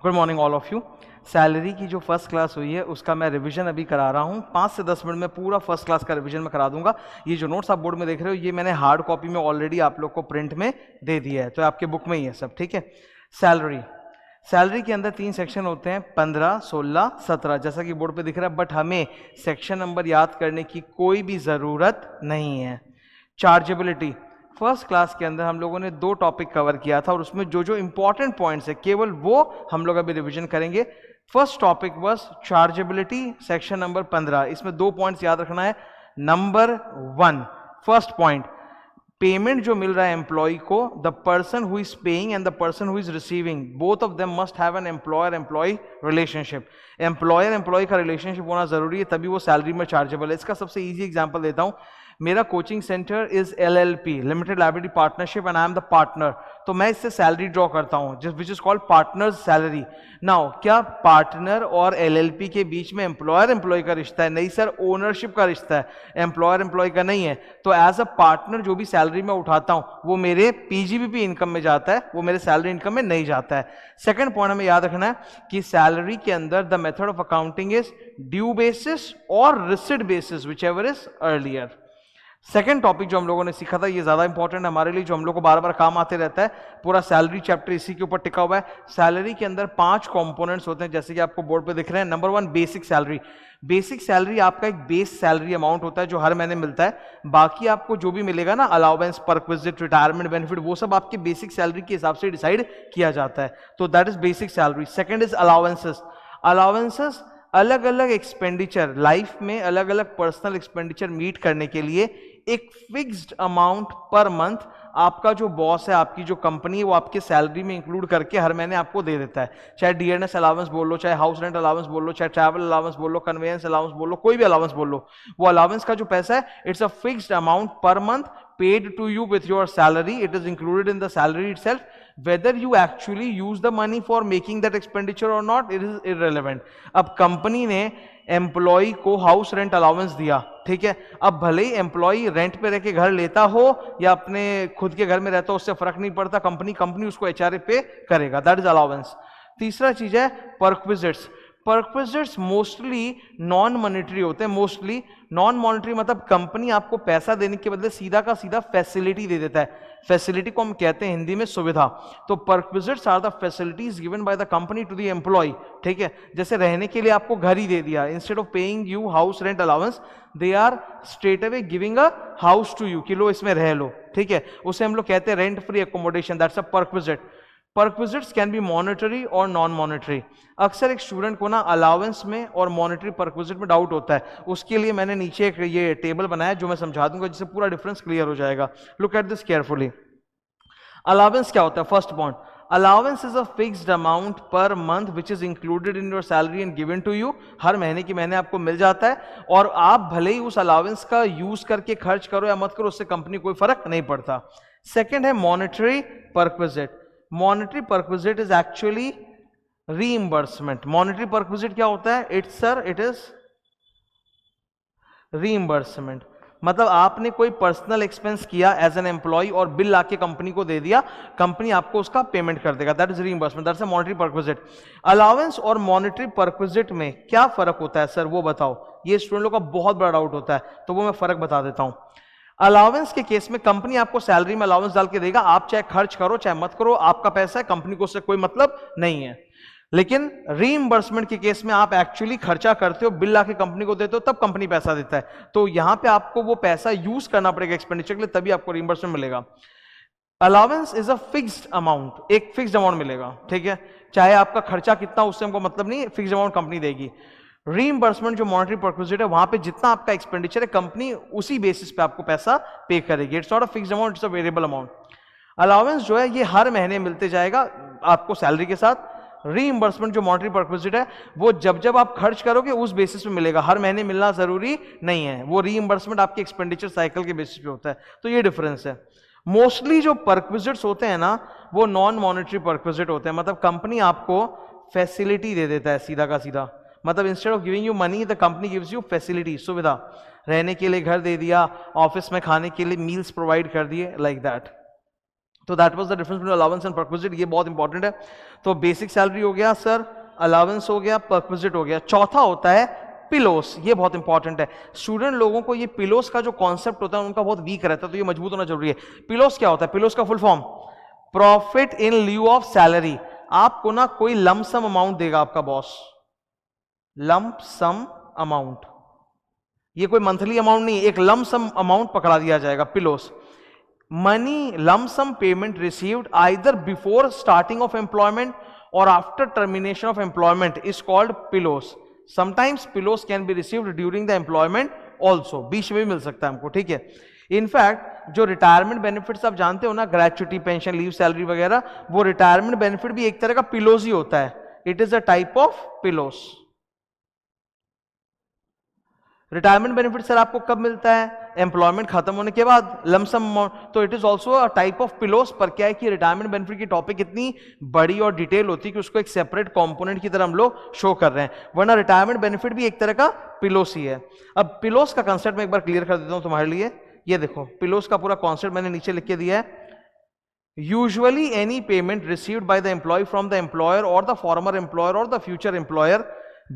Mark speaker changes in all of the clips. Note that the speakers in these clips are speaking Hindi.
Speaker 1: Good morning all of you. Salary की जो फर्स्ट क्लास हुई है उसका मैं रिवीजन अभी करा रहा हूँ। 5 से 10 मिनट में पूरा फर्स्ट क्लास का रिवीजन मैं करा दूंगा। ये जो नोट्स आप बोर्ड में देख रहे हो ये मैंने हार्ड कॉपी में ऑलरेडी आप लोग को प्रिंट में दे दिया है, तो आपके बुक में ही है सब, ठीक है। सैलरी के अंदर 3 सेक्शन होते हैं, 15, 16, 17, जैसा कि बोर्ड पे दिख रहा है, बट हमें सेक्शन नंबर याद करने की कोई भी ज़रूरत नहीं है। चार्जेबिलिटी, फर्स्ट क्लास के अंदर हम लोगों ने 2 टॉपिक कवर किया था और उसमें जो जो इंपॉर्टेंट पॉइंट्स है केवल वो हम लोग अभी रिवीजन करेंगे। फर्स्ट टॉपिक बस चार्जेबिलिटी, सेक्शन नंबर 15। इसमें 2 पॉइंट्स याद रखना है। नंबर 1, फर्स्ट पॉइंट, पेमेंट जो मिल रहा है एम्प्लॉय को, the person who is paying and the person who is receiving, both of them must have an employer employee relationship. Employer employee का रिलेशनशिप होना जरूरी है, तभी वो सैलरी में चार्जेबल है। इसका सबसे इजी एग्जांपल देता हूं। मेरा coaching centre is LLP, limited liability partnership, and I am the partner. तो मैं इससे सैलरी ड्रॉ करता हूं विच is called partners salary. Now क्या पार्टनर और LLP के बीच में एम्प्लॉयर एम्प्लॉय का रिश्ता है? नहीं सर, ओनरशिप का रिश्ता है, एम्प्लॉयर एम्प्लॉय का नहीं है। तो एज अ पार्टनर जो भी सैलरी मैं उठाता हूं वो मेरे PGBP इनकम में जाता है, वो मेरे सैलरी इनकम में नहीं जाता है। सेकेंड पॉइंट हमें याद रखना है कि सैलरी के अंदर the method of accounting is due basis और receipt basis, whichever is earlier. Second topic जो हम लोगों ने सीखा था ये ज्यादा इंपॉर्टेंट है हमारे लिए, जो हम लोग को बार बार काम आते रहता है। पूरा सैलरी चैप्टर इसी के ऊपर टिका हुआ है। सैलरी के अंदर 5 कंपोनेंट्स होते हैं, जैसे कि आपको बोर्ड पे दिख रहे हैं। Number 1, basic salary. Basic salary आपका एक बेस सैलरी अमाउंट होता है जो हर महीने मिलता है। बाकी आपको जो भी मिलेगा ना, अलाउंस, परक्विजिट, रिटायरमेंट बेनिफिट, वो सब आपकी बेसिक सैलरी के हिसाब से डिसाइड किया जाता है। तो that is basic salary. Second is allowances. Allowances अलग अलग एक्सपेंडिचर, लाइफ में अलग अलग पर्सनल एक्सपेंडिचर मीट करने के लिए एक फिक्स्ड अमाउंट पर मंथ आपका जो बॉस है, आपकी जो कंपनी है, वो आपके सैलरी में इंक्लूड करके हर महीने आपको दे देता है। चाहे DNS अलाउंस बोल लो, चाहे हाउस रेंट अलाउंस बोल लो, चाहे ट्रैवल अलाउंस बोल लो, कन्वेंस अलाउंस बोल लो, कोई भी अलाउंस बोल लो, वो अलाउंस का जो पैसा है it's a fixed amount per month paid to you with your salary. It is included in the salary itself. Whether you actually use the money for making that expenditure or not, it is irrelevant. अब कंपनी ने एम्प्लॉय को हाउस रेंट अलाउंस दिया, ठीक है। अब भले ही एम्प्लॉय रेंट पे रह के घर लेता हो या अपने खुद के घर में रहता हो, उससे फर्क नहीं पड़ता, कंपनी उसको HRA पे करेगा, दैट इज अलाउंस। तीसरा चीज है perquisites. Perquisites mostly non monetary होते हैं। मोस्टली नॉन मॉनिटरी मतलब कंपनी आपको पैसा देने के बदले सीधा का सीधा फैसिलिटी दे देता है। फैसिलिटी को हम कहते हैं हिंदी में सुविधा। तो perquisites are the facilities given by the company to the employee, ठीक है। जैसे रहने के लिए आपको घर ही दे दिया, instead of paying you house rent allowance, they are straight away giving a house to you कि लो इसमें रह लो, ठीक है। उसे हम लोग कहते हैं rent free accommodation, that's a perquisite. Perquisites can be monetary और नॉन मॉनिटरी। अक्सर एक स्टूडेंट को ना अलाउंस में और मॉनिटरी परक्विजिट में डाउट होता है, उसके लिए मैंने नीचे एक ये टेबल बनाया जो मैं समझा दूंगा, जिससे पूरा डिफरेंस क्लियर हो जाएगा। Look at this carefully. Allowance क्या होता है? First point, allowance is a fixed amount per month which is included in your salary and given to you. हर महीने की महीने आपको मिल जाता है और आप भले ही उस अलाउंस का यूज करके खर्च करो या मत करो, उससे कंपनी कोई फर्क नहीं पड़ता। सेकेंड है monetary perquisite. Monetary perquisite is actually reimbursement. Monetary perquisite क्या होता है? It is reimbursement. मतलब आपने कोई पर्सनल एक्सपेंस किया एज एन एम्प्लॉय और बिल लाके कंपनी को दे दिया, कंपनी आपको उसका पेमेंट कर देगा, that is reimbursement, that's a monetary perquisite. Allowance और मॉनिटरी परक्विजिट में क्या फर्क होता है सर, वो बताओ। ये स्टूडेंट लोग का बहुत बड़ा डाउट होता है, तो वो मैं फर्क बता देता हूं। अलाउंस के केस में कंपनी आपको सैलरी में अलाउंस डाल के देगा, आप चाहे खर्च करो चाहे मत करो, आपका पैसा है, कंपनी को उससे कोई मतलब नहीं है। लेकिन रीइंबर्समेंट के केस में आप एक्चुअली खर्चा करते हो, बिल लाके कंपनी को देते हो, तब कंपनी पैसा देता है। तो यहां पे आपको वो पैसा यूज करना पड़ेगा एक्सपेंडिचर के लिए, तभी आपको रीइंबर्समेंट मिलेगा। Allowance is a fixed amount, एक फिक्स्ड अमाउंट मिलेगा, ठीक है। चाहे आपका खर्चा कितना उससे हमको मतलब नहीं, फिक्स्ड अमाउंट कंपनी देगी। रीइंबर्समेंट जो मॉनिटरी परक्विजिट है, वहां पे जितना आपका एक्सपेंडिचर है कंपनी उसी बेसिस पे आपको पैसा पे करेगी। It's not a fixed amount, it's a variable amount. Allowance जो है ये हर महीने मिलते जाएगा आपको सैलरी के साथ। रीइंबर्समेंट जो मॉनिटरी परक्विजिट है वो जब जब आप खर्च करोगे उस बेसिस पे मिलेगा, हर महीने मिलना जरूरी नहीं है। वो रीइंबर्समेंट आपके एक्सपेंडिचर साइकिल के बेसिस पे होता है, तो ये डिफरेंस है। मोस्टली जो परक्विजिट्स होते हैं ना वो नॉन मॉनिटरी परक्विजिट होते हैं, मतलब कंपनी आपको फैसिलिटी दे देता है सीधा का सीधा। मतलब instead of giving you money the company gives you facility, सुविधा। रहने के लिए घर दे दिया, ऑफिस में खाने के लिए मील्स प्रोवाइड कर दिए, लाइक दैट। तो that was the difference between allowance and perquisite, ये बहुत इंपॉर्टेंट है। तो बेसिक सैलरी हो गया सर, अलाउंस हो गया, परक्विजिट हो गया। चौथा होता है पिलोस, ये बहुत इंपॉर्टेंट है। स्टूडेंट लोगों को ये पिलोस का जो कॉन्सेप्ट होता है उनका बहुत वीक रहता है, तो ये मजबूत होना जरूरी है। पिलोस क्या होता है? पिलोस का full form profit in lieu of salary. आपको ना कोई लंप सम अमाउंट देगा आपका बॉस, लंप सम अमाउंट, ये कोई मंथली अमाउंट नहीं, एक लंप सम अमाउंट पकड़ा दिया जाएगा, PILOS. Money lump sum payment received either before starting of employment और after termination of employment is called PILOS. Sometimes PILOS can be received during the employment also, बीच में भी मिल सकता है हमको, ठीक है। इनफैक्ट जो रिटायरमेंट बेनिफिट्स आप जानते हो ना, ग्रेचुटी, पेंशन, लीव, सैलरी वगैरह, वो रिटायरमेंट बेनिफिट भी एक तरह का पिलोस ही होता है। It is a type of pillows. Retirement benefit sir आपको कब मिलता है? एम्प्लॉयमेंट खत्म होने के बाद, लमसम अमाउंट। तो it is also a type of pillows, पर क्या है कि रिटायरमेंट बेनिफिट की टॉपिक इतनी बड़ी और डिटेल होती है कि उसको एक सेपरेट कंपोनेंट की तरह हम लोग शो कर रहे हैं, वरना रिटायरमेंट बेनिफिट भी एक तरह का पिलोस ही है। अब पिलोस का कंसेप्ट मैं एक बार क्लियर कर देता हूं तुम्हारे लिए। ये देखो, पिलोस का पूरा कॉन्सेप्ट मैंने नीचे लिख के दिया है। Usually any payment received by the employee from the employer और द फॉर्मर एम्प्लॉयर और द फ्यूचर एम्प्लॉयर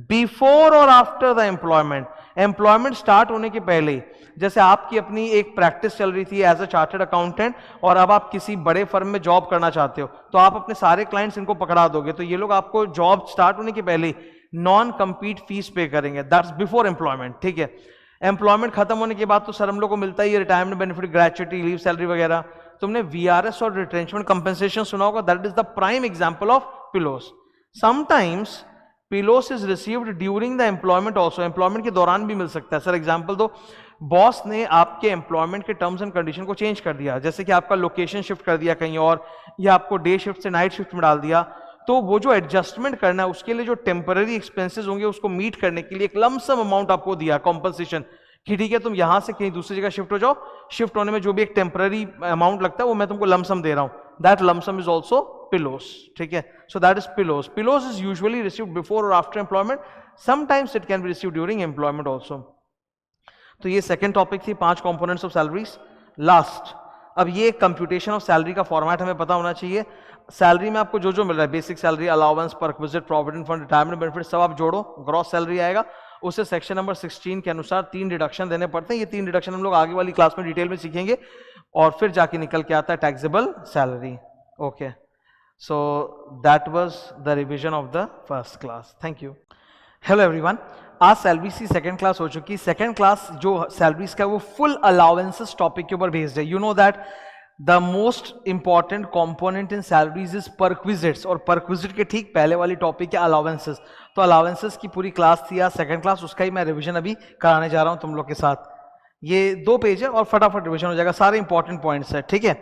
Speaker 1: बिफोर और after the employment, employment start होने के पहले। जैसे आपकी अपनी एक प्रैक्टिस चल रही थी एज अ चार्टर्ड अकाउंटेंट, और अब आप किसी बड़े फर्म में जॉब करना चाहते हो, तो आप अपने सारे क्लाइंट्स इनको पकड़ा दोगे, तो ये लोग आपको जॉब स्टार्ट होने के पहले नॉन कंपीट फीस पे करेंगे, दैट्स बिफोर एम्प्लॉयमेंट, ठीक है। एम्प्लॉयमेंट खत्म होने के बाद तो सर हम लोग को मिलता ही है retirement benefit, gratuity, leave, salary वगैरह। तुमने वीआरएस और रिट्रेंचमेंट कंपेंसेशन सुना होगा, that is the prime example of pillows. Sometimes pillows is received during the employment also, employment के दौरान भी मिल सकता है। सर एग्जांपल दो, बॉस ने आपके एम्प्लॉयमेंट के टर्म्स एंड कंडीशन को चेंज कर दिया, जैसे कि आपका लोकेशन शिफ्ट कर दिया कहीं और, या आपको डे शिफ्ट से नाइट शिफ्ट में डाल दिया, तो वो जो एडजस्टमेंट करना है उसके लिए जो टेम्पररी एक्सपेंसेस होंगे उसको मीट करने के लिए एक लमसम अमाउंट आपको दिया कॉम्पनसेशन, कि ठीक है तुम यहां से कहीं दूसरी जगह शिफ्ट हो जाओ, शिफ्ट होने में जो भी एक टेम्पररी अमाउंट लगता है वो मैं तुमको लमसम दे रहा हूं, that lump sum is also PILOS, ठीक है। So that is PILOS. PILOS is usually received before और after employment, sometimes it can be received during employment also. तो ये सेकंड टॉपिक थी, 5 कंपोनेंट्स ऑफ सैलरीज। लास्ट, अब ये कंप्यूटेशन ऑफ सैलरी का फॉर्मेट हमें पता होना चाहिए। सैलरी में आपको जो जो मिल रहा है, basic salary, allowance, perquisite, provident fund, retirement benefit, सब आप जोड़ो, ग्रॉस सैलरी आएगा। उसे सेक्शन नंबर 16 के अनुसार 3 डिडक्शन देने पड़ते हैं। ये 3 डिडक्शन हम लोग आगे वाली क्लास में डिटेल में सीखेंगे, और फिर जाके निकल के आता है taxable salary. Okay, so that was the revision of the first class. Thank you. Hello everyone, आज सैलरीज की सेकंड क्लास हो चुकी। सेकंड क्लास जो सैलरीज का वो फुल अलाउंसेस टॉपिक के ऊपर बेस्ड है। You know that the most important component in salaries is perquisites, और परक्विजिट के ठीक पहले वाली टॉपिक है अलाउंसेस। तो अलाउंसेस की पूरी क्लास थी आज सेकंड क्लास, उसका ही मैं रिवीजन अभी कराने जा रहा हूं तुम लोग के साथ। ये 2 पेज है और फटाफट रिवीजन हो जाएगा, सारे इंपॉर्टेंट पॉइंट्स है, ठीक है।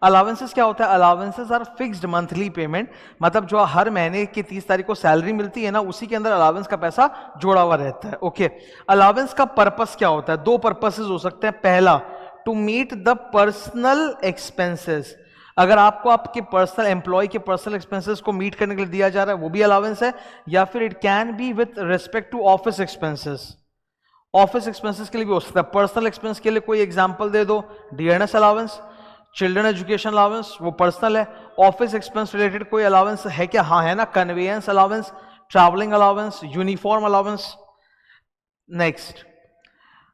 Speaker 1: अलाउंसेस क्या होता है? Allowances are fixed monthly payment, मतलब जो हर महीने की 30 तारीख को सैलरी मिलती है ना, उसी के अंदर अलाउंस का पैसा जोड़ा हुआ रहता है। ओके, अलाउंस का पर्पस क्या होता है? 2 पर्पसेस हो सकते हैं। पहला, to meet the personal expenses, अगर आपको आपके पर्सनल एम्प्लॉय के पर्सनल एक्सपेंसेस को मीट करने के लिए दिया जा रहा है, वो भी अलाउंस है। या फिर it can be with respect to office expenses, office expenses के लिए भी हो सकता है। पर्सनल एक्सपेंस के लिए कोई एग्जांपल दे दो, DNS allowance, children education allowance, वो पर्सनल है। ऑफिस एक्सपेंस रिलेटेड कोई अलाउंस है क्या? हाँ है ना, conveyance allowance, travelling allowance, uniform allowance. Next,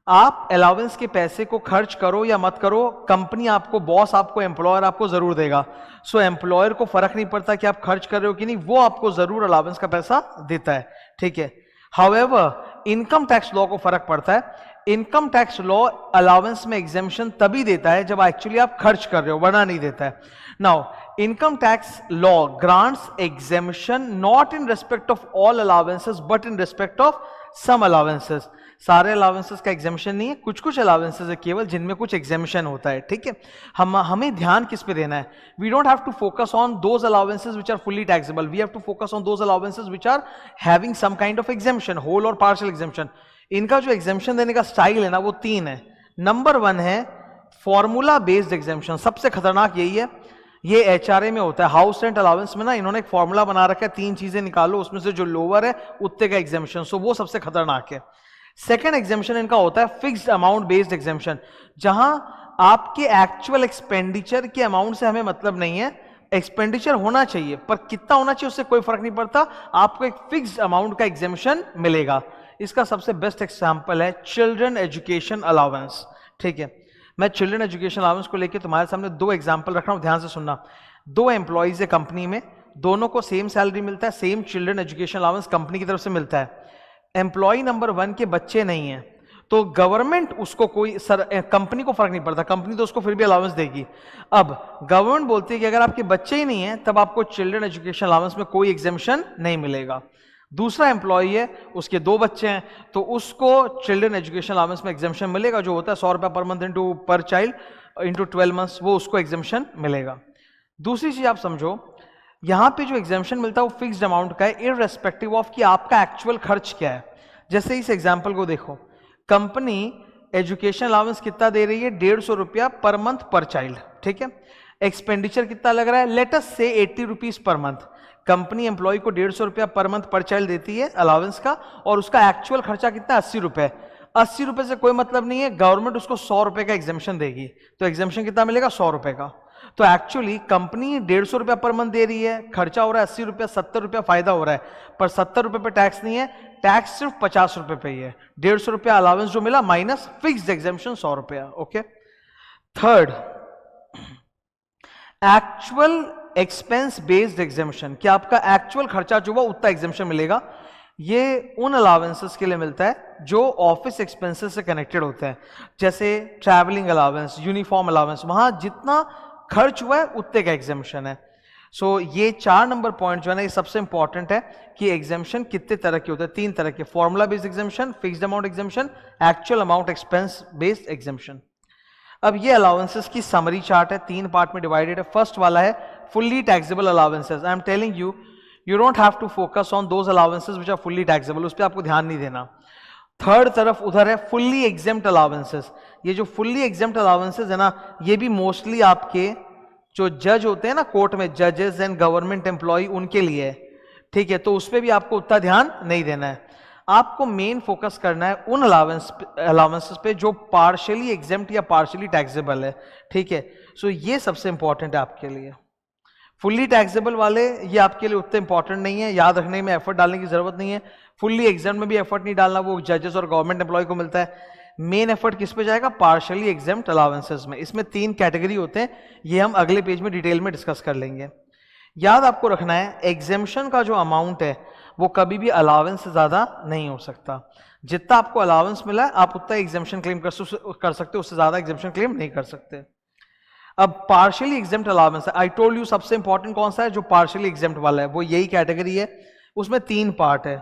Speaker 1: आप अलाउंस के पैसे को खर्च करो या मत करो, कंपनी आपको, बॉस आपको, एम्प्लॉयर आपको जरूर देगा। सो एम्प्लॉयर को फर्क नहीं पड़ता कि आप खर्च कर रहे हो कि नहीं, वो आपको जरूर अलाउंस का पैसा देता है, ठीक है। हाउएवर इनकम टैक्स लॉ को फर्क पड़ता है। इनकम टैक्स लॉ अलाउंस में एग्जेम्पशन तभी देता है जब एक्चुअली आप खर्च कर रहे हो, वरना नहीं देता है। Now income tax law grants exemption not in respect of all allowances but in respect of some allowances. सारे अलाउंसेस का एग्जेम्पशन नहीं है, कुछ कुछ अलाउंसेस है केवल जिनमें कुछ एग्जेम्पशन होता है, ठीक है। हमें ध्यान किस पे देना है? We don't have to focus on those allowances which are fully taxable, we have to focus on those allowances which are having some kind of exemption, whole और पार्शियल एग्जेम्पशन। इनका जो एग्जेम्पशन देने का स्टाइल है ना, वो 3 है। नंबर 1 है फॉर्मूला बेस्ड एग्जेम्पशन, सबसे खतरनाक यही है। ये एचआरए में होता है, हाउस रेंट अलाउंस में ना इन्होंने एक फॉर्मूला बना रखा है, 3 चीजें निकालो, उसमें से जो लोअर है उतने का एग्जेम्पशन, सो वो सबसे खतरनाक है। सेकेंड एग्जेम्पशन इनका होता है फिक्स्ड अमाउंट बेस्ड एग्जेम्पशन, जहां आपके एक्चुअल एक्सपेंडिचर के अमाउंट से हमें मतलब नहीं है, एक्सपेंडिचर होना चाहिए पर कितना होना चाहिए उससे कोई फर्क नहीं पड़ता, आपको एक फिक्स्ड अमाउंट का एग्जेम्पशन मिलेगा। इसका सबसे बेस्ट एग्जांपल है चिल्ड्रन एजुकेशन अलाउंस। ठीक है, मैं चिल्ड्रन एजुकेशन अलाउंस को लेकर तुम्हारे सामने दो एग्जांपल रख रहा हूं, ध्यान से सुनना। दो एम्प्लॉइज है कंपनी में, दोनों को सेम सैलरी मिलता है, same children education allowance company की तरफ से मिलता है। एम्प्लॉय नंबर 1 के बच्चे नहीं है तो गवर्नमेंट उसको कोई कंपनी को फर्क नहीं पड़ता, कंपनी तो उसको फिर भी अलाउंस देगी। अब गवर्नमेंट बोलती है कि अगर आपके बच्चे ही नहीं है तब आपको चिल्ड्रन एजुकेशन अलाउंस में कोई एग्जेम्पशन नहीं मिलेगा। दूसरा एम्प्लॉय है, उसके 2 बच्चे हैं तो उसको चिल्ड्रन एजुकेशन अलाउंस में एग्जेम्पशन मिलेगा, जो होता है 100 रुपया पर मंथ इंटू पर चाइल्ड इंटू 12 मंथ्स, वो उसको एग्जेम्पशन मिलेगा। दूसरी चीज आप समझो, यहां पे जो एग्जेम्पशन मिलता है वो फिक्स्ड अमाउंट का है, इररेस्पेक्टिव ऑफ कि आपका एक्चुअल खर्च क्या है। जैसे इस एग्जांपल को देखो, कंपनी एजुकेशन अलाउंस कितना दे रही है, 150 रुपया पर मंथ पर चाइल्ड। ठीक है, एक्सपेंडिचर कितना लग रहा है, लेट अस से 80 rupees per month. Company employ को 150 रुपया पर मंथ पर चाइल्ड देती है अलाउंस का, और उसका एक्चुअल खर्चा कितना, 80 रुपए। 80 रुपए से कोई मतलब नहीं है, गवर्नमेंट उसको 100 रुपए का एग्जेम्पशन देगी, तो एग्जेम्पशन कितना मिलेगा, 100 रुपए का। तो एक्चुअली कंपनी 150 रुपया पर मंथ दे रही है, खर्चा हो रहा है 80 रुपया, 70 रुपया फायदा हो रहा है, पर 70 रुपए पे टैक्स नहीं है, टैक्स सिर्फ 50 रुपए पे ही है। 150 रुपया अलाउंस जो मिला माइनस फिक्स्ड एग्जेम्पशन 100 रुपया। Okay, third, actual expense based exemption, कि आपका एक्चुअल खर्चा जो हुआ उतना एग्जेम्पशन मिलेगा। ये उन अलाउंसेस के लिए मिलता है जो ऑफिस एक्सपेंसेस से कनेक्टेड होते हैं, जैसे ट्रैवलिंग अलाउंस, यूनिफॉर्म अलाउंस, वहां जितना खर्च हुआ है उतने का एग्जेम्पशन है। सो ये 4 नंबर पॉइंट जो है ना, ये सबसे इंपॉर्टेंट है कि एग्जेम्पशन कितने तरह के होते हैं, 3 तरह के, formula based exemption, fixed amount exemption, actual amount expense based exemption. अब ये अलाउंसेस की समरी चार्ट है, 3 पार्ट में डिवाइडेड है। फर्स्ट वाला है fully taxable allowances. I am telling you, you don't have to focus on those allowances which are fully taxable, उस पर आपको ध्यान नहीं देना। थर्ड तरफ उधर है फुल्ली एग्जेम्प्ट अलाउंसेस। ये जो फुल्ली एग्जेम्प्ट अलाउंसेस है ना, ये भी मोस्टली आपके जो जज होते हैं ना कोर्ट में, जजेस एंड गवर्नमेंट एम्प्लॉय, उनके लिए है। ठीक है, तो उस पर भी आपको उतना ध्यान नहीं देना है, आपको मेन फोकस करना है उन अलाउंसेस पे जो पार्शियली एग्जेम्प्ट या पार्शियली टैक्सेबल है। ठीक है, सो ये सबसे इंपॉर्टेंट है आपके लिए। फुल्ली टैक्सेबल वाले ये आपके लिए उतने इंपॉर्टेंट नहीं है, याद रखने में एफर्ट डालने की जरूरत नहीं है। फुल्ली एग्जेम्प्ट में भी एफर्ट नहीं डालना, वो जजेस और गवर्नमेंट एम्प्लॉय को मिलता है। मेन एफर्ट किस पे जाएगा, पार्शियली एग्जेम्प्ट अलाउंसेस में। इसमें 3 कैटेगरी होते हैं, ये हम अगले पेज में डिटेल में डिस्कस कर लेंगे। याद आपको रखना है, एग्जेम्पशन का जो अमाउंट है वो कभी भी अलाउंस से ज्यादा नहीं हो सकता। जितना आपको अलाउंस मिला है आप उतना एग्जेम्पशन क्लेम कर सकते हो, उससे ज्यादा एग्जेम्पशन क्लेम नहीं कर सकते। अब पार्शियली एग्जेम्प्ट अलाउंस है, आई टोल्ड यू सबसे इंपॉर्टेंट कौन सा है, जो पार्शियली एग्जेम्प्ट वाला है, वो यही कैटेगरी है। उसमें 3 पार्ट है।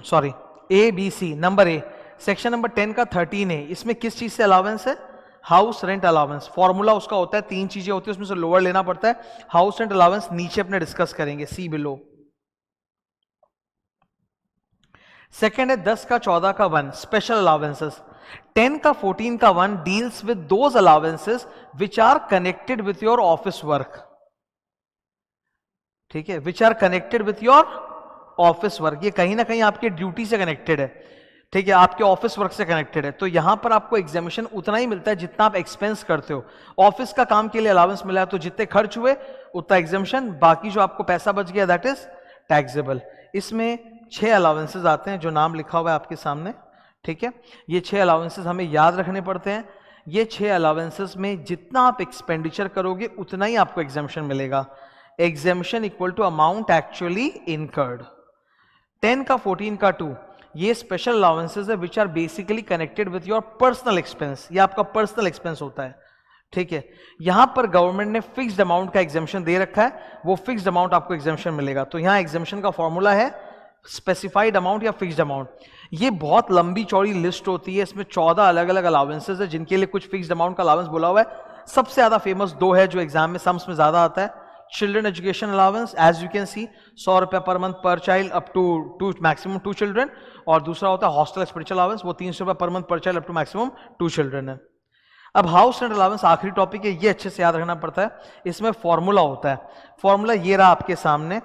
Speaker 1: Sorry, A B C. Number A, section number 10 का 13 है, इसमें किस चीज से अलाउंस है, हाउस रेंट अलाउंस। फॉर्मूला उसका होता है, 3 चीजें होती है, उसमें से लोअर लेना पड़ता है। हाउस रेंट अलाउंस नीचे अपने डिस्कस करेंगे, सी बिलो। सेकेंड है 10 का 14 का 1 स्पेशल अलाउंसेस। 10 का 14 का 1 deals with those allowances which are connected with your office work. ठीक है, which are connected with your office work, ये कहीं ना कहीं आपके ड्यूटी से कनेक्टेड है। ठीक है, आपके ऑफिस वर्क से कनेक्टेड है, तो यहां पर आपको एग्जामिनेशन उतना ही मिलता है जितना आप एक्सपेंस करते हो। ऑफिस का काम के लिए अलाउंस मिला है तो जितने खर्च हुए उतना एग्जामिनेशन, बाकी जो आपको पैसा बच गया दैट इज टैक्सेबल। इसमें 6 अलाउंसेस आते हैं जो नाम लिखा हुआ है आपके सामने। ठीक है, ये 6 अलाउंसेस हमें याद रखने पड़ते हैं। ये 6 अलाउंसेस में जितना आप एक्सपेंडिचर करोगे उतना ही आपको एग्जामिनेशन मिलेगा। Examination equal to amount actually incurred. 10 का 14 का 2 ये स्पेशल अलाउंसेस है which are basically connected with your personal expense, ये आपका पर्सनल एक्सपेंस होता है। ठीक है, यहां पर गवर्नमेंट ने फिक्स्ड अमाउंट का एग्जामिनेशन दे रखा है, वो फिक्स्ड अमाउंट आपको एग्जामिनेशन मिलेगा। तो यहां एग्जामिनेशन का फॉर्मूला है स्पेसिफाइड अमाउंट या फिक्स्ड अमाउंट। ये बहुत लंबी चौड़ी लिस्ट होती है, इसमें 14 अलग अलग अलाउंसेस है जिनके लिए कुछ फिक्स्ड अमाउंट का अलाउंस बोला हुआ है। सबसे ज्यादा फेमस 2 है जो एग्जाम में सम्स में ज्यादा आता है। Children education allowance, as you can see 100 रुपया per month per child up to maximum 2 children, और दूसरा होता है हॉस्टल एक्सपेंडिचर अलाउंस, वो 300 रुपया per month per child up to maximum 2 children है। अब हाउस रेंट अलाउंस आखिरी टॉपिक है, ये अच्छे से याद रखना पड़ता है। इसमें फॉर्मूला होता है, फॉर्मूला ये रहा आपके सामने।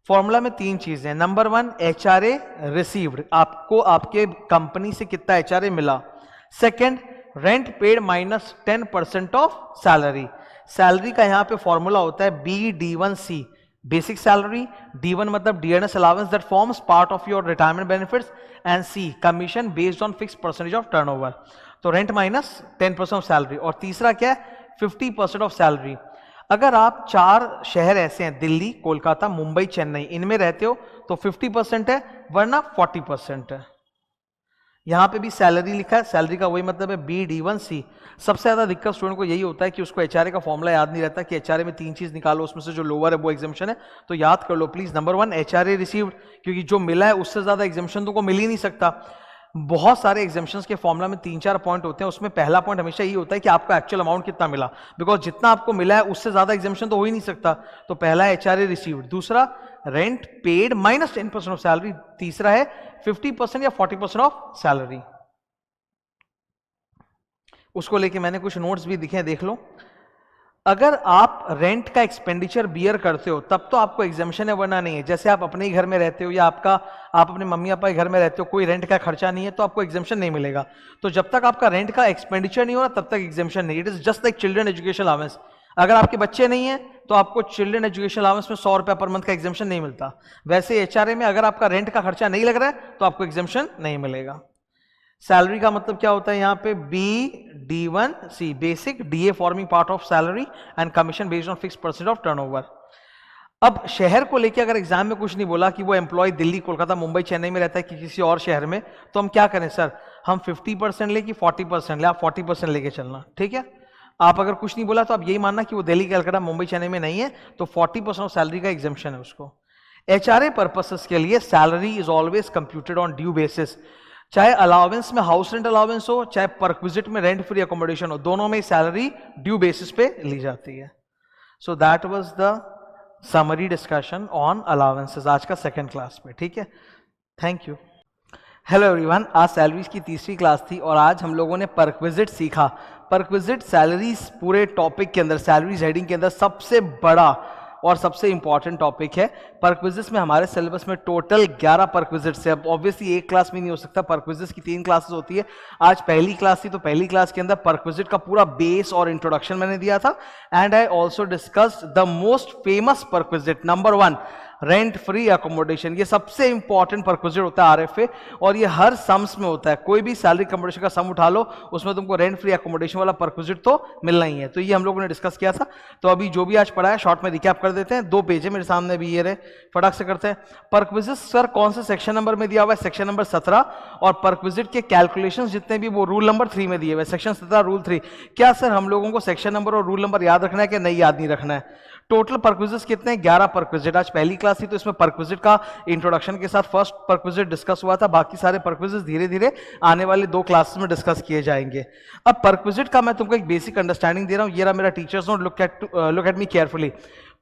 Speaker 1: फॉर्मूला में तीन चीजें, नंबर वन HRA रिसीव्ड, आपको आपके कंपनी से कितना HRA मिला। Second rent paid minus 10% of salary. Salary का यहां पे फॉर्मूला होता है BD1C, बेसिक सैलरी, D1 मतलब dearness allowance that forms part of your retirement benefits, and C commission based on fix percentage of turnover. तो रेंट माइनस 10% ऑफ सैलरी। और तीसरा क्या है, 50% ऑफ सैलरी। अगर आप 4 शहर ऐसे हैं, दिल्ली, कोलकाता, मुंबई, चेन्नई, इनमें रहते हो तो 50% है, वरना 40% है। यहां पे भी सैलरी लिखा है, सैलरी का वही मतलब है BD1C। सबसे ज्यादा दिक्कत स्टूडेंट को यही होता है कि उसको HRA का फॉर्मूला याद नहीं रहता कि HRA में 3 चीज निकालो, उसमें से जो लोअर है वो एग्जाम्शन है। तो याद कर लो please, number one HRA received, क्योंकि जो मिला है उससे ज्यादा एग्जाम्शन तुमको मिल ही नहीं सकता। बहुत सारे एग्जाम्शंस के फॉर्मूला में 3-4 पॉइंट होते हैं, उसमें पहला पॉइंट हमेशा यही होता है कि आपका एक्चुअल अमाउंट कितना मिला, बिकॉज जितना आपको मिला है उससे ज्यादा एग्जाम्शन तो हो ही नहीं सकता। तो पहला है HRA रिसीव्ड, दूसरा rent paid minus 10% of salary, तीसरा है 50% या 40% ऑफ सैलरी। उसको लेके मैंने कुछ नोट्स भी दिखे हैं, देख लो। अगर आप रेंट का एक्सपेंडिचर बियर करते हो तब तो आपको एग्जाम्शन है, वरना नहीं है। जैसे आप अपने ही घर में रहते हो या आप अपने मम्मी पापा के घर में रहते हो, कोई रेंट का खर्चा नहीं है, तो आपको एग्जाम्शन नहीं मिलेगा। तो जब तक आपका रेंट का एक्सपेंडिचर नहीं हो रहा तब तक एग्जाम्शन नहीं। It is just like children education allowance. अगर आपके बच्चे नहीं है तो आपको चिल्ड्रन एजुकेशन अलाउंस में 100 रुपया पर मंथ का एग्जाम्शन नहीं मिलता। वैसे HRA में अगर आपका रेंट का खर्चा नहीं लग रहा है तो आपको एग्जाम्शन नहीं मिलेगा। सैलरी का मतलब क्या होता है यहाँ पे, BD1C basic, DA forming part of salary, and commission based on fix percent of turnover. अब शहर को लेके अगर एग्जाम में कुछ नहीं बोला कि वो एम्प्लॉय दिल्ली, कोलकाता, मुंबई, चेन्नई में रहता है कि किसी और शहर में, तो हम क्या करें सर, हम 50% ले कि 40% ले? आप 40% लेके चलना, ठीक है। आप अगर कुछ नहीं बोला तो आप यही मानना कि वो दिल्ली, कलकत्ता, मुंबई, चेन्नई में नहीं है, तो 40% ऑफ सैलरी का एग्जाम्शन है उसको। HRA पर्पसेस के लिए salary is always computed on due basis. चाहे अलाउंस में हाउस रेंट अलाउंस हो, चाहे परक्विजिट में रेंट फ्री अकोमोडेशन हो, दोनों में सैलरी ड्यू बेसिस पे ली जाती है। So that was the summary discussion on allowances आज का सेकंड क्लास पे, ठीक है। Thank you. हेलो एवरीवन, आज सैलरीज की तीसरी क्लास थी और आज हम लोगों ने परक्विजिट सीखा। परक्विजिट सैलरीज पूरे टॉपिक के अंदर, सैलरीज हेडिंग के अंदर सबसे बड़ा और सबसे इंपॉर्टेंट टॉपिक है। परक्विजिट्स में हमारे सिलेबस में टोटल 11 परक्विजिट्स है। अब ऑब्वियसली एक क्लास में नहीं हो सकता, परक्विजिट्स की 3 क्लासेस होती है। आज पहली क्लास थी, तो पहली क्लास के अंदर परक्विजिट का पूरा बेस और इंट्रोडक्शन मैंने दिया था। And I also discussed the most famous perquisite, number 1 rent free accommodation. ये सबसे इंपॉर्टेंट परक्विजिट होता है RFA, और ये हर सम्स में होता है। कोई भी सैलरी अकोमोडेशन का सम उठा लो, उसमें तुमको रेंट फ्री अकोमोडेशन वाला परक्विजिट तो मिलना ही है। तो ये हम लोगों ने डिस्कस किया था। तो अभी जो भी आज पढ़ा है शॉर्ट में रिकैप कर देते हैं। 2 पेज है मेरे सामने भी, ये रहे, फटाक से करते हैं। परक्विजिट सर कौन से सेक्शन नंबर में दिया हुआ है? Section number 17। और परक्विजिट के कैलकुलेशंस जितने भी वो रूल नंबर 3 में दिए हुए, सेक्शन 17 रूल 3। क्या सर हम लोगों को सेक्शन नंबर और रूल नंबर याद रखना है कि नहीं याद नहीं रखना है? टोटल परक्विजिट्स कितने हैं? 11 परक्विजिट। आज पहली क्लास थी तो इसमें परक्विजिट का इंट्रोडक्शन के साथ फर्स्ट परक्विजिट डिस्कस हुआ था। बाकी सारे परक्विजिट्स धीरे धीरे आने वाले 2 क्लासेस में डिस्कस किए जाएंगे। अब परक्विजिट का मैं तुमको एक बेसिक अंडरस्टैंडिंग दे रहा हूं। ये रहा मेरा teachers note, look at me carefully.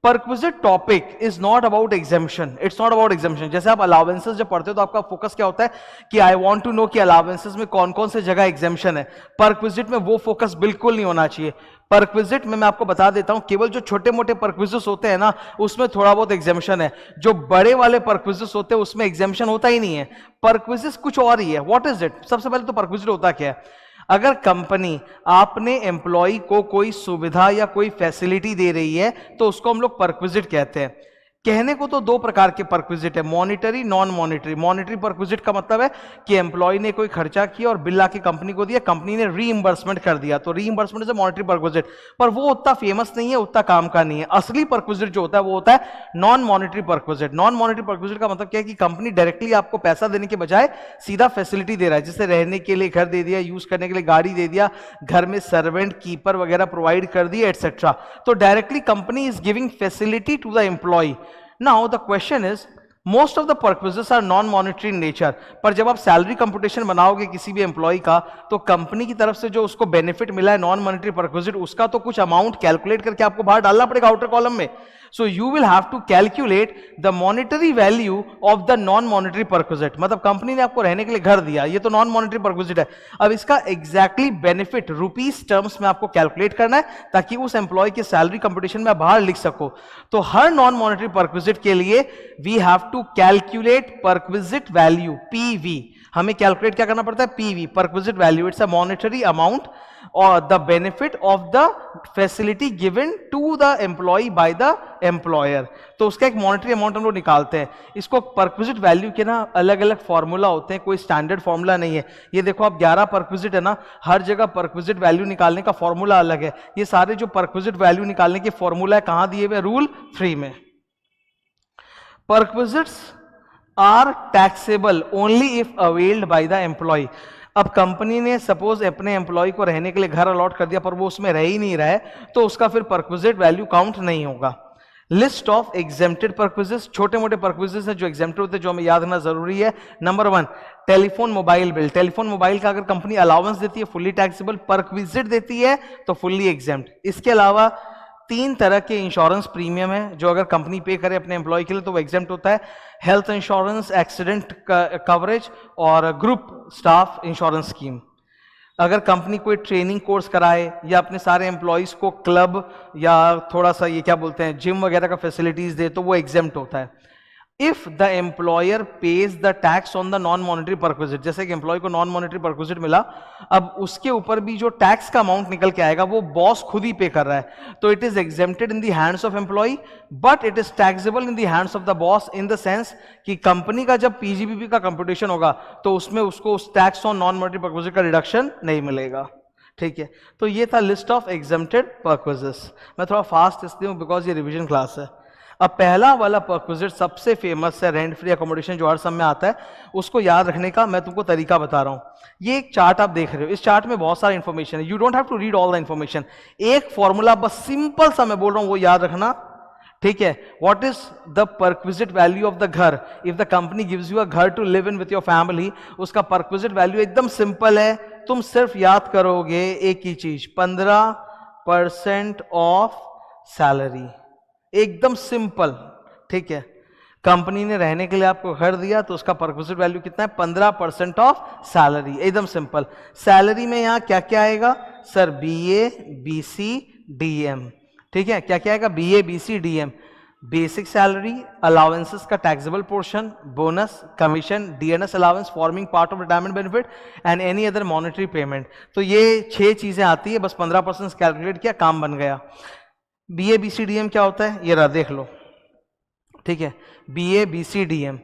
Speaker 1: Perquisite topic is not about exemption, it's not about exemption. जैसे आप अलाउंसेस जब पढ़ते हो तो आपका फोकस क्या होता है कि आई वांट टू नो कि अलाउंसेस में कौन कौन से जगह एग्जाम्शन है। परक्विजिट में वो फोकस बिल्कुल नहीं होना चाहिए। परक्विजिट में मैं आपको बता देता हूं, केवल जो छोटे मोटे परक्विजिट्स होते हैं ना, उसमें थोड़ा बहुत एग्जाम्शन है। जो बड़े वाले परक्विजिट्स होते हैं उसमें एग्जाम्शन होता ही नहीं है। परक्विजिट कुछ और ही है। What is it? सबसे पहले तो परक्विजिट होता क्या है? अगर कंपनी आपने एम्प्लॉय को कोई सुविधा या कोई फैसिलिटी दे रही है तो उसको हम लोग परक्विजिट कहते हैं। कहने को तो 2 प्रकार के परक्विजिट है, monetary, non monetary. Monetary perquisite का मतलब है कि एम्प्लॉय ने कोई खर्चा किया और बिल आके कंपनी को दिया, कंपनी ने रीइंबर्समेंट कर दिया, तो रीइंबर्समेंट इज मॉनिटरी परक्विजिट। पर वो उतना फेमस नहीं है, उतना काम का नहीं है। असली परक्विजिट जो होता है वो होता है non monetary perquisite. Non monetary perquisite का मतलब क्या है कि कंपनी डायरेक्टली आपको पैसा देने के बजाय सीधा फैसिलिटी दे रहा है। जैसे रहने के लिए घर दे दिया, यूज करने के लिए गाड़ी दे दिया, घर में सर्वेंट, कीपर वगैरह प्रोवाइड कर दिए, एटसेट्रा। तो directly company is giving facility to the employ. Now the question is, most of the purposes are non monetary in nature, पर जब आप सैलरी कंप्यूटेशन बनाओगे किसी भी एम्प्लॉय का, तो कंपनी की तरफ से जो उसको बेनिफिट मिला है नॉन मॉनिटरी पर्पसेस, उसका तो कुछ अमाउंट कैलकुलेट करके आपको बाहर डालना पड़ेगा आउटर कॉलम में. So you will have to calculate the monetary value of the non monetary perquisite. मतलब कंपनी ने आपको रहने के लिए घर दिया, ये तो नॉन मॉनिटरी पर्क्विजिट है. अब इसका एग्जैक्टली बेनिफिट रुपीस टर्म्स में आपको कैलकुलेट करना है ताकि उस एम्प्लॉय की सैलरी कंपटीशन में बाहर लिख सको. तो हर नॉन मॉनिटरी पर्क्विजिट के लिए we have to calculate perquisite value, PV. हमें कैलकुलेट क्या करना पड़ता है? PV, perquisite value. It's a monetary amount और the benefit of the facility given to the employee by the employer. तो उसका एक मॉनिटरी अमाउंट हम लोग निकालते हैं. इसको पर्क्विजिट वैल्यू के ना अलग अलग फॉर्मूला होते हैं, कोई स्टैंडर्ड फॉर्मूला नहीं है. ये देखो आप 11 पर्क्विजिट है ना, हर जगह पर्क्विजिट वैल्यू निकालने का फॉर्मूला अलग है. ये सारे जो पर्क्विजिट वैल्यू निकालने के फॉर्मूला है कहां दिए हुए? रूल 3 में. Perquisites are taxable only if availed by the employee. अब कंपनी ने सपोज अपने एम्प्लॉय को रहने के लिए घर अलॉट कर दिया, पर वो उसमें रह ही नहीं रहा है, तो उसका फिर पर्क्विजिट वैल्यू काउंट नहीं होगा. लिस्ट ऑफ एग्जेम्प्टेड पर्क्विजिट्स, छोटे मोटे पर्क्विजिट्स हैं जो एग्जेम्प्टेड होते हैं, जो हमें याद रखना जरूरी है. Number 1, telephone mobile bill. Telephone mobile का अगर कंपनी अलाउंस देती है फुल्ली टैक्सेबल, पर्क्विजिट देती है तो फुल्ली एग्जेम्प्ट. इसके अलावा 3 तरह के इंश्योरेंस प्रीमियम है जो अगर कंपनी पे करे अपने एम्प्लॉय के लिए तो वो एग्जेम्प्ट होता है. हेल्थ इंश्योरेंस, एक्सीडेंट कवरेज और ग्रुप स्टाफ इंश्योरेंस स्कीम. अगर कंपनी कोई ट्रेनिंग कोर्स कराए या अपने सारे एम्प्लॉयज को क्लब या थोड़ा सा ये क्या बोलते हैं जिम वगैरह का फैसिलिटीज दे तो वो एग्जेम्प्ट होता है. If the employer pays the tax on the non monetary perquisite, जैसे कि एम्प्लॉय को नॉन मॉनिटरी पर्क्विजिट मिला, अब उसके ऊपर भी जो टैक्स का अमाउंट निकल के आएगा वो बॉस खुद ही पे कर रहा है, तो it is exempted in the hands of employ, but it is taxable in the hands of the boss in the sense कि कंपनी का जब पीजीबीपी का कंप्यूटेशन होगा तो उसमें उसको उस टैक्स ऑन नॉन मॉनिटरी पर्क्विजिट का रिडक्शन नहीं मिलेगा. ठीक है, तो ये था लिस्ट ऑफ एग्जेम्प्टेड पर्क्विजिट्स. मैं थोड़ा फास्ट इसलिए हूं बिकॉज ये रिविजन क्लास है. अब पहला वाला पर्क्विजिट सबसे फेमस है, रेंट फ्री अकोमोडेशन, जो हर सब में आता है. उसको याद रखने का मैं तुमको तरीका बता रहा हूं. ये एक चार्ट आप देख रहे हो, इस चार्ट में बहुत सारा इंफॉर्मेशन है. You don't have to read all the information. एक फॉर्मूला बस सिंपल सा मैं बोल रहा हूं वो याद रखना. ठीक है, what is the perquisite value of the ghar? If the company gives you a ghar to live in with your family, उसका पर्क्विजिट वैल्यू एकदम सिंपल है. तुम सिर्फ याद करोगे एक ही चीज, 15% ऑफ सैलरी. एकदम सिंपल. ठीक है, कंपनी ने रहने के लिए आपको घर दिया तो उसका पर्क्विजिट वैल्यू कितना है? 15% ऑफ सैलरी. एकदम सिंपल. सैलरी में यहां क्या क्या आएगा सर? BA, BC, DM. ठीक है, क्या क्या आएगा? BA, BC, DM. Basic salary, allowances का taxable portion, bonus, commission, DNS allowance forming part of retirement benefit and any other monetary payment. तो ये 6 चीजें आती है. बस 15% कैलकुलेट किया, काम बन गया. बीए बीसी डीएम क्या होता है? ये रहा, देख लो. ठीक है, बीए बीसी डीएम.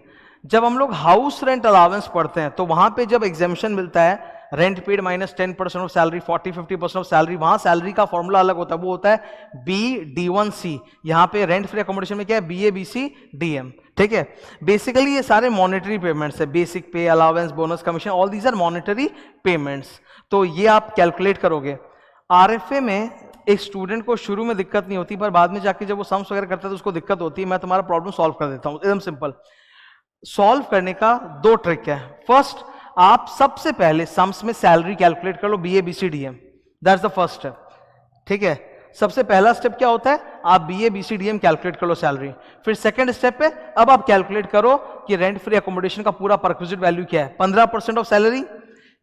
Speaker 1: जब हम लोग हाउस रेंट अलाउंस पढ़ते हैं तो वहां पे जब एग्जेम्पशन मिलता है, rent paid minus 10% of salary, 40-50% of salary, वहां सैलरी का फॉर्मूला अलग होता है, वो होता है BD1C. यहां पे रेंट फ्री अकोमोडेशन में क्या है? BA BC DM. ठीक है, बेसिकली ये सारे मॉनिटरी पेमेंट्स है. Basic pay, allowance, bonus, commission, all these are monetary payments. तो ये आप कैलकुलेट करोगे. आरएफए में एक स्टूडेंट को शुरू में दिक्कत नहीं होती, पर बाद में जाके जब वो सम्स वगैरह करता है तो उसको दिक्कत होती है. मैं तुम्हारा प्रॉब्लम सॉल्व कर देता हूं, एकदम सिंपल. सॉल्व करने का 2 ट्रिक है. फर्स्ट, आप सबसे पहले सम्स में सैलरी कैलकुलेट कर लो, BA BC DM. That's the first step. ठीक है, सबसे पहला स्टेप क्या होता है? आप बीए बीसी डीएम कैलकुलेट कर लो सैलरी. फिर सेकंड स्टेप पे अब आप कैलकुलेट करो कि रेंट फ्री अकोमोडेशन का पूरा पर्क्विजिट वैल्यू क्या है, 15% ऑफ सैलरी,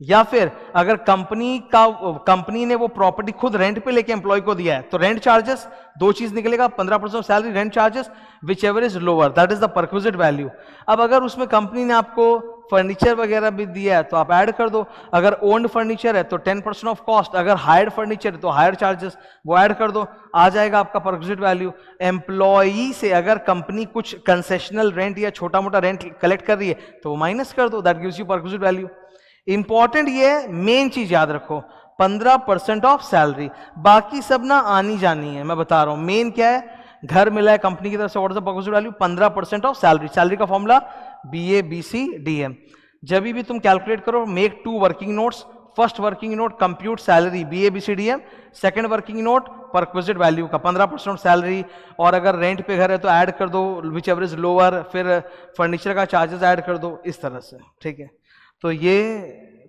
Speaker 1: या फिर अगर कंपनी ने वो प्रॉपर्टी खुद रेंट पे लेके एम्प्लॉय को दिया है तो रेंट चार्जेस. 2 चीज निकलेगा, 15% of salary, rent charges, whichever is lower, that is the perquisite value. अब अगर उसमें कंपनी ने आपको फर्नीचर वगैरह भी दिया है तो आप ऐड कर दो. अगर ओन्ड फर्नीचर है तो 10% ऑफ कॉस्ट, अगर हायर्ड फर्नीचर है तो हायर चार्जेस, वो ऐड कर दो, आ जाएगा आपका पर्क्विजिट वैल्यू. एम्प्लॉई से अगर कंपनी कुछ कंसेशनल रेंट या छोटा मोटा रेंट कलेक्ट कर रही है तो वो माइनस कर दो, that gives you perquisite value. Important ये मेन चीज याद रखो, 15% ऑफ सैलरी, बाकी सब ना आनी जानी है. मैं बता रहा हूं मेन क्या है. घर मिला है कंपनी की तरफ से, what is the perquisite value? 15% of salary. Salary का फॉर्मूला बीए बीसी डीएम. जब भी तुम कैलकुलेट करो, make 2 working notes. First working note compute salary BABCDM, second working note perquisite value का 15% सैलरी, और अगर रेंट पे घर है तो ऐड कर दो विच एवर इज लोअर, फिर फर्नीचर का चार्जेस ऐड कर दो, इस तरह से, ठीक है। तो ये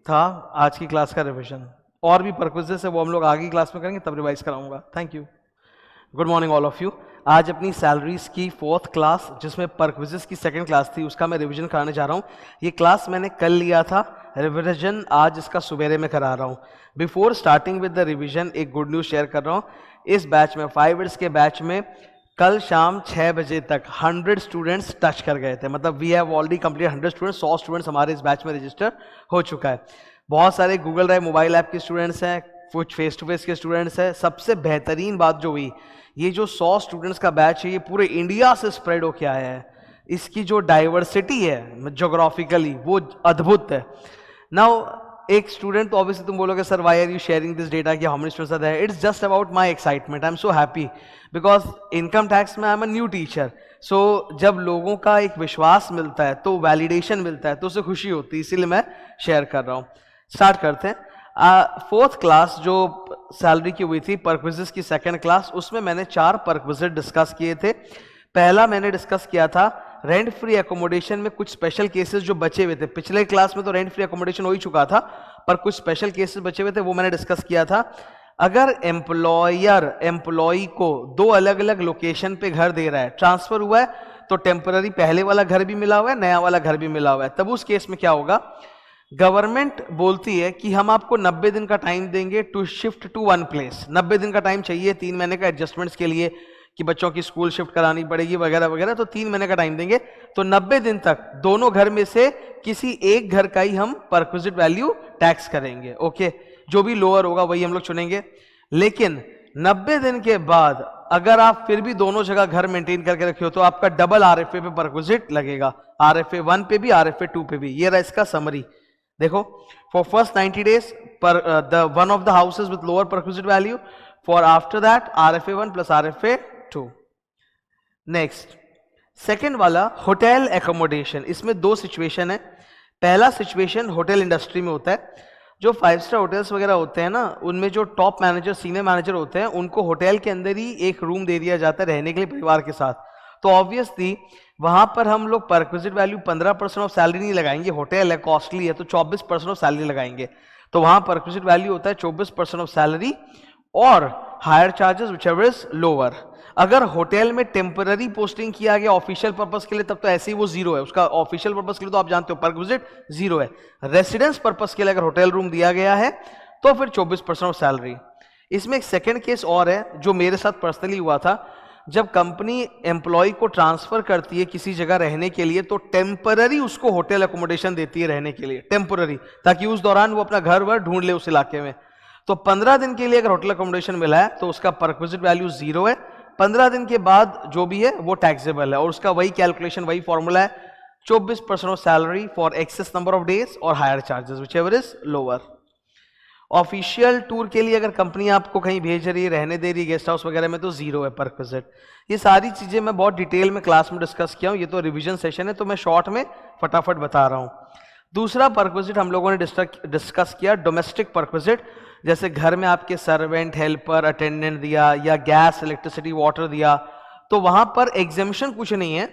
Speaker 1: था आज की क्लास का रिविजन। और भी परक्विजिट है वो हम लोग आगे की क्लास में करेंगे, तब रिवाइज कराऊंगा। Thank you. Good morning all of you. आज अपनी सैलरीज की 4th क्लास, जिसमें परक्विजिट की 2nd क्लास थी, उसका मैं रिवीजन कराने जा रहा हूँ। ये क्लास मैंने कल लिया था, रिवीजन आज इसका सुबेरे में करा रहा हूँ। Before starting with the revision एक गुड न्यूज़ शेयर कर रहा हूँ। इस बैच में 5 इयर्स के बैच में कल शाम 6 बजे तक 100 स्टूडेंट्स टच कर गए थे। मतलब we have already complete 100 students, 100 students हमारे इस बैच में रजिस्टर हो चुका है। बहुत सारे गूगल ड्राइव मोबाइल ऐप के स्टूडेंट्स हैं, कुछ फेस टू फेस के स्टूडेंट्स हैं। सबसे बेहतरीन बात जो हुई, ये जो 100 स्टूडेंट्स का बैच है ये पूरे इंडिया से स्प्रेड होके आया है। इसकी जो डाइवर्सिटी है ज्योग्राफिकली वो अद्भुत है। नाउ एक स्टूडेंट तो ऑब्वियसली तुम बोलोगे sir why are you sharing this data, कि how many students are there. It's just about my excitement, I am so happy because income tax में I am a new teacher. So जब लोगों का एक विश्वास मिलता है तो वैलिडेशन मिलता है तो उससे खुशी होती है, इसीलिए मैं शेयर कर रहा हूँ। स्टार्ट करते हैं। 4th क्लास जो सैलरी की हुई थी परक्विजिट की 2nd क्लास, उसमें मैंने 4 परक्विजिट डिस्कस किए थे। पहला मैंने डिस्कस किया था रेंट फ्री एकोमोडेशन में कुछ स्पेशल केसेस जो बचे हुए थे। पिछले क्लास में तो रेंट फ्री एकोमोडेशन हो ही चुका था, पर कुछ स्पेशल केसेस बचे हुए थे, वो मैंने डिस्कस किया था। अगर एम्प्लॉयर एम्प्लॉय को 2 अलग अलग लोकेशन पे घर दे रहा है, ट्रांसफर हुआ है, तो टेम्पररी पहले वाला घर भी मिला हुआ है, नया वाला घर भी मिला हुआ है, तब उस केस में क्या होगा, गवर्नमेंट बोलती है कि हम आपको 90 दिन का टाइम देंगे to shift to one place. 90 दिन का टाइम चाहिए 3 महीने का एडजस्टमेंट्स के लिए, कि बच्चों की स्कूल शिफ्ट करानी पड़ेगी वगैरह वगैरह, तो 3 महीने का टाइम देंगे। तो 90 दिन तक दोनों घर में से किसी एक घर का ही हम परक्विजिट वैल्यू टैक्स करेंगे। ओके, जो भी लोअर होगा वही हम लोग चुनेंगे। लेकिन 90 दिन के बाद अगर आप फिर भी दोनों जगह घर मेंटेन करके रखे हो तो आपका डबल RFA पे परक्विजिट लगेगा, RFA 1 पे भी, RFA 2 पे भी। ये रहा इसका समरी। देखो, फॉर फर्स्ट 90 days पर the one of the houses with lower perquisite value, for after that RFA 1 plus RFA 2। Next, second वाला होटल एकोमोडेशन। इसमें 2 सिचुएशन है। पहला सिचुएशन होटल इंडस्ट्री में होता है। जो 5 स्टार होटल्स वगैरह होते हैं ना, उनमें जो टॉप मैनेजर सीनियर मैनेजर होते हैं उनको होटल के अंदर ही एक रूम दे दिया जाता है रहने के लिए परिवार के साथ। तो ऑब्वियसली वहां पर हम लोग परक्विजिट वैल्यू 15% ऑफ सैलरी नहीं लगाएंगे, होटल है कॉस्टली है, तो 24% ऑफ सैलरी लगाएंगे। तो वहां परक्विजिट वैल्यू होता है 24% ऑफ सैलरी और hire charges whichever is lower. अगर होटल में टेम्पररी पोस्टिंग किया गया ऑफिशियल पर्पस के लिए तब तो ऐसे ही वो 0 है, उसका ऑफिशियल पर्पस के लिए तो आप जानते हो परक्विजिट 0 है। रेसिडेंस पर्पस के लिए अगर होटल रूम दिया गया है तो फिर 24% ऑफ सैलरी। इसमें एक सेकेंड केस और है जो मेरे साथ पर्सनली हुआ था। जब कंपनी एम्प्लॉय को ट्रांसफर करती है किसी जगह रहने के लिए तो टेम्पररी उसको होटल एकोमोडेशन देती है रहने के लिए, टेम्पररी, ताकि उस दौरान वो अपना घर वर ढूंढ ले उस इलाके में। तो 15 दिन के लिए अगर होटल एकोमोडेशन मिला है तो उसका परक्विजिट वैल्यू 0 है। 15 दिन के बाद जो भी है वो टैक्सेबल है, और उसका वही कैलकुलेशन, वही फॉर्मूला है, 24% of salary for excess number of days और hire charges whichever is lower. Official tour के लिए अगर कंपनी आपको कहीं भेज रही है, रहने दे रही है गेस्ट हाउस वगैरह में, तो 0 है परक्विजिट। ये सारी चीजें मैं बहुत डिटेल में क्लास में डिस्कस किया हूँ, ये तो रिवीजन सेशन है तो मैं शॉर्ट में फटाफट बता रहा हूँ। दूसरा परक्विजिट हम लोगों ने डिस्कस किया डोमेस्टिक परक्विजिट। जैसे घर में आपके सर्वेंट, हेल्पर, अटेंडेंट दिया, या गैस, इलेक्ट्रिसिटी, वाटर दिया, तो वहां पर एग्जेम्पशन कुछ नहीं है,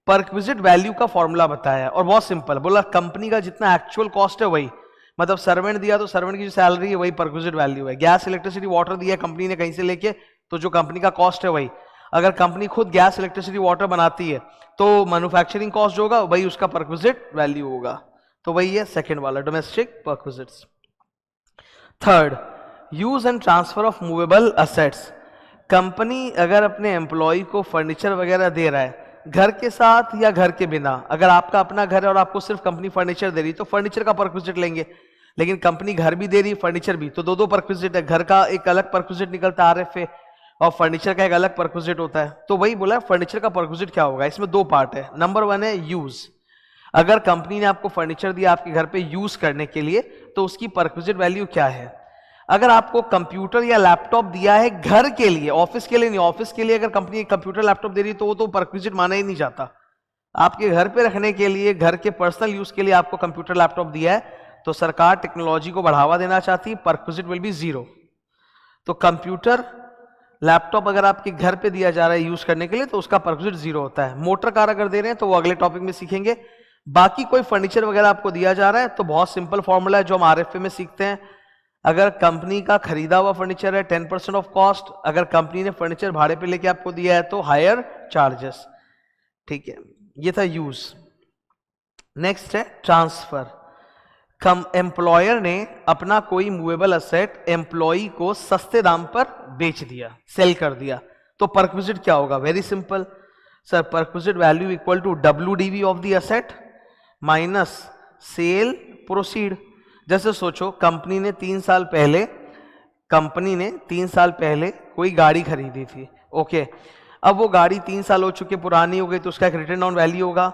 Speaker 1: परक्विजिट वैल्यू का फॉर्मूला बताया और बहुत सिंपल, बोला कंपनी का जितना एक्चुअल कॉस्ट है वही, मतलब सर्वेंट दिया तो सर्वेंट की जो सैलरी है वही परक्विजिट वैल्यू है। गैस, इलेक्ट्रिसिटी, वाटर दिया कंपनी ने कहीं से लेके, तो जो कंपनी का कॉस्ट है वही। अगर कंपनी खुद गैस, इलेक्ट्रिसिटी, वाटर बनाती है तो मैन्युफैक्चरिंग कॉस्ट जो होगा वही उसका परक्विजिट वैल्यू होगा। तो वही है सेकेंड वाला domestic perquisites. Third, use and transfer of movable assets. Company अगर अपने एम्प्लॉय को फर्नीचर वगैरह दे रहा है घर के साथ या घर के बिना, अगर आपका अपना घर है और आपको सिर्फ कंपनी फर्नीचर दे रही तो फर्नीचर का परक्विजिट लेंगे, लेकिन कंपनी घर भी दे रही फर्नीचर भी, तो 2 परक्विजिट है। घर का एक अलग परक्विजिट निकलता है RFA, और फर्नीचर का एक अलग परक्विजिट होता है। तो वही बोला फर्नीचर का परक्विजिट क्या होगा, इसमें 2 पार्ट है। नंबर 1 है यूज। अगर कंपनी ने आपको फर्नीचर दिया आपके घर पे यूज करने के लिए तो उसकी परक्विजिट वैल्यू क्या है। अगर आपको कंप्यूटर या लैपटॉप दिया है घर के लिए, ऑफिस के लिए नहीं, ऑफिस के लिए अगर कंपनी कंप्यूटर लैपटॉप दे रही है तो वो तो परक्विजिट माना ही नहीं जाता। आपके घर पे रखने के लिए, घर के पर्सनल यूज के लिए आपको कंप्यूटर लैपटॉप दिया है तो सरकार टेक्नोलॉजी को बढ़ावा देना चाहती है, परक्विजिट विल बी 0। तो कंप्यूटर लैपटॉप अगर आपके घर पे दिया जा रहा है यूज करने के लिए तो उसका परक्विजिट 0 होता है। मोटर कार अगर दे रहे हैं तो वो अगले टॉपिक में सीखेंगे। बाकी कोई फर्नीचर वगैरह आपको दिया जा रहा है तो बहुत सिंपल फॉर्मूला है जो हम आरएफए में सीखते हैं। अगर कंपनी का खरीदा हुआ फर्नीचर है 10% ऑफ कॉस्ट, अगर कंपनी ने फर्नीचर भाड़े पे लेके आपको दिया है तो हायर चार्जेस। ठीक है, ये था यूज। नेक्स्ट है ट्रांसफर। एम्प्लॉयर ने अपना कोई मूवेबल असेट एम्प्लॉई को सस्ते दाम पर बेच दिया, सेल कर दिया, तो परक्विजिट क्या होगा? Very simple sir, perquisite value equal to WDV of the asset minus sale proceed. जैसे सोचो कंपनी ने 3 साल पहले कोई गाड़ी खरीदी थी, ओके। अब वो गाड़ी 3 साल हो चुके, पुरानी हो गई, तो उसका एक रिटर्न ऑन वैल्यू होगा।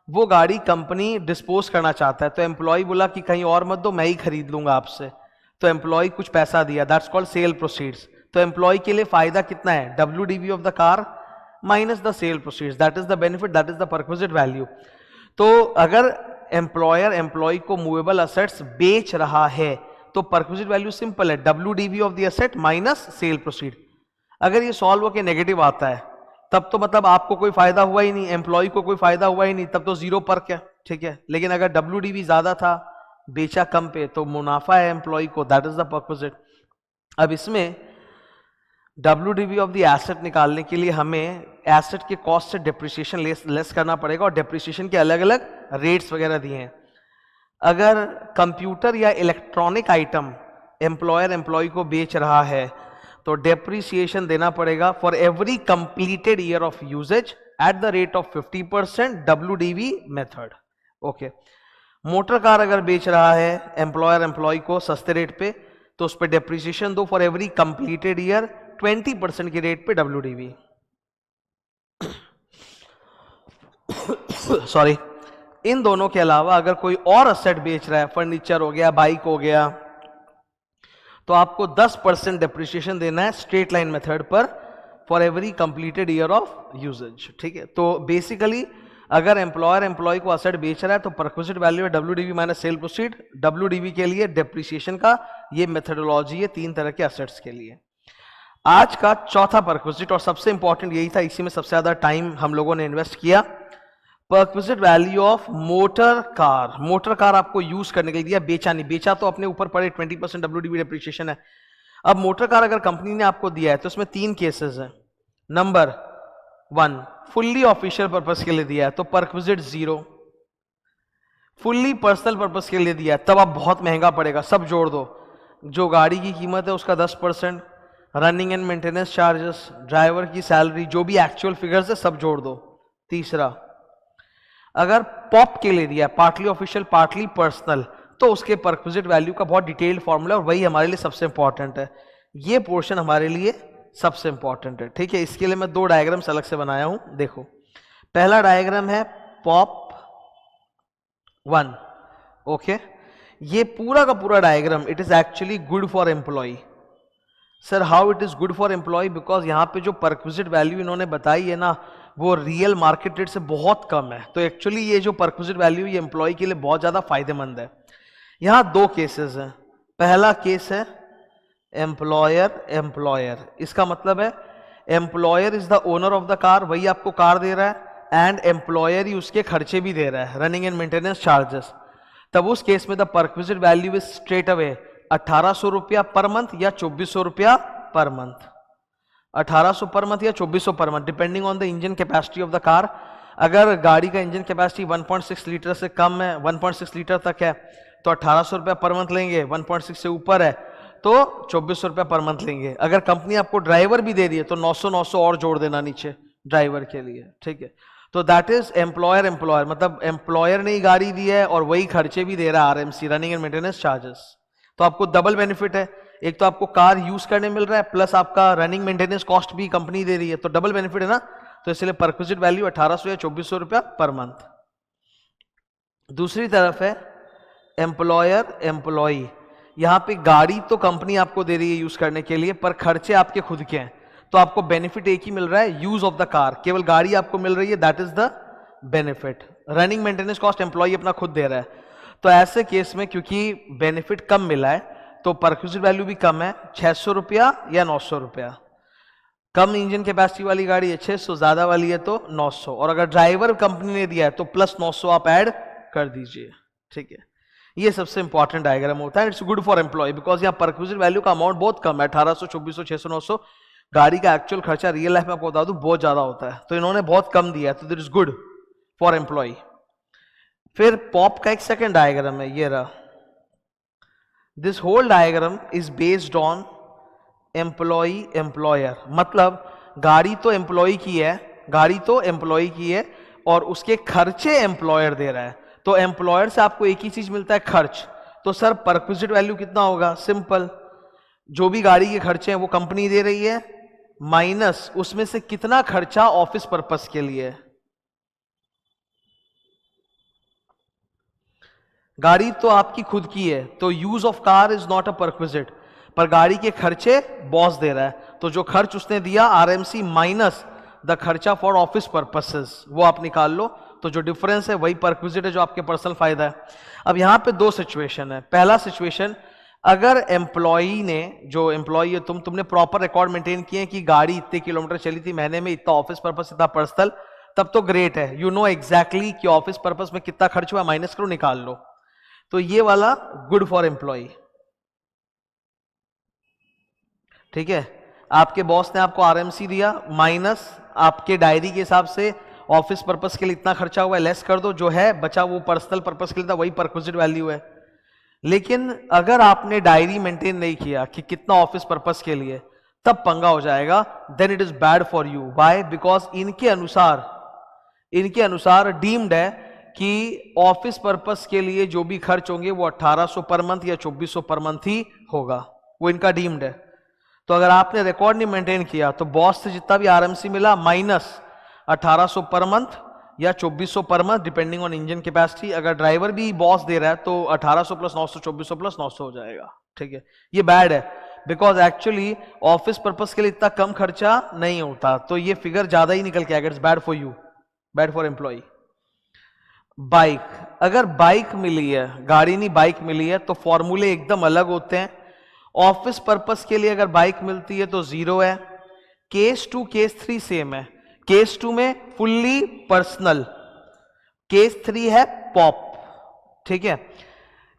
Speaker 1: वो गाड़ी कंपनी डिस्पोज करना चाहता है तो एम्प्लॉय बोला कि कहीं और मत दो, मैं ही खरीद लूंगा आपसे। तो एम्प्लॉय कुछ पैसा दिया, दैट्स कॉल्ड सेल प्रोसीड्स। तो एम्प्लॉय के लिए फायदा कितना है? WDV of the car minus the sale proceeds, that is the benefit, that is the perquisite value. तो अगर एम्प्लॉयर एम्प्लॉय को मूवेबल असेट्स बेच रहा है तो परक्विजिट वैल्यू सिंपल है, WDV of the asset minus sale proceed. अगर ये सॉल्व होकर नेगेटिव आता है तब तो मतलब आपको कोई फायदा हुआ ही नहीं, एम्प्लॉय को कोई फायदा हुआ ही नहीं, तब तो 0 पर क्या, ठीक है। लेकिन अगर WDV ज्यादा था, बेचा कम पे, तो मुनाफा है एम्प्लॉय को, दैट इज द परक्विजिट। अब इसमें WDV ऑफ द एसेट निकालने के लिए हमें एसेट के कॉस्ट से डिप्रिसिएशन लेस करना पड़ेगा, और डिप्रिसिएशन के अलग अलग रेट्स वगैरह दिए हैं। अगर कंप्यूटर या इलेक्ट्रॉनिक आइटम एम्प्लॉयर एम्प्लॉय को बेच रहा है तो डेप्रिसिएशन देना पड़ेगा for every completed year of usage at the rate of 50% WDV method, okay. Motor car अगर बेच रहा है एम्प्लॉयर एम्प्लॉय को सस्ते रेट पे तो उस पर डेप्रिसिएशन दो फॉर एवरी कंप्लीटेड ईयर 20% के रेट पे WDV। सॉरी, इन दोनों के अलावा अगर कोई और असेट बेच रहा है, फर्नीचर हो गया, बाइक हो गया, तो आपको 10% डेप्रिसिएशन देना है स्ट्रेट लाइन मेथड पर for every completed year of usage, ठीक है। तो बेसिकली अगर एम्प्लॉयर एम्प्लॉय को असेट बेच रहा है तो परक्विजिट वैल्यू है WDV minus sale proceed. WDV के लिए डेप्रिसिएशन का ये मेथडोलॉजी है 3 तरह के असेट्स के लिए। आज का चौथा परक्विजिट और सबसे इंपॉर्टेंट यही था, इसी में सबसे ज्यादा टाइम हम लोगों ने इन्वेस्ट किया। Perquisite value of motor car. Motor car आपको यूज करने के लिए दिया, बेचा नहीं, बेचा तो अपने ऊपर पड़े 20% WDV डेप्रिसिएशन है। अब मोटर कार अगर कंपनी ने आपको दिया है तो उसमें 3 केसेस हैं। नंबर 1, फुल्ली ऑफिशियल पर्पस के लिए दिया है तो परक्विजिट 0। फुल्ली पर्सनल पर्पस के लिए दिया है तब आप बहुत महंगा पड़ेगा, सब जोड़ दो, जो गाड़ी की कीमत है उसका 10%, running and maintenance charges, driver की सैलरी, जो भी एक्चुअल फिगर्स है सब जोड़ दो। तीसरा, अगर पॉप के लिए दिया पार्टली ऑफिशियल पार्टली पर्सनल तो उसके परक्विजिट वैल्यू का बहुत डिटेल्ड फॉर्मूला, और वही हमारे लिए सबसे इंपॉर्टेंट है। ये पोर्शन हमारे लिए सबसे इंपॉर्टेंट है, ठीक है। इसके लिए मैं 2 डायग्राम्स अलग से बनाया हूं, देखो। पहला डायग्राम है पॉप 1, ओके। ये पूरा का पूरा diagram it is actually good for employ. Sir how it is good for employ? Because यहाँ पे जो परक्विजिट वैल्यू इन्होंने बताई है ना वो रियल मार्केट रेट से बहुत कम है, तो एक्चुअली ये जो परक्विजिट वैल्यू ये एम्प्लॉय के लिए बहुत ज्यादा फायदेमंद है। यहाँ 2 केसेस हैं। पहला केस है एम्प्लॉयर एम्प्लॉयर, इसका मतलब है employer is the owner of the car, वही आपको कार दे रहा है, एंड एम्प्लॉयर ही उसके खर्चे भी दे रहा है, रनिंग एंड मेंटेनेंस चार्जेस। तब उस केस में the perquisite value is straight away 1800 रुपया पर मंथ या 2400 रुपया पर मंथ। 1800 पर मंथ या 2400 per month depending on the engine capacity of the car. अगर गाड़ी का इंजन कैपेसिटी 1.6 लीटर से कम है, 1.6 लीटर तक है, तो 1800 रुपया पर मंथ लेंगे। 1.6 से ऊपर है तो 2400 रुपया पर मंथ लेंगे। अगर कंपनी आपको ड्राइवर भी दे रही है तो 900 और जोड़ देना नीचे ड्राइवर के लिए, ठीक है। तो दैट इज एम्प्लॉयर एम्प्लॉयर, मतलब एम्प्लॉयर ने ही गाड़ी दी है और वही खर्चे भी दे रहा है, RMC running and maintenance charges. तो आपको डबल बेनिफिट है, एक तो आपको कार यूज करने मिल रहा है प्लस आपका रनिंग मेंटेनेंस कॉस्ट भी कंपनी दे रही है, तो डबल बेनिफिट है ना। तो इसलिए परक्विजिट वैल्यू 1800 या 2400 रुपया पर मंथ। दूसरी तरफ है एम्प्लॉयर एम्प्लॉई, यहां पे गाड़ी तो कंपनी आपको दे रही है यूज करने के लिए, पर खर्चे आपके खुद के हैं, तो आपको बेनिफिट एक ही मिल रहा है, यूज ऑफ द कार, केवल गाड़ी आपको मिल रही है, that is the benefit. Running maintenance cost employ अपना खुद दे रहा है। तो ऐसे केस में क्योंकि बेनिफिट कम मिला है तो परक्विजिट वैल्यू भी कम है, 600 रुपया या 900 रुपया। कम इंजन कैपेसिटी वाली गाड़ी है 600, ज्यादा वाली है तो 900, और अगर ड्राइवर कंपनी ने दिया है तो प्लस 900 आप ऐड कर दीजिए। ठीक है, ये सबसे इंपॉर्टेंट डायग्राम होता है। It's good for employ because यहाँ परक्विजिट वैल्यू का अमाउंट बहुत कम है, 1800, 2400, 600, 900। गाड़ी का एक्चुअल खर्चा रियल लाइफ में आपको बता दूं बहुत ज्यादा होता है, तो इन्होंने बहुत कम दिया है, तो that is good for employ. फिर पॉप का एक सेकेंड डायग्राम है, ये रहा। This whole diagram is based on employ employer, मतलब गाड़ी तो एम्प्लॉय की है, गाड़ी तो एम्प्लॉय की है और उसके खर्चे एम्प्लॉयर दे रहा है। तो एम्प्लॉयर से आपको एक ही चीज मिलता है, खर्च। तो सर परक्विजिट वैल्यू कितना होगा? सिंपल, जो भी गाड़ी के खर्चे हैं वो कंपनी दे रही है, माइनस उसमें से कितना खर्चा ऑफिस पर्पस के लिए है। गाड़ी तो आपकी खुद की है, तो use of car is not a perquisite, पर गाड़ी के खर्चे बॉस दे रहा है, तो जो खर्च उसने दिया आरएमसी माइनस द खर्चा फॉर ऑफिस पर्पसेस, वो आप निकाल लो। तो जो डिफरेंस है वही परक्विजिट है, जो आपके पर्सनल फायदा है। अब यहां पे दो सिचुएशन है। पहला सिचुएशन, अगर एम्प्लॉई ने, जो एम्प्लॉई है तुमने प्रॉपर रिकॉर्ड मेंटेन किए कि गाड़ी इतने किलोमीटर चली थी महीने में, इतना ऑफिस पर्पस, इतना पर्सनल, तब तो ग्रेट है। यू नो एग्जैक्टली कि ऑफिस पर्पस में कितना खर्च हुआ, माइनस करो, निकाल लो। तो ये वाला गुड फॉर एम्प्लॉय। ठीक है, आपके बॉस ने आपको आरएमसी दिया, माइनस आपके डायरी के हिसाब से ऑफिस पर्पस के लिए इतना खर्चा हुआ है, लेस कर दो, जो है बचा वो पर्सनल पर्पस के लिए था, वही परक्विजिट वैल्यू है। लेकिन अगर आपने डायरी मेंटेन नहीं किया कि कितना ऑफिस पर्पस के लिए, तब पंगा हो जाएगा, then it is bad for you. Why? Because इनके अनुसार डीम्ड है कि ऑफिस पर्पस के लिए जो भी खर्च होंगे वो 1800 पर मंथ या 2400 पर मंथ ही होगा, वो इनका डीम्ड है। तो अगर आपने रिकॉर्ड नहीं मेंटेन किया तो बॉस से जितना भी आरएमसी मिला माइनस 1800 पर मंथ या 2400 per month depending on engine capacity. अगर ड्राइवर भी बॉस दे रहा है तो 1800 प्लस 900, 2400 प्लस 900 हो जाएगा। ठीक है, ये बैड है बिकॉज एक्चुअली ऑफिस पर्पस के लिए इतना कम खर्चा नहीं होता, तो ये फिगर ज्यादा ही निकल के आएगा। It's bad for you, bad for employ. Bike, अगर बाइक मिली है, गाड़ी नहीं बाइक मिली है, तो फॉर्मूले एकदम अलग होते हैं। ऑफिस पर्पस के लिए अगर बाइक मिलती है तो 0 है। केस 2 केस 3 सेम है। केस 2 में फुल्ली पर्सनल, केस 3 है पॉप। ठीक है,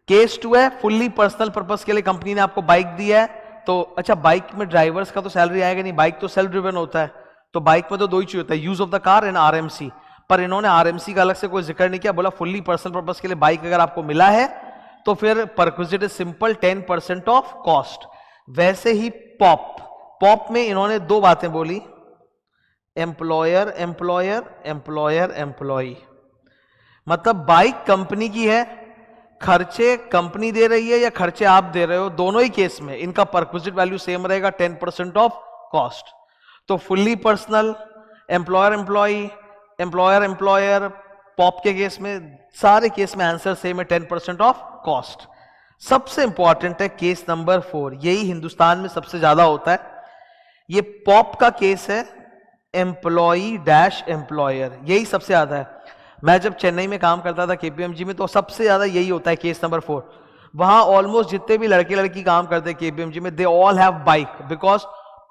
Speaker 1: केस 2 है फुल्ली पर्सनल पर्पस के लिए कंपनी ने आपको बाइक दिया है। तो अच्छा, बाइक में ड्राइवर्स का तो सैलरी आएगा नहीं, बाइक तो सेल्फ ड्रिवन होता है, तो बाइक में तो दो ही चीज होता है, use of the car and RMC. पर इन्होंने आरएमसी का अलग से कोई जिक्र नहीं किया, बोला फुल्ली पर्सनल पर्पस के लिए बाइक अगर आपको मिला है तो फिर perquisite is simple 10% of cost. वैसे ही पॉप में इन्होंने दो बातें बोली, एम्प्लॉयर एम्प्लॉयर एम्प्लॉयर एम्प्लॉय, मतलब बाइक कंपनी की है, खर्चे कंपनी दे रही है या खर्चे आप दे रहे हो, दोनों ही केस में इनका परक्विजिट वैल्यू सेम रहेगा, 10% ऑफ कॉस्ट। तो fully personal, employer employ, employer employer, पॉप के केस में सारे केस में आंसर सेम है, 10% ऑफ कॉस्ट। सबसे इंपॉर्टेंट है केस नंबर 4, यही हिंदुस्तान में सबसे ज्यादा होता है। ये पॉप का केस है, एम्प्लॉई डैश एम्प्लॉयर, यही सबसे ज्यादा है। मैं जब चेन्नई में काम करता था केपीएमजी में, तो सबसे ज्यादा यही होता है केस नंबर 4। वहां ऑलमोस्ट जितने भी लड़के लड़की काम करते हैं केपीएमजी में, they all have bike, because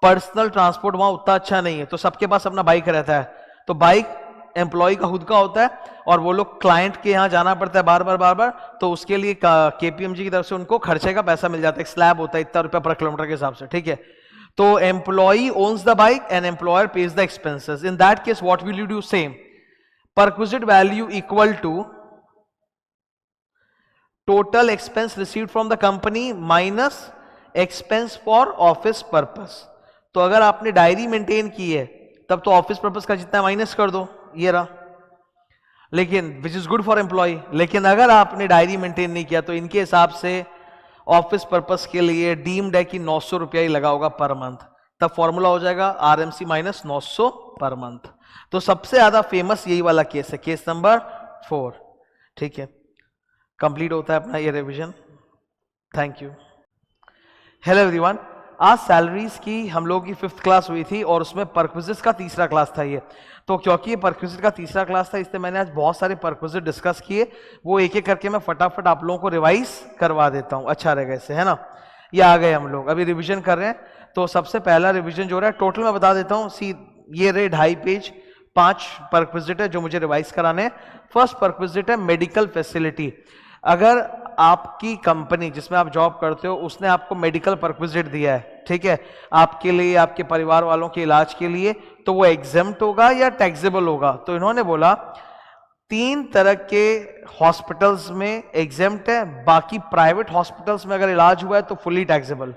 Speaker 1: personal transport वहां उतना अच्छा नहीं है, तो सबके पास अपना बाइक रहता है। तो बाइक एम्प्लॉय का खुद का होता है और वो लोग क्लाइंट के यहाँ जाना पड़ता है बार बार, तो उसके लिए केपीएमजी की तरफ से उनको खर्चे का पैसा मिल जाता है, स्लैब होता है इतना रुपया पर किलोमीटर के हिसाब से। ठीक है, तो employ owns the bike and employer pays the expenses. In that case what will you do? Same, perquisite value equal to total expense received from the company minus expense for office purpose. तो अगर आपने डायरी मेंटेन की है तब तो ऑफिस पर्पस का जितना माइनस कर दो, ये रहा, लेकिन which is good for employ. लेकिन अगर आपने डायरी मेंटेन नहीं किया तो इनके हिसाब से ऑफिस पर्पस के लिए डीम्ड है कि 900 रुपया ही लगा होगा पर मंथ, तब फॉर्मूला हो जाएगा आरएमसी माइनस 900 पर मंथ। तो सबसे ज्यादा फेमस यही वाला केस है, केस नंबर 4। ठीक है, कंप्लीट होता है अपना ये revision. Thank you. Hello everyone, आज सैलरीज की हम लोग की 5th क्लास हुई थी और उसमें परक्विजिट्स का तीसरा क्लास था ये। तो क्योंकि ये परक्विजिट का तीसरा क्लास था इसलिए मैंने आज बहुत सारे परक्विजिट डिस्कस किए, वो एक एक करके मैं फटाफट आप लोगों को रिवाइज करवा देता हूँ, अच्छा रहेगा इससे, है ना। ये आ गए हम लोग अभी रिविजन कर रहे हैं। तो सबसे पहला रिविजन जो रहा है टोटल मैं बता देता हूँ, ये रहे 2.5 पेज, 5 परक्विजिट है जो मुझे रिवाइज कराने हैं। फर्स्ट परक्विजिट है मेडिकल फैसिलिटी। अगर आपकी कंपनी जिसमें आप जॉब करते हो उसने आपको मेडिकल परक्विजिट दिया है, ठीक है, आपके लिए, आपके परिवार वालों के इलाज के लिए, तो वो एग्जेम्प्ट होगा या टैक्सेबल होगा। तो इन्होंने बोला 3 तरह के हॉस्पिटल्स में एग्जेम्प्ट है, बाकी प्राइवेट हॉस्पिटल्स में अगर इलाज हुआ है तो फुल्ली टैक्सेबल।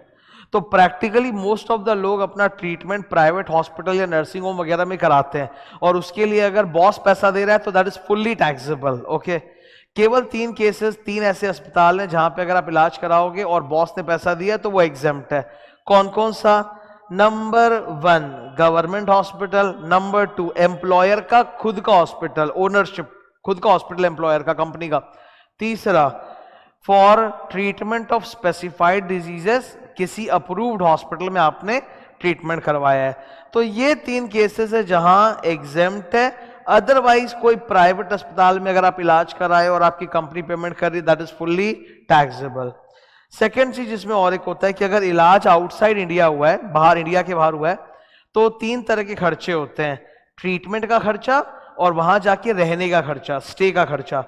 Speaker 1: तो प्रैक्टिकली मोस्ट ऑफ द लोग अपना ट्रीटमेंट प्राइवेट हॉस्पिटल या नर्सिंग होम वगैरह में कराते हैं और उसके लिए अगर बॉस पैसा दे रहा है तो that is fully taxable. Okay, केवल 3 केसेस, 3 ऐसे अस्पताल हैं जहां पे अगर आप इलाज कराओगे और बॉस ने पैसा दिया तो वो एग्जेम्प्ट है। कौन कौन सा? Number 1 government hospital, number 2 employer का खुद का हॉस्पिटल, ओनरशिप, खुद का हॉस्पिटल एम्प्लॉयर का, कंपनी का। तीसरा for treatment of specified diseases, किसी अप्रूव्ड हॉस्पिटल में आपने ट्रीटमेंट करवाया है। तो ये 3 केसेस है जहां एग्जेम्प्ट है, अदरवाइज कोई प्राइवेट अस्पताल में अगर आप इलाज कराए और आपकी कंपनी पेमेंट कर रही that is fully taxable. Second चीज इसमें और एक होता है कि अगर इलाज आउटसाइड इंडिया हुआ है, बाहर, इंडिया के बाहर हुआ है, तो 3 तरह के खर्चे होते हैं, ट्रीटमेंट का खर्चा और वहां जाके रहने का खर्चा, स्टे का खर्चा।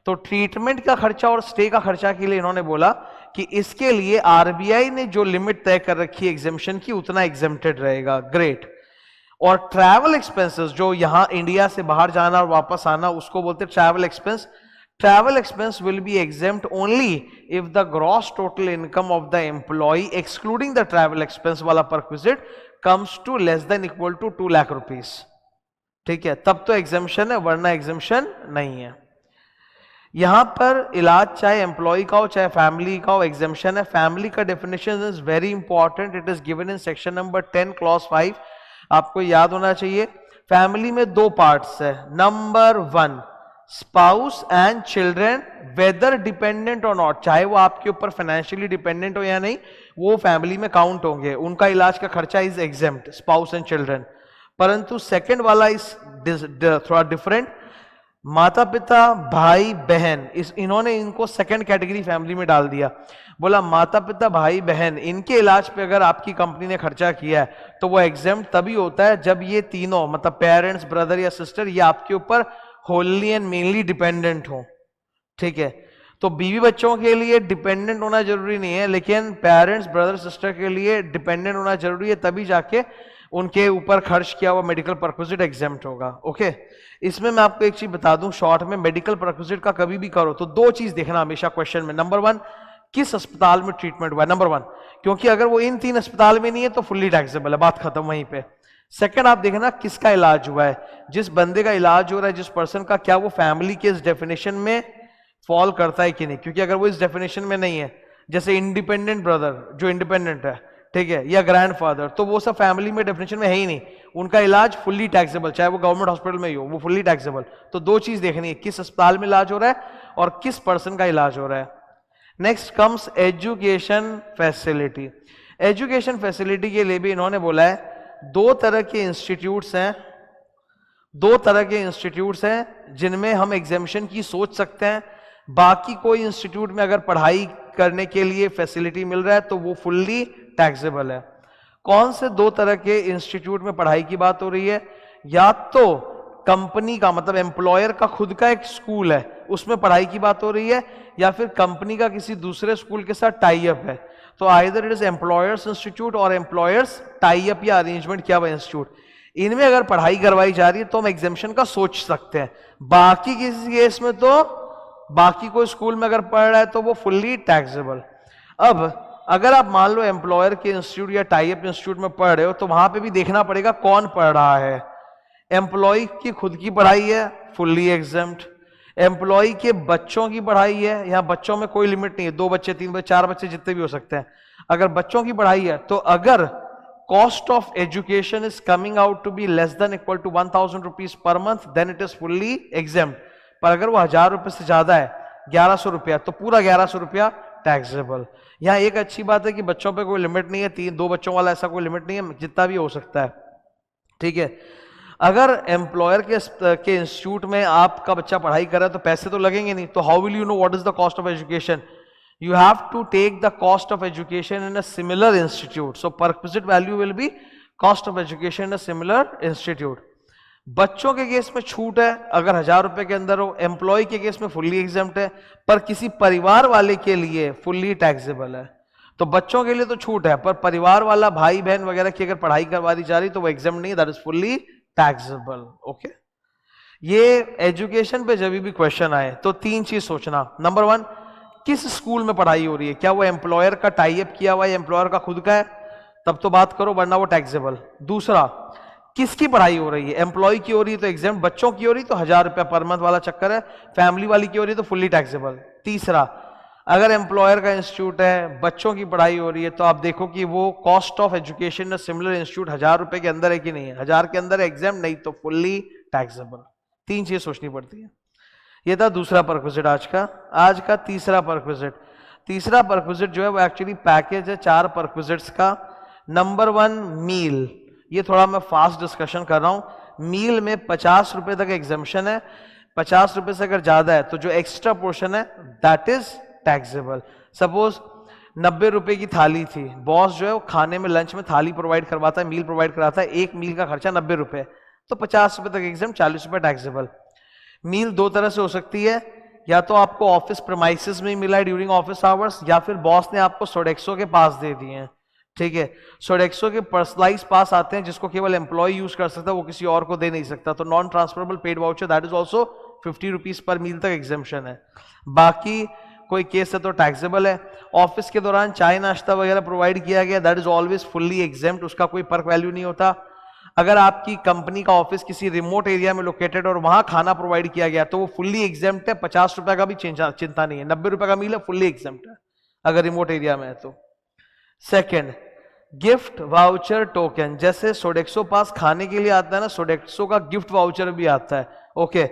Speaker 1: तो ट्रीटमेंट का खर्चा और स्टे का खर्चा के लिए इन्होंने बोला कि इसके लिए आरबीआई ने जो लिमिट तय कर रखी है एग्जेम्पशन की उतना एग्जेम्प्टेड रहेगा। ग्रेट। और ट्रैवल एक्सपेंसेस, जो यहां इंडिया से बाहर जाना और वापस आना, उसको बोलते हैं travel expense. Travel expense will be exempt only if the gross total income of the employee excluding the travel expense वाला perquisite comes to less than equal to 2 lakh rupees. ठीक है, तब तो एग्जेम्पशन है, वरना एग्जेम्पशन नहीं है। यहां पर इलाज चाहे एम्प्लॉय का हो चाहे फैमिली का हो, एग्जेम्पशन है। फैमिली का definition is very important, it is given in section number 10 clause 5, आपको याद होना चाहिए। फैमिली में 2 पार्ट्स है। Number 1 spouse and children, whether dependent और नॉट, चाहे वो आपके ऊपर फाइनेंशियली डिपेंडेंट हो या नहीं, वो फैमिली में काउंट होंगे, उनका इलाज का खर्चा is exempt, spouse and children. परंतु सेकंड वाला इज थोड़ा डिफरेंट, माता पिता, भाई बहन, इन्होंने इनको सेकंड कैटेगरी फैमिली में डाल दिया। बोला माता पिता, भाई बहन, इनके इलाज पे अगर आपकी कंपनी ने खर्चा किया है तो वो एग्जेम्प्ट तभी होता है जब ये तीनों, मतलब पेरेंट्स, ब्रदर या सिस्टर, ये आपके ऊपर होली एंड मेनली डिपेंडेंट हो। ठीक है, तो बीवी बच्चों के लिए डिपेंडेंट होना जरूरी नहीं है, लेकिन पेरेंट्स, ब्रदर, सिस्टर के लिए डिपेंडेंट होना जरूरी है, तभी जाके उनके ऊपर खर्च किया हुआ मेडिकल परक्विजिट एग्जेम्प्ट होगा। ओके, इसमें मैं आपको एक चीज बता दूं शॉर्ट में, मेडिकल परक्विजिट का कभी भी करो तो 2 चीज देखना हमेशा क्वेश्चन में। नंबर 1 किस अस्पताल में ट्रीटमेंट हुआ है, नंबर 1, क्योंकि अगर वो इन 3 अस्पताल में नहीं है तो फुल्ली टैक्सेबल है, बात खत्म वहीं पे। सेकंड आप देखना किसका इलाज हुआ है, जिस बंदे का इलाज हो रहा है, जिस पर्सन का, क्या वो फैमिली के इस डेफिनेशन में फॉल करता है कि नहीं। क्योंकि अगर वो इस डेफिनेशन में नहीं है, जैसे इंडिपेंडेंट ब्रदर जो इंडिपेंडेंट है, ठीक है, या ग्रैंडफादर, तो वो सब फैमिली में डेफिनेशन में है ही नहीं, उनका इलाज फुल्ली टैक्सेबल, चाहे वो गवर्नमेंट हॉस्पिटल में ही हो, वो फुल्ली टैक्सेबल। तो 2 चीज देखनी है, किस अस्पताल में इलाज हो रहा है और किस पर्सन का इलाज हो रहा है। Next comes education facility. Education facility के लिए भी इन्होंने बोला है 2 तरह के इंस्टीट्यूट्स हैं, 2 तरह के इंस्टीट्यूट्स हैं जिनमें हम एग्जेम्पशन की सोच सकते हैं। बाकी कोई इंस्टीट्यूट में अगर पढ़ाई करने के लिए फैसिलिटी मिल रहा है तो वो फुल्ली टैक्सेबल है। कौन से 2 तरह के इंस्टीट्यूट में पढ़ाई की बात हो रही है? या तो कंपनी का, मतलब एम्प्लॉयर का खुद का एक स्कूल है, उसमें पढ़ाई की बात हो रही है, या फिर कंपनी का किसी दूसरे स्कूल के साथ टाई अप है। तो either it is employers institute और एम्प्लॉयर्स टाई अप या अरेंजमेंट किया हुआ इंस्टीट्यूट, इनमें अगर पढ़ाई करवाई जा रही है तो हम एग्जेम्पशन का सोच सकते हैं। बाकी किसी केस में तो, बाकी कोई स्कूल में अगर पढ़ रहा है तो वो फुल्ली टैक्सेबल। अब अगर आप मान लो एम्प्लॉयर के इंस्टीट्यूट या टाई अप इंस्टीट्यूट में पढ़ रहे हो तो वहां पे भी देखना पड़ेगा कौन पढ़ रहा है। एम्प्लॉय की खुद की पढ़ाई है, फुल्ली एग्जेम्प्ट। एम्प्लॉय के बच्चों की पढ़ाई है, यहां बच्चों में कोई लिमिट नहीं है, 2 बच्चे, 3 बच्चे, 4 बच्चे, जितने भी हो सकते हैं। अगर बच्चों की पढ़ाई है तो अगर cost of education is coming out to be less than equal to 1000 rupees per month, then it is fully exempt. पर अगर वो 1000 रुपए से ज्यादा है, 1100 रुपया, तो पूरा 1100 रुपया टैक्सेबल। यहाँ एक अच्छी बात है कि बच्चों पे कोई लिमिट नहीं है, 3-2 बच्चों वाला ऐसा कोई लिमिट नहीं है, जितना भी हो सकता है, ठीक है। अगर एम्प्लॉयर के इंस्टीट्यूट में आपका बच्चा पढ़ाई कर रहा है तो पैसे तो लगेंगे नहीं, तो how will you know what is the cost of education? You have to take the cost of education in a similar institute. So perquisite value will be cost of education in a similar institute. बच्चों के केस में छूट है अगर 1000 रुपए के अंदर हो, एम्प्लॉय के केस में फुल्ली एग्जेम्प्ट है, पर किसी परिवार वाले के लिए फुल्ली टैक्सेबल है। तो बच्चों के लिए तो छूट है, पर परिवार वाला भाई बहन वगैरह की अगर पढ़ाई करवा दी जा रही तो वो एग्जेम्प्ट नहीं, that is fully taxable. Okay, ये एजुकेशन पे जब भी क्वेश्चन आए तो 3 चीज सोचना। नंबर 1, किस स्कूल में पढ़ाई हो रही है, क्या वो एम्प्लॉयर का टाई अप किया हुआ है, एम्प्लॉयर का खुद का है, तब तो बात करो, वरना वो टैक्सेबल। दूसरा, किसकी पढ़ाई हो रही है, एम्प्लॉय की हो रही है तो एग्जाम, बच्चों की हो रही तो 1000 रुपया पर मंथ वाला चक्कर है, फैमिली वाली की हो रही है तो फुल्ली टैक्सेबल। तीसरा, अगर एम्प्लॉयर का इंस्टीट्यूट है, बच्चों की पढ़ाई हो रही है, तो आप देखो कि वो cost of education similar institute 1000 रुपए के अंदर है कि नहीं है, 1000 के अंदर एग्जाम, नहीं तो फुल्ली टैक्सेबल। 3 चीज सोचनी पड़ती है। ये था दूसरा परक्विजिट आज का तीसरा परक्विजिट। तीसरा परक्विजिट जो है वो एक्चुअली पैकेज है 4 परक्विजिट्स का। नंबर 1, मील। ये थोड़ा मैं फास्ट डिस्कशन कर रहा हूं। मील में 50 रुपए तक एग्जाम्पशन है, 50 रुपए से अगर ज्यादा है तो जो एक्स्ट्रा पोर्शन है दैट इज टैक्सेबल। सपोज 90 रुपए की थाली थी, बॉस जो है वो खाने में लंच में थाली प्रोवाइड करवाता है, मील प्रोवाइड कराता है, एक मील का खर्चा 90 रुपए, तो 50 रुपए तक एग्जाम, 40 रुपए टैक्सेबल। मील 2 तरह से हो सकती है, या तो आपको ऑफिस प्रेमाइसिस में मिला है ड्यूरिंग ऑफिस आवर्स, या फिर बॉस ने आपको सोडेक्सो के पास दे दिए हैं, ठीक है। सोडेक्सो के पर्सनलाइज पास आते हैं जिसको केवल एम्प्लॉय यूज कर सकता है, वो किसी और को दे नहीं सकता, तो non transferable paid voucher that is also 50 rupees per meal तक एग्जाम्पशन है। बाकी कोई केस है तो टैक्सेबल है। ऑफिस के दौरान चाय नाश्ता वगैरह प्रोवाइड किया गया, that is always fully exempt, उसका कोई पर्क वैल्यू नहीं होता। अगर आपकी कंपनी का ऑफिस किसी रिमोट एरिया में लोकेटेड और वहां खाना प्रोवाइड किया गया तो वो फुल्ली एग्जेम्प्ट है, 50 रुपए का भी चिंता नहीं है, 90 रुपए का मील है, फुल्ली एग्जेम्प्ट है अगर रिमोट एरिया में है तो। सेकेंड, गिफ्ट वाउचर टोकन, जैसे सोडेक्सो पास खाने के लिए आता है ना, सोडेक्सो का गिफ्ट वाउचर भी आता है। ओके,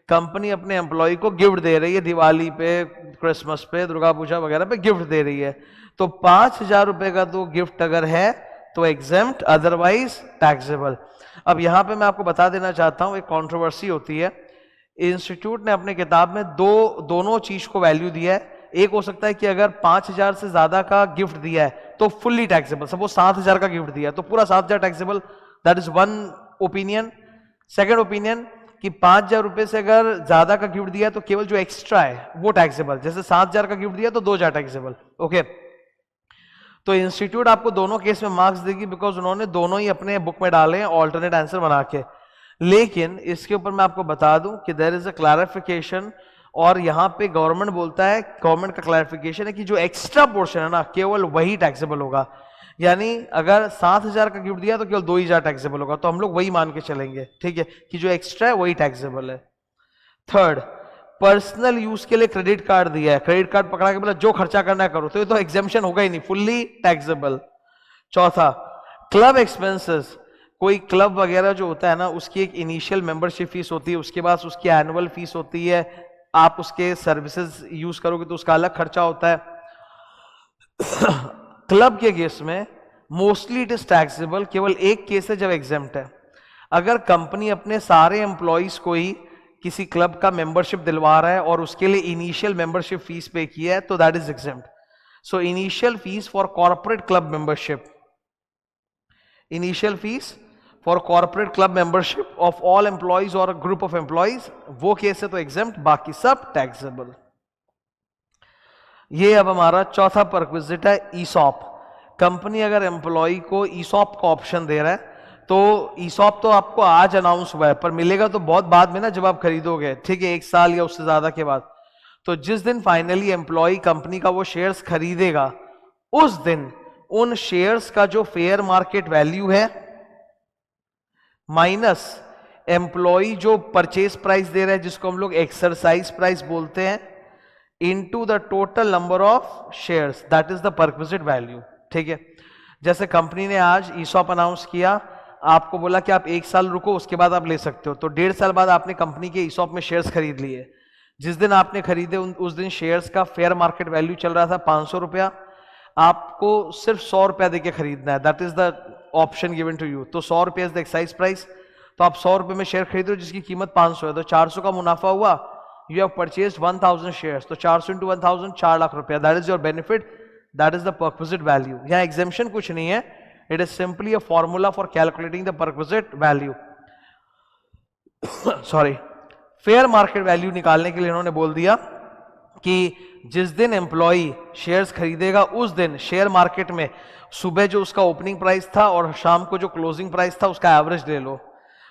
Speaker 1: कंपनी अपने एम्प्लॉय को गिफ्ट दे रही है, दिवाली पे, क्रिसमस पे, दुर्गा पूजा वगैरह पे गिफ्ट दे रही है, तो 5000 रुपए का तो गिफ्ट अगर है तो एग्जेम्प्ट, अदरवाइज टैक्सेबल। अब यहां पे मैं आपको बता देना चाहता हूं, एक कंट्रोवर्सी होती है। इंस्टीट्यूट ने अपने किताब में दोनों चीज को वैल्यू दिया है। एक हो सकता है कि अगर 5000 से ज्यादा का गिफ्ट दिया है तो फुल्ली टैक्सेबल, सपोज 7000 का गिफ्ट दिया है तो पूरा 7000 taxable, that is one opinion. Second opinion कि 5000 रुपए से अगर ज्यादा का गिफ्ट दिया है तो केवल जो एक्स्ट्रा है वो टैक्सेबल, जैसे 7000 का गिफ्ट दिया तो 2000 टैक्सेबल। ओके, तो इंस्टीट्यूट आपको दोनों केस में मार्क्स देगी बिकॉज उन्होंने दोनों ही अपने बुक में डाले हैं ऑल्टरनेट आंसर बना के। लेकिन इसके ऊपर मैं आपको बता दूं कि देयर इज अ क्लैरिफिकेशन, और यहां पे गवर्नमेंट बोलता है, गवर्नमेंट का क्लैरिफिकेशन है कि जो एक्स्ट्रा पोर्शन है ना केवल वही टैक्सेबल होगा। यानी अगर 7000 का गिफ्ट दिया तो केवल 2000 टैक्सेबल होगा, तो हम लोग वही मान के चलेंगे, ठीक है, कि जो एक्स्ट्रा है वही टैक्सेबल है। थर्ड, पर्सनल यूज के लिए क्रेडिट कार्ड दिया है, क्रेडिट कार्ड पकड़ा के बोला जो खर्चा करना है करो, तो ये तो एग्जेम्पशन होगा ही नहीं, फुल्ली टैक्सेबल। चौथा, क्लब एक्सपेंसेस, कोई क्लब वगैरह जो होता है ना उसकी एक इनिशियल मेंबरशिप फीस होती है, उसके बाद उसकी एनुअल फीस होती है, आप उसके सर्विसेज यूज करोगे तो उसका अलग खर्चा होता है। क्लब के केस में मोस्टली इट इज टैक्सेबल, केवल एक केस है जब एग्जेम्प्ट है। अगर कंपनी अपने सारे एम्प्लॉइज को ही किसी क्लब का मेंबरशिप दिलवा रहा है और उसके लिए इनिशियल मेंबरशिप फीस पे किया है तो that is exempt. So initial fees for corporate club membership, initial fees for corporate club membership of all employees और ग्रुप ऑफ एम्प्लॉइज, वो केस है तो एग्जेम्प्ट, बाकी सब टैक्सेबल। ये अब हमारा चौथा परक्विजिट है, ईसॉप। कंपनी अगर एम्प्लॉय को ईसॉप का ऑप्शन दे रहा है तो ईसॉप तो आपको आज अनाउंस हुआ है पर मिलेगा तो बहुत बाद में ना जब आप खरीदोगे, ठीक है, 1 साल या उससे ज्यादा के बाद। तो जिस दिन फाइनली एम्प्लॉय कंपनी का वो शेयर्स खरीदेगा उस दिन उन शेयर्स का जो फेयर मार्केट वैल्यू है माइनस एम्प्लॉय जो परचेज प्राइस दे रहा है जिसको हम लोग एक्सरसाइज प्राइस बोलते हैं, into the total number of shares, that is the perquisite value, ठीक है। जैसे कंपनी ने आज ईसॉप अनाउंस किया, आपको बोला कि आप 1 साल रुको उसके बाद आप ले सकते हो, तो 1.5 साल बाद आपने कंपनी के ईसॉप में शेयर्स खरीद लिए, जिस दिन आपने खरीदे उस दिन शेयर्स का फेयर मार्केट वैल्यू चल रहा था 500 रुपया, आपको सिर्फ 100 रुपया देके खरीदना है, that is the option given to you. तो 100 रुपया इज द एक्साइज प्राइस, तो आप 100 रुपये में शेयर खरीद रहे हो जिसकी कीमत 500 है, तो 400 का मुनाफा हुआ, यू हैव परचेज्ड 1000 शेयर्स, तो 400 इंटू 1000 4 लाख रुपया, that is your benefit, that is the perquisite value. यहाँ एग्जेम्पशन कुछ नहीं है, it is simply a formula for calculating the perquisite value. Sorry, fair market value निकालने के लिए इन्होंने बोल दिया कि जिस दिन एम्प्लॉय शेयर्स खरीदेगा उस दिन शेयर मार्केट में सुबह जो उसका ओपनिंग प्राइस था और शाम को जो क्लोजिंग प्राइस था उसका एवरेज ले लो।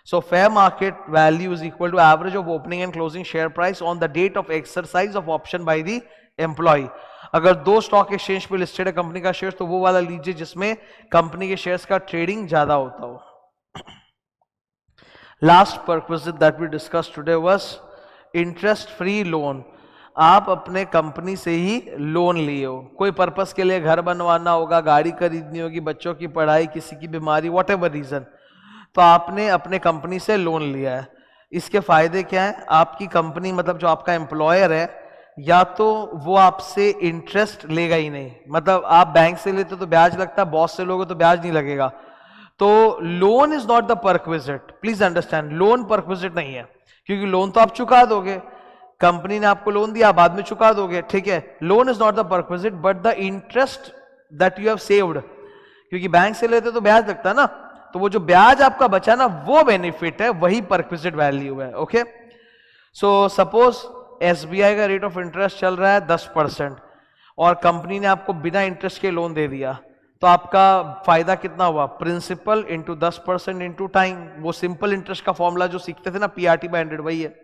Speaker 1: So fair market value is equal to average of opening and closing share price on the date of exercise of option by the employee. अगर 2 स्टॉक एक्सचेंज पे लिस्टेड है कंपनी का शेयर, तो वो वाला लीजिए जिसमें कंपनी के शेयर्स का ट्रेडिंग ज्यादा होता हो। Last perquisite that we discuss today was interest free loan. आप अपने कंपनी से ही लोन लिए हो, कोई पर्पस के लिए, घर बनवाना होगा, गाड़ी खरीदनी होगी, बच्चों की पढ़ाई, किसी की बीमारी, वॉट एवर रीजन, तो आपने अपने कंपनी से लोन लिया है। इसके फायदे क्या है? आपकी कंपनी मतलब जो आपका एम्प्लॉयर है, या तो वो आपसे इंटरेस्ट लेगा ही नहीं, मतलब आप बैंक से लेते तो ब्याज लगता है, बॉस से लोगे तो ब्याज नहीं लगेगा। तो loan is not the perquisite, please understand, loan perquisite नहीं है, क्योंकि लोन तो आप चुका दोगे, कंपनी ने आपको लोन दिया, बाद में चुका दोगे, ठीक है। Loan is not the perquisite but the interest that you have saved, क्योंकि बैंक से लेते तो ब्याज लगता है ना, तो वो जो ब्याज आपका बचा ना, वो बेनिफिट है, वही परक्विजिट वैल्यू है। ओके, सो सपोज एसबीआई का रेट ऑफ इंटरेस्ट चल रहा है 10% और कंपनी ने आपको बिना इंटरेस्ट के लोन दे दिया, तो आपका फायदा कितना हुआ? Principal into 10% into time. वो सिंपल इंटरेस्ट का फॉर्मूला जो सीखते थे ना, पीआरटी बाय 100, वही है।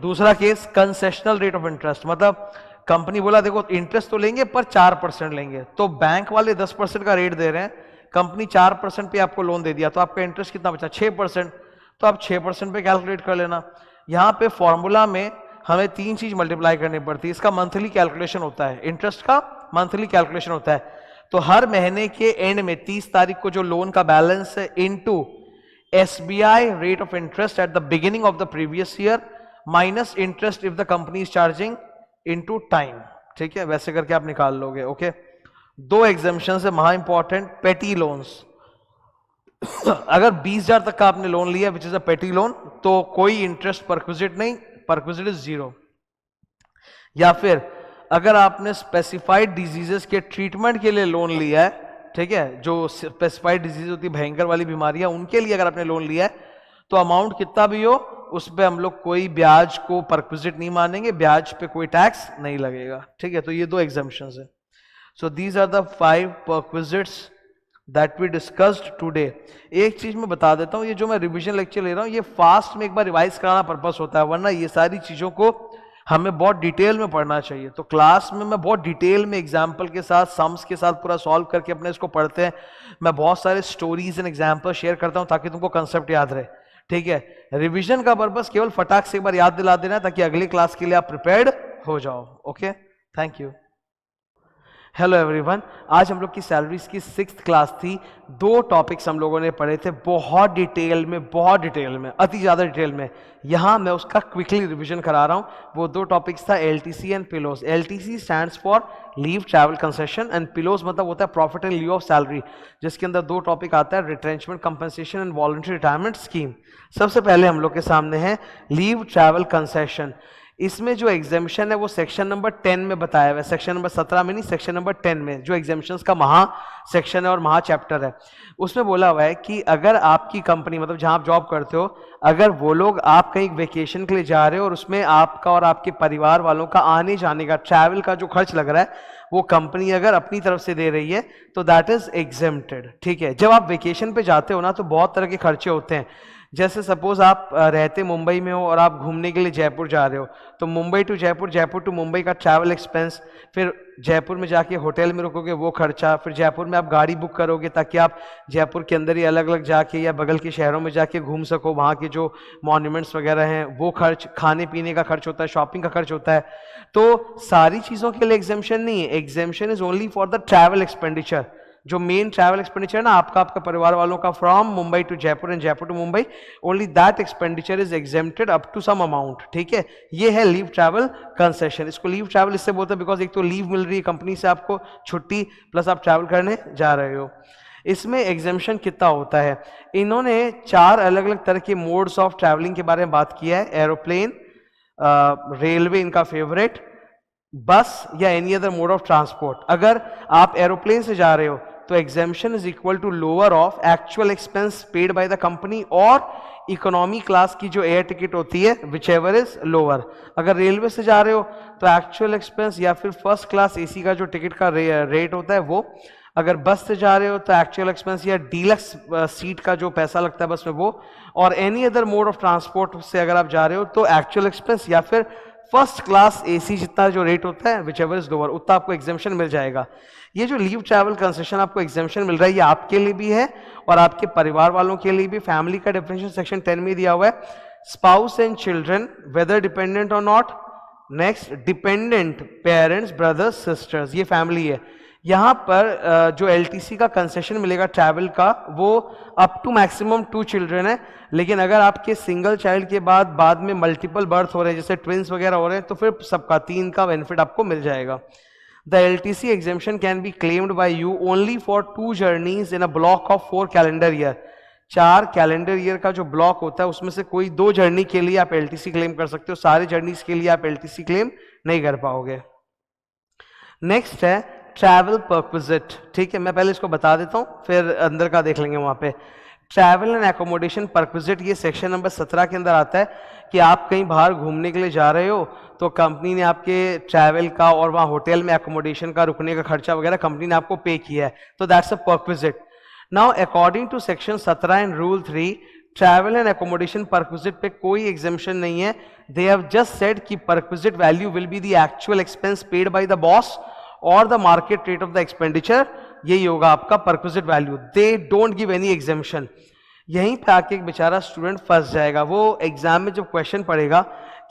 Speaker 1: दूसरा case concessional rate of interest, मतलब कंपनी बोला देखो इंटरेस्ट तो लेंगे पर 4% लेंगे, तो बैंक वाले 10% का रेट दे रहे हैं, कंपनी 4% पे आपको लोन दे दिया, तो आपका इंटरेस्ट कितना बचा? 6%, तो आप 6% पे कैलकुलेट कर लेना। यहाँ पे फॉर्मूला में हमें 3 चीज मल्टीप्लाई करनी पड़ती है, इसका मंथली कैलकुलेशन होता है, इंटरेस्ट का मंथली कैलकुलेशन होता है, तो हर महीने के एंड में 30 तारीख को जो लोन का बैलेंस है into SBI rate of interest at the beginning of the previous year minus interest if the company is charging into time, ठीक है, वैसे करके आप निकाल लोगे। ओके, 2 एग्जाम्पशन है महा इंपॉर्टेंट, पेटी लोन्स। अगर 20,000 तक का आपने लोन लिया विच इज अ पेटी लोन, तो कोई इंटरेस्ट परक्विजिट नहीं, परक्विजिट इज 0। या फिर अगर आपने स्पेसिफाइड डिजीजेस के ट्रीटमेंट के लिए लोन लिया है, ठीक है, जो स्पेसिफाइड डिजीज होती है, भयंकर वाली बीमारियां, उनके लिए अगर आपने लोन लिया है, तो अमाउंट कितना भी हो उस पर हम लोग कोई ब्याज को परक्विजिट नहीं मानेंगे, ब्याज पे कोई टैक्स नहीं लगेगा, ठीक है। तो ये 2 एग्जाम्पशंस है। So these are the 5 perquisites that we discussed today. एक चीज मैं बता देता हूं, ये जो मैं रिवीजन लेक्चर ले रहा हूं, ये फास्ट में एक बार रिवाइज कराना पर्पस होता है, वरना ये सारी चीजों को हमें बहुत डिटेल में पढ़ना चाहिए। तो क्लास में मैं बहुत डिटेल में एग्जाम्पल के साथ, सम्स के साथ पूरा सॉल्व करके अपने इसको पढ़ते हैं। मैं बहुत सारे स्टोरीज एंड एग्जाम्पल शेयर करता हूं ताकि तुमको कंसेप्ट याद रहे, ठीक है। रिवीजन का पर्पस केवल फटाक से एक बार याद दिला देना है ताकि अगली क्लास के लिए आप प्रिपेयर्ड हो जाओ। Okay, thank you. Hello everyone, आज हम लोग की सैलरीज की 6th क्लास थी। 2 टॉपिक्स हम लोगों ने पढ़े थे बहुत डिटेल में, अति ज़्यादा डिटेल में। यहाँ मैं उसका क्विकली रिवीजन करा रहा हूँ। वो 2 टॉपिक्स था LTC and pillows. LTC stands for leave travel concession and pillows मतलब होता है profit and leave of salary, जिसके अंदर 2 टॉपिक आता है, retrenchment compensation and voluntary retirement scheme. सबसे पहले हम लोग के सामने है लीव ट्रैवल कंसेशन। इसमें जो एग्जामिशन है वो सेक्शन नंबर 10 में बताया हुआ है, सेक्शन नंबर 17 में नहीं, सेक्शन नंबर 10 में, जो एग्जामिशंस का महा सेक्शन है और महा चैप्टर है, उसमें बोला हुआ है कि अगर आपकी कंपनी मतलब जहां आप जॉब करते हो, अगर वो लोग आप कहीं वेकेशन के लिए जा रहे हो और उसमें आपका और आपके परिवार वालों का आने जाने का ट्रैवल का जो खर्च लग रहा है वो कंपनी अगर अपनी तरफ से दे रही है तो दैट इज एग्जेम्प्टेड, ठीक है। जब आप वेकेशन पे जाते हो ना तो बहुत तरह के खर्चे होते हैं। जैसे सपोज आप रहते मुंबई में हो और आप घूमने के लिए जयपुर जा रहे हो, तो मुंबई टू जयपुर, जयपुर टू मुंबई का ट्रैवल एक्सपेंस, फिर जयपुर में जाके होटल में रुकोगे वो खर्चा, फिर जयपुर में आप गाड़ी बुक करोगे ताकि आप जयपुर के अंदर ही अलग अलग जाके या बगल के शहरों में जाके घूम सको, वहाँ के जो मॉन्यूमेंट्स वगैरह हैं वो खर्च, खाने पीने का खर्च होता है, शॉपिंग का खर्च होता है। तो सारी चीज़ों के लिए एग्जेम्पशन नहीं है, exemption is only for the travel expenditure. जो मेन ट्रैवल एक्सपेंडिचर है ना आपका, आपका परिवार वालों का, from Mumbai to Jaipur and Jaipur to Mumbai, only that expenditure is exempted up to some amount, ठीक है। ये है लीव ट्रैवल कंसेशन। इसको लीव ट्रैवल इससे बोलते हैं बिकॉज एक तो लीव मिल रही है कंपनी से आपको, छुट्टी, प्लस आप ट्रैवल करने जा रहे हो। इसमें एग्जेम्पशन कितना होता है, इन्होंने 4 अलग अलग तरह के मोड्स ऑफ ट्रैवलिंग के बारे में बात किया है। एरोप्लेन, रेलवे इनका फेवरेट, बस या any other mode of transport. अगर आप एरोप्लेन से जा रहे हो तो exemption is equal to lower of actual expense paid by the company और इकोनॉमी क्लास की जो एयर टिकट होती है विच एवर इज लोअर। अगर रेलवे से जा रहे हो तो एक्चुअल एक्सपेंस या फिर फर्स्ट क्लास एसी का जो टिकट का रेट होता है वो। अगर बस से जा रहे हो तो एक्चुअल एक्सपेंस या डीलक्स सीट का जो पैसा लगता है बस में वो। और any other mode of transport से अगर आप जा रहे हो तो एक्चुअल एक्सपेंस या फिर फर्स्ट क्लास एसी जितना जो रेट होता है विच एवर इज लोअर, उतना आपको एग्जेम्पशन मिल जाएगा। ये जो लीव ट्रैवल कंसेशन आपको एग्जेम्पशन मिल रहा है ये आपके लिए भी है और आपके परिवार वालों के लिए भी। फैमिली का डेफिनेशन सेक्शन 10 में दिया हुआ है, spouse and children whether dependent और not. Next, dependent parents, brothers, sisters, ये फैमिली है। यहाँ पर जो एलटीसी का कंसेशन मिलेगा ट्रैवल का वो अप टू मैक्सिमम 2 चिल्ड्रन है, लेकिन अगर आपके सिंगल चाइल्ड के बाद में मल्टीपल बर्थ हो रहे हैं जैसे ट्विंस वगैरह हो रहे हैं तो फिर सबका 3 का बेनिफिट आपको मिल जाएगा। The LTC exemption can be claimed by you only for 2 journeys in a block of 4 calendar year. 4 calendar year का जो ब्लॉक होता है उसमें से कोई 2 जर्नी के लिए आप एलटीसी क्लेम कर सकते हो, सारे जर्नीज के लिए आप एलटीसी क्लेम नहीं कर पाओगे। नेक्स्ट है ट्रैवल परक्विजिट, ठीक है, मैं पहले इसको बता देता हूँ फिर अंदर का देख लेंगे। वहाँ पे ट्रैवल एंड एकोमोडेशन परक्विजिट ये सेक्शन नंबर 17 के अंदर आता है कि आप कहीं बाहर घूमने के लिए जा रहे हो तो कंपनी ने आपके ट्रैवल का और वहाँ होटल में एकोमोडेशन का, रुकने का खर्चा वगैरह कंपनी ने आपको पे किया है, तो that's a perquisite. Now according to section 17 and rule 3 travel and accommodation perquisite पे कोई एग्जेम्पशन नहीं है। दे हैव जस्ट सेड कि perquisite value will be the actual expense paid by the boss और the market rate of the expenditure, यही होगा आपका perquisite value. They don't give any exemption. यहीं पे आके एक बेचारा स्टूडेंट फंस जाएगा। वो एग्जाम में जब क्वेश्चन पड़ेगा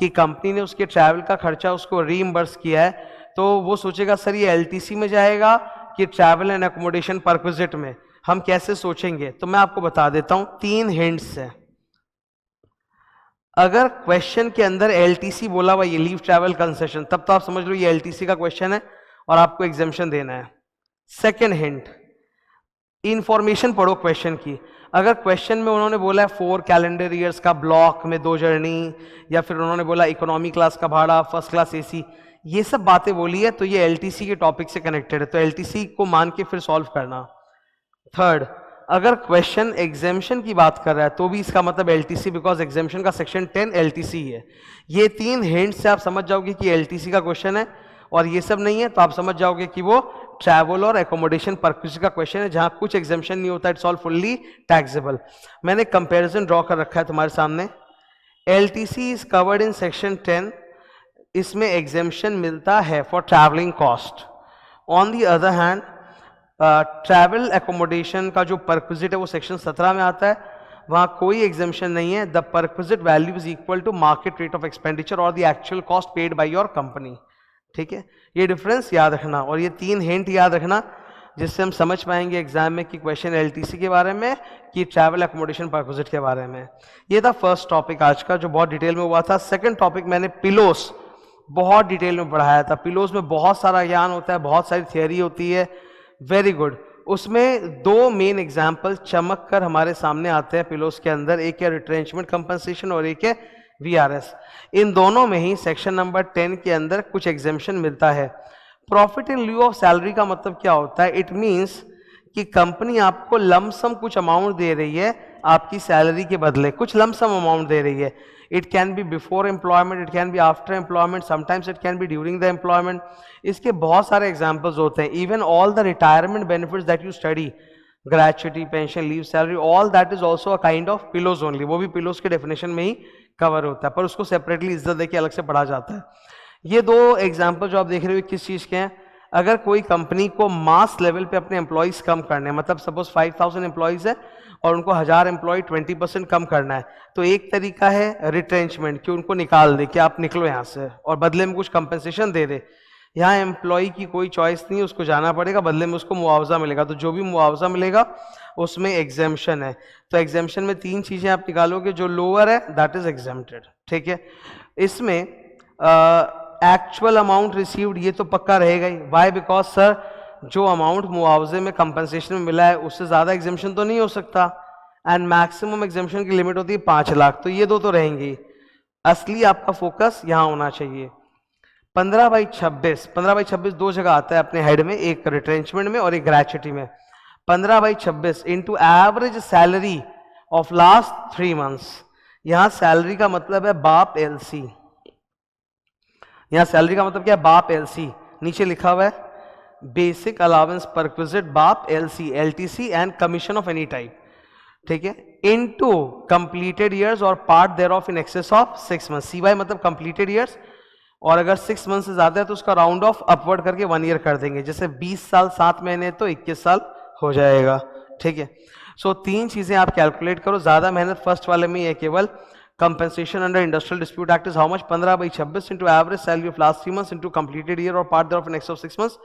Speaker 1: कि कंपनी ने उसके ट्रैवल का खर्चा उसको रीइंबर्स किया है तो वो सोचेगा सर ये एलटीसी में जाएगा कि ट्रैवल एंड एकोमोडेशन परक्विजिट में, हम कैसे सोचेंगे? तो मैं आपको बता देता हूं 3 हिंट्स है। अगर क्वेश्चन के अंदर एलटीसी बोला हुआ ये लीव ट्रैवल कंसेशन, तब तो आप समझ लो ये एलटीसी का क्वेश्चन है और आपको एग्जेम्पशन देना है। सेकेंड हिंट, इंफॉर्मेशन पढ़ो क्वेश्चन की। अगर क्वेश्चन में उन्होंने बोला है 4 कैलेंडर ईयर्स का ब्लॉक में 2 जर्नी, या फिर उन्होंने बोला इकोनॉमी क्लास का भाड़ा, फर्स्ट क्लास एसी, ये सब बातें बोली है तो ये एलटीसी के टॉपिक से कनेक्टेड है, तो एलटीसी को मान के फिर सॉल्व करना। थर्ड, अगर क्वेश्चन एग्जेम्पशन की बात कर रहा है तो भी इसका मतलब एलटीसी, बिकॉज एग्जेम्पशन का सेक्शन 10 एलटीसी है। ये 3 हिंट से आप समझ जाओगे कि एलटीसी का क्वेश्चन है, और ये सब नहीं है तो आप समझ जाओगे कि वो ट्रैवल और एकोमोडेशन परक्विजिट का क्वेश्चन है जहां कुछ एग्जेम्पशन नहीं होता, इट्स ऑल फुल्ली टैक्सेबल। मैंने कंपैरिजन ड्रॉ कर रखा है तुम्हारे सामने। LTC is covered in section 10, इसमें एग्जेम्पशन मिलता है for travelling cost. On the other hand travel accommodation का जो परक्विजिट है वो सेक्शन 17 में आता है, वहां कोई एग्जेम्पशन नहीं है। The perquisite value is equal to market rate of expenditure और the actual cost paid by your company. ठीक है, ये डिफरेंस याद रखना और ये 3 हिंट याद रखना जिससे हम समझ पाएंगे एग्जाम में कि क्वेश्चन एलटीसी के बारे में कि ट्रैवल एकोमोडेशन परक्विजिट के बारे में। ये था फर्स्ट टॉपिक आज का जो बहुत डिटेल में हुआ था। सेकंड टॉपिक मैंने पिलोस बहुत डिटेल में पढ़ाया था। पिलोस में बहुत सारा ज्ञान होता है, बहुत सारी थियरी होती है, वेरी गुड। उसमें 2 मेन एग्जाम्पल चमक कर हमारे सामने आते हैं पिलोस के अंदर, एक है रिट्रेंचमेंट कंपनसेशन और एक है वीआरएस। इन दोनों में ही सेक्शन नंबर 10 के अंदर कुछ एग्जेम्पशन मिलता है। Profit in lieu of salary का मतलब क्या होता है? इट मींस कि कंपनी आपको लमसम कुछ अमाउंट दे रही है आपकी सैलरी के बदले, कुछ लमसम अमाउंट दे रही है। It can B before employment, it can be after employment, sometimes it can B during the employment. इसके बहुत सारे एग्जाम्पल्स होते हैं। Even all the retirement benefits that you study, gratuity, pension, leave, salary, all that is also a kind of pillows only. वो भी पिलोस के डेफिनेशन में ही कवर होता है, पर उसको सेपरेटली इज्जत देके अलग से पढ़ा जाता है। ये 2 एग्जाम्पल जो आप देख रहे हो किस चीज़ के हैं? अगर कोई कंपनी को मास लेवल पे अपने एम्प्लॉयज़ कम करने हैं, मतलब सपोज 5000 एम्प्लॉयज़ है और उनको 1000 एम्प्लॉय 20% कम करना है, तो एक तरीका है रिट्रेंचमेंट कि उनको निकाल दे कि आप निकलो यहाँ से और बदले में कुछ कंपनसेशन दे दे।
Speaker 2: यहाँ एम्प्लॉय की कोई चॉइस नहीं है, उसको जाना पड़ेगा, बदले में उसको मुआवजा मिलेगा। तो जो भी मुआवजा मिलेगा उसमें एग्जेम्पशन है। तो एग्जेम्पशन में 3 चीजें आप निकालोगे, जो लोअर है दैट इज एग्जेम्प्टेड, ठीक है। इसमें एक्चुअल अमाउंट रिसीव्ड ये तो पक्का रहेगा ही। वाई? बिकॉज सर जो अमाउंट मुआवजे में कंपनसेशन में मिला है उससे ज्यादा एग्जेम्पशन तो नहीं हो सकता, एंड मैक्सिमम एग्जेम्पशन की लिमिट होती है 5 लाख, तो ये दो तो रहेंगे। असली आपका फोकस यहां होना चाहिए। 15/26, 15/26 दो जगह आता है अपने हेड में, एक रिट्रेंचमेंट में और एक ग्रेचुटी में। 15/26 into average salary of last 3 months. यहां सैलरी का मतलब है बाप एलसी, यहां सैलरी का मतलब क्या है? बाप एलसी। नीचे लिखा हुआ है बेसिक अलावेंस परक्विजिट बाप LC, LTC and commission of any type, ठीक है, इनटू कंप्लीटेड ईयर्स और part thereof in excess of 6 month. CY मतलब कंप्लीटेड ईयर्स, और अगर 6 मंथ से ज्यादा है तो उसका राउंड ऑफ अपवर्ड करके 1 ईयर कर देंगे। जैसे 20 साल 7 महीने तो 21 साल हो जाएगा, ठीक है। सो 3 चीजें आप कैलकुलेट करो, ज्यादा मेहनत फर्स्ट वाले में है केवल। Compensation under industrial dispute act is how much? 15/26 into average salary of last 3 months into completed year और part thereof in excess of 6 months.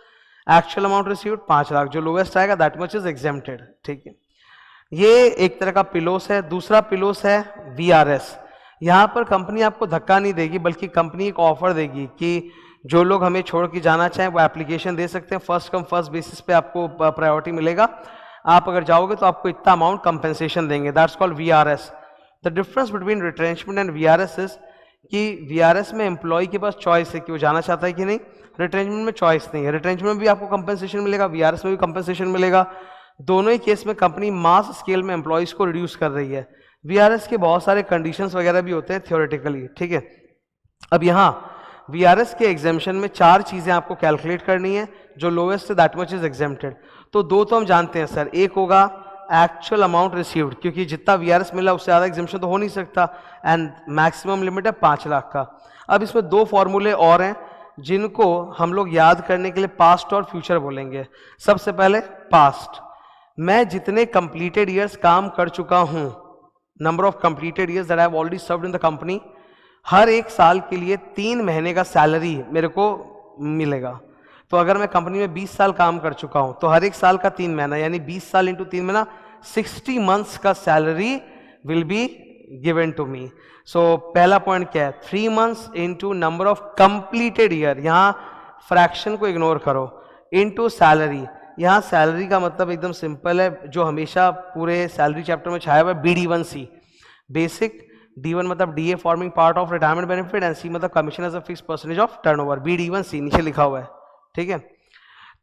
Speaker 2: Actual amount received 5 lakh, जो लोएस्ट आएगा दैट मच इज एग्जेम्प्टेड, ठीक है। ये एक तरह का पिलोस है। दूसरा पिलोस है वीआरएस। यहां पर कंपनी आपको धक्का नहीं देगी, बल्कि कंपनी एक ऑफर देगी कि जो लोग हमें छोड़ के जाना चाहें वो एप्लीकेशन दे सकते हैं, फर्स्ट कम फर्स्ट बेसिस पे आपको प्रायोरिटी मिलेगा। आप अगर जाओगे तो आपको इतना अमाउंट कंपेंसेशन देंगे, that's called VRS. The difference between retrenchment and VRS is कि वीआरएस में एम्प्लॉय के पास चॉइस है कि वो जाना चाहता है कि नहीं, रिट्रेंचमेंट में चॉइस नहीं है। रिट्रेंचमेंट में भी आपको कंपेंसेशन मिलेगा, वीआरएस में भी कंपेंसेशन मिलेगा। दोनों ही केस में कंपनी मास स्केल में एम्प्लॉयज को रिड्यूस कर रही है। वीआरएस के बहुत सारे कंडीशंस वगैरह भी होते हैं थियोरेटिकली, ठीक है। अब यहाँ वीआरएस के एग्जेम्पशन में 4 चीजें आपको कैलकुलेट करनी है, जो लोएस्ट है दैट मच इज एग्जेम्प्टेड। तो 2 तो हम जानते हैं सर, एक होगा एक्चुअल अमाउंट रिसीव्ड, क्योंकि जितना वीआरएस मिला उससे ज्यादा एग्जेम्पशन तो हो नहीं सकता, एंड मैक्सिमम लिमिट है 5 लाख का। अब इसमें 2 फॉर्मूले और हैं जिनको हम लोग याद करने के लिए पास्ट और फ्यूचर बोलेंगे। सबसे पहले पास्ट, मैं जितने कंप्लीटेड ईयर्स काम कर चुका हूं, number of completed years that I have already served in the company, हर एक साल के लिए 3 महीने का सैलरी मेरे को मिलेगा। तो अगर मैं कंपनी में 20 साल काम कर चुका हूं तो हर एक साल का 3 महीना, यानी 20 साल इंटू 3 महीना 60 मंथ्स का salary will be given to me. So पहला पॉइंट क्या है? 3 months into number of completed year, यहां फ्रैक्शन को इग्नोर करो, इंटू सैलरी। यहां सैलरी का मतलब एकदम सिंपल है, जो हमेशा पूरे सैलरी चैप्टर में छाया हुआ है, BD1C, बेसिक। D1 मतलब DA forming part of retirement benefit, and C मतलब commission as a fix percentage of turnover, BD1C नीचे लिखा हुआ है, ठीक है।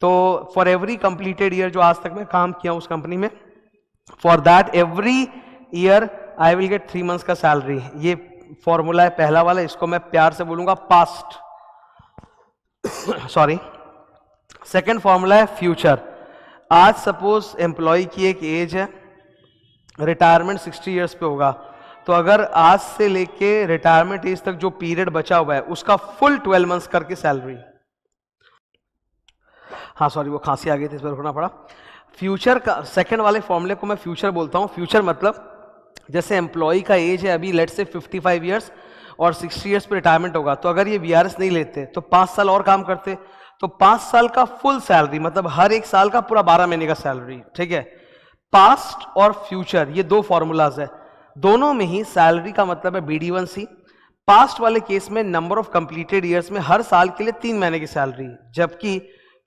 Speaker 2: तो फॉर एवरी कंप्लीटेड ईयर जो आज तक मैं काम किया उस कंपनी में, for that every year I will get 3 months का सैलरी। ये फॉर्मूला है पहला वाला, इसको मैं प्यार से बोलूंगा पास्ट, सॉरी। सेकेंड फॉर्मूला है फ्यूचर। आज सपोज एम्प्लॉय की एक एज है, रिटायरमेंट 60 ईयर्स पे होगा, तो अगर आज से लेके रिटायरमेंट एज तक जो पीरियड बचा हुआ है उसका फुल 12 मंथ्स करके सैलरी, हाँ सॉरी वो खांसी आ गई थी, इस पर रुकना पड़ा। फ्यूचर का सेकंड वाले फॉर्मूले को मैं फ्यूचर बोलता हूँ। फ्यूचर मतलब जैसे एम्प्लॉय का एज है अभी लेट्स से 55 ईयर्स और 60 ईयर्स पे रिटायरमेंट होगा, तो अगर ये वीआरएस नहीं लेते तो 5 साल और काम करते, तो 5 साल का फुल सैलरी, मतलब हर एक साल का पूरा 12 महीने का सैलरी, ठीक है। पास्ट और फ्यूचर ये 2 फॉर्मूलाज है, दोनों में ही सैलरी का मतलब है BD1C। पास्ट वाले केस में नंबर ऑफ कंप्लीटेड ईयर्स में हर साल के लिए 3 महीने की सैलरी, जबकि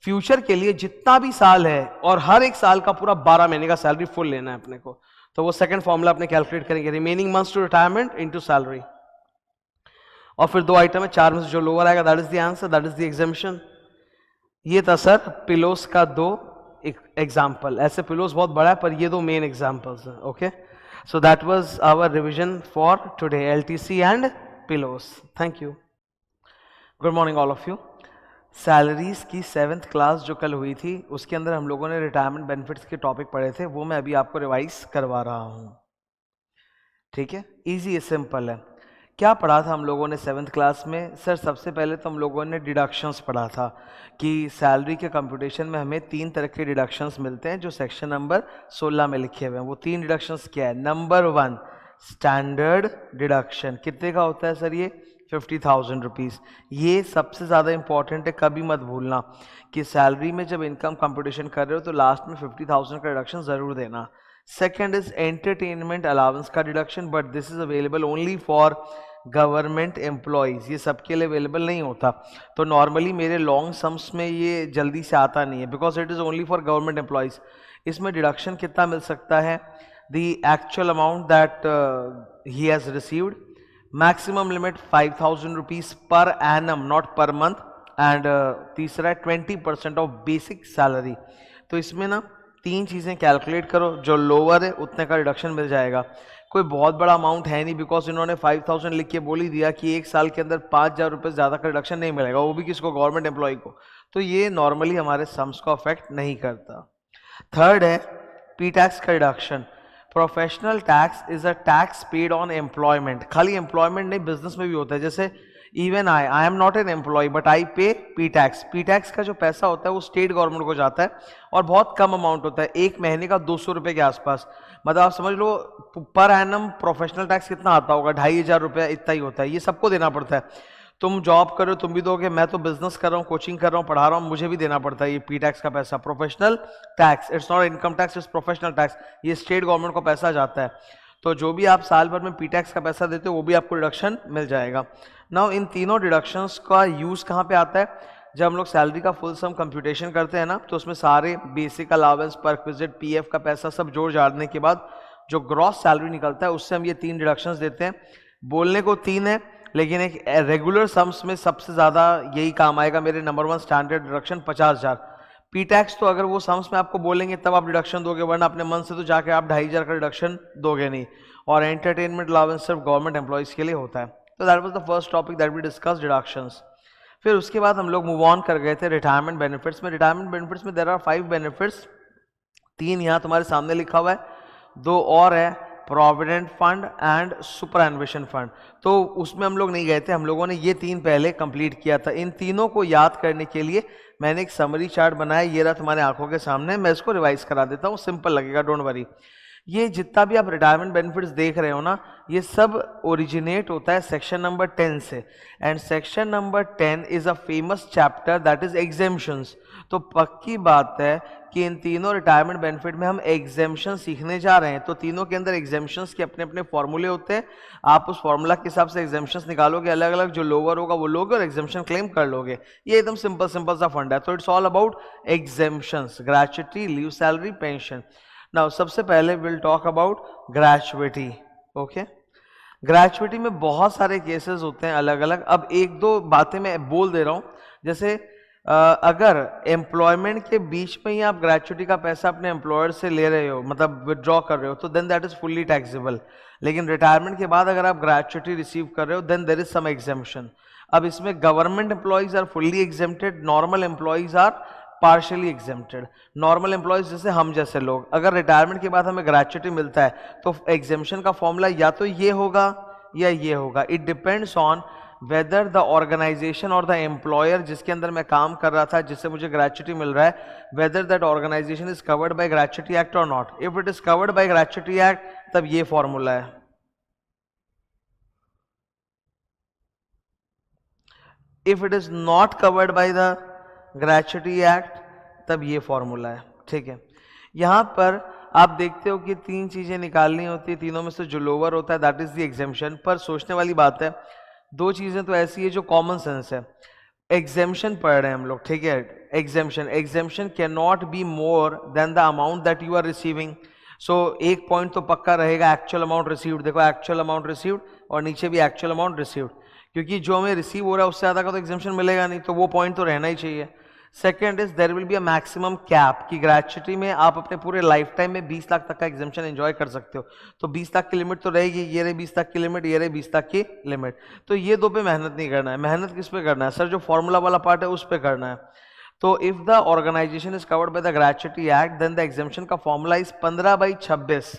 Speaker 2: फ्यूचर के लिए जितना भी साल है और हर एक साल का पूरा 12 महीने का सैलरी फुल लेना है अपने को। तो वो सेकंड फॉर्मूला अपने कैलकुलेट करेंगे, remaining months to retirement into salary, और फिर 2 आइटम है, 4 में से जो लोअर आएगा that is the answer, that is the exemption. ये था सर पिलोस का 2 एग्जाम्पल। ऐसे पिलोस बहुत बड़ा है पर ये 2 मेन एग्जाम्पल्स हैं, okay. So that was our revision for today, LTC and पिलोस। Thank you, good morning all of you. Salaries की 7th क्लास जो कल हुई थी उसके अंदर हम लोगों ने रिटायरमेंट बेनिफिट्स के टॉपिक पढ़े थे, वो मैं अभी आपको रिवाइज करवा रहा हूँ, ठीक है। इजी है, सिंपल है। क्या पढ़ा था हम लोगों ने 7th क्लास में? सर सबसे पहले तो हम लोगों ने डिडक्शंस पढ़ा था कि सैलरी के कंप्यूटेशन में हमें 3 तरह के डिडक्शंस मिलते हैं जो सेक्शन नंबर 16 में लिखे हुए हैं। वो 3 डिडक्शंस क्या है? नंबर 1 स्टैंडर्ड डिडक्शन, कितने का होता है सर ये? 50,000 रुपीज़। ये सबसे ज़्यादा इंपॉर्टेंट है, कभी मत भूलना कि सैलरी में जब इनकम कंप्यूटेशन कर रहे हो तो लास्ट में 50,000 का डिडक्शन ज़रूर देना। सेकेंड इज एंटरटेनमेंट अलाउंस का deduction, but this is available only for government employees, ये सबके लिए अवेलेबल नहीं होता। तो नॉर्मली मेरे लॉन्ग सम्स में ये जल्दी से आता नहीं है because it is only for government employees. इसमें डिडक्शन कितना मिल सकता है? The actual amount that he has received, maximum limit 5,000 rupees per annum, not per month, and तीसरा 20% ऑफ बेसिक सैलरी। तो इसमें ना तीन चीज़ें कैलकुलेट करो, जो लोअर है उतने का रिडक्शन मिल जाएगा। कोई बहुत बड़ा अमाउंट है नहीं बिकॉज इन्होंने 5,000 लिख के बोल ही दिया कि एक साल के अंदर 5,000 रुपये ज़्यादा का रिडक्शन नहीं मिलेगा, वो भी किसको? गवर्नमेंट एम्प्लॉय को। तो ये नॉर्मली हमारे सम्स को अफेक्ट नहीं करता। थर्ड है पी टैक्स का reduction. Professional tax is a tax paid on employment. खाली एम्प्लॉयमेंट नहीं, बिजनेस में भी होता है। जैसे even I am not an employ but I pay P tax. P tax का जो पैसा होता है वो स्टेट गवर्नमेंट को जाता है और बहुत कम अमाउंट होता है, एक महीने का 200 रुपये के आसपास। मतलब आप समझ लो पर एनम प्रोफेशनल टैक्स कितना आता होगा? 2,500 रुपये, इतना ही होता है। ये सबको देना पड़ता है। तुम जॉब कर रहे हो तुम भी दोगे, मैं तो बिजनेस कर रहा हूँ, कोचिंग कर रहा हूँ, पढ़ा रहा हूँ, मुझे भी देना पड़ता है ये पी टैक्स का पैसा। Professional tax, it's not income tax, it's professional tax. ये स्टेट गवर्नमेंट को पैसा जाता है। तो जो भी आप साल भर में पी टैक्स का पैसा देते हो वो भी आपको डिडक्शन मिल जाएगा। नाउ इन तीनों डिडक्शंस का यूज़ कहाँ पे आता है? जब हम लोग सैलरी का फुल सम कंप्यूटेशन करते हैं ना, तो उसमें सारे बेसिक अलावेंस, परक्विजिट, पीएफ का पैसा सब जोड़ जाड़ने के बाद जो ग्रॉस सैलरी निकलता है उससे हम ये तीन डिडक्शंस देते हैं। बोलने को तीन है लेकिन एक रेगुलर सम्स में सबसे ज़्यादा यही काम आएगा। मेरे number 1 standard deduction 50,000। P tax तो अगर वो सम्स में आपको बोलेंगे तब आप डिडक्शन दोगे, वरना अपने मन से तो जाके आप 2,500 का डिडक्शन दोगे नहीं। और एंटरटेनमेंट अलाउंस सिर्फ गवर्नमेंट एम्प्लॉयज़ के लिए होता है। तो that was the first topic that we discuss, deductions. फिर उसके बाद हम लोग मूव ऑन कर गए थे रिटायरमेंट बेनिफिट्स में। रिटायरमेंट बेनिफिट्स में देयर आर 5 बेनिफिट्स। 3 यहाँ तुम्हारे सामने लिखा हुआ है, 2 और है, provident fund and superannuation fund. तो उसमें हम लोग नहीं गए थे, हम लोगों ने ये 3 पहले कंप्लीट किया था। इन तीनों को याद करने के लिए मैंने एक समरी चार्ट बनाया, ये रहा तुम्हारे आंखों के सामने। मैं इसको रिवाइज करा देता हूँ, सिंपल लगेगा, डोंट वरी। ये जितना भी आप रिटायरमेंट बेनिफिट्स देख रहे हो ना, ये सब ओरिजिनेट होता है सेक्शन नंबर 10 से। And section number 10 is a famous chapter that is exemptions. तो पक्की बात है कि इन तीनों रिटायरमेंट बेनिफिट में हम एग्जेम्पशन सीखने जा रहे हैं। तो तीनों के अंदर एग्जेम्पशंस के अपने अपने फॉर्मूले होते हैं। आप उस फॉर्मूला के हिसाब से एग्जेम्पशंस निकालोगे, अलग अलग जो लोअर होगा वो लोगे और एग्जेम्पशन क्लेम कर लोगे। ये एकदम सिंपल सिंपल सा फंड है। तो it's all about exemptions, gratuity, leave salary, pension. Now सबसे पहले will talk about gratuity. Okay, gratuity में बहुत सारे केसेस होते हैं अलग अलग। अब एक दो बातें मैं बोल दे रहा हूँ, जैसे अगर एम्प्लॉयमेंट के बीच में ही आप ग्रेच्युटी का पैसा अपने एम्प्लॉयर से ले रहे हो, मतलब विदड्रॉ कर रहे हो, तो then that is fully taxable. लेकिन रिटायरमेंट के बाद अगर आप ग्रेच्युटी रिसीव कर रहे हो then there is some exemption. अब इसमें government employees are fully exempted, normal employees are partially exempted. Normal employees जैसे हम जैसे लोग, अगर रिटायरमेंट के बाद हमें ग्रेच्युटी मिलता है तो एग्जेम्पशन का फॉर्मूला या तो ये होगा या ये होगा। It depends on whether the organisation और द एम्प्लॉयर जिसके अंदर मैं काम कर रहा था, जिससे मुझे ग्रेच्युटी मिल रहा है, whether that organisation is covered by gratuity act और not. If it is covered by gratuity act तब ये फॉर्मूला है। If it is not covered by the gratuity act तब ये फॉर्मूला है। ठीक है, यहां पर आप देखते हो कि 3 चीजें निकालनी होती है, तीनों में से जो लोअर होता है दैट इज द एग्जेम्पशन। पर सोचने वाली बात है, 2 चीजें तो ऐसी है जो कॉमन सेंस है। एग्जेम्पशन पढ़ रहे हैं हम लोग, ठीक है, exemption can not be more than the amount that you are receiving. So एक पॉइंट तो पक्का रहेगा, एक्चुअल अमाउंट रिसीव्ड। देखो एक्चुअल अमाउंट रिसीव्ड और नीचे भी एक्चुअल अमाउंट रिसीव्ड, क्योंकि जो हमें रिसीव हो रहा है उससे ज़्यादा का तो एग्जेम्पशन मिलेगा नहीं, तो वो पॉइंट तो रहना ही चाहिए। Second is there will be a maximum cap, कि ग्रेच्युटी में आप अपने पूरे लाइफ टाइम में 20 लाख तक का एग्जेम्पशन एंजॉय कर सकते हो। तो 20 लाख की लिमिट तो रहेगी, ये रही 20 लाख की लिमिट, ये रही 20 लाख की लिमिट। तो ये 2 पे मेहनत नहीं करना है। मेहनत किस पे करना है सर? जो फॉर्मूला वाला पार्ट है उस पे करना है। तो if the organisation is covered by the gratuity act then the exemption का formula is 15/26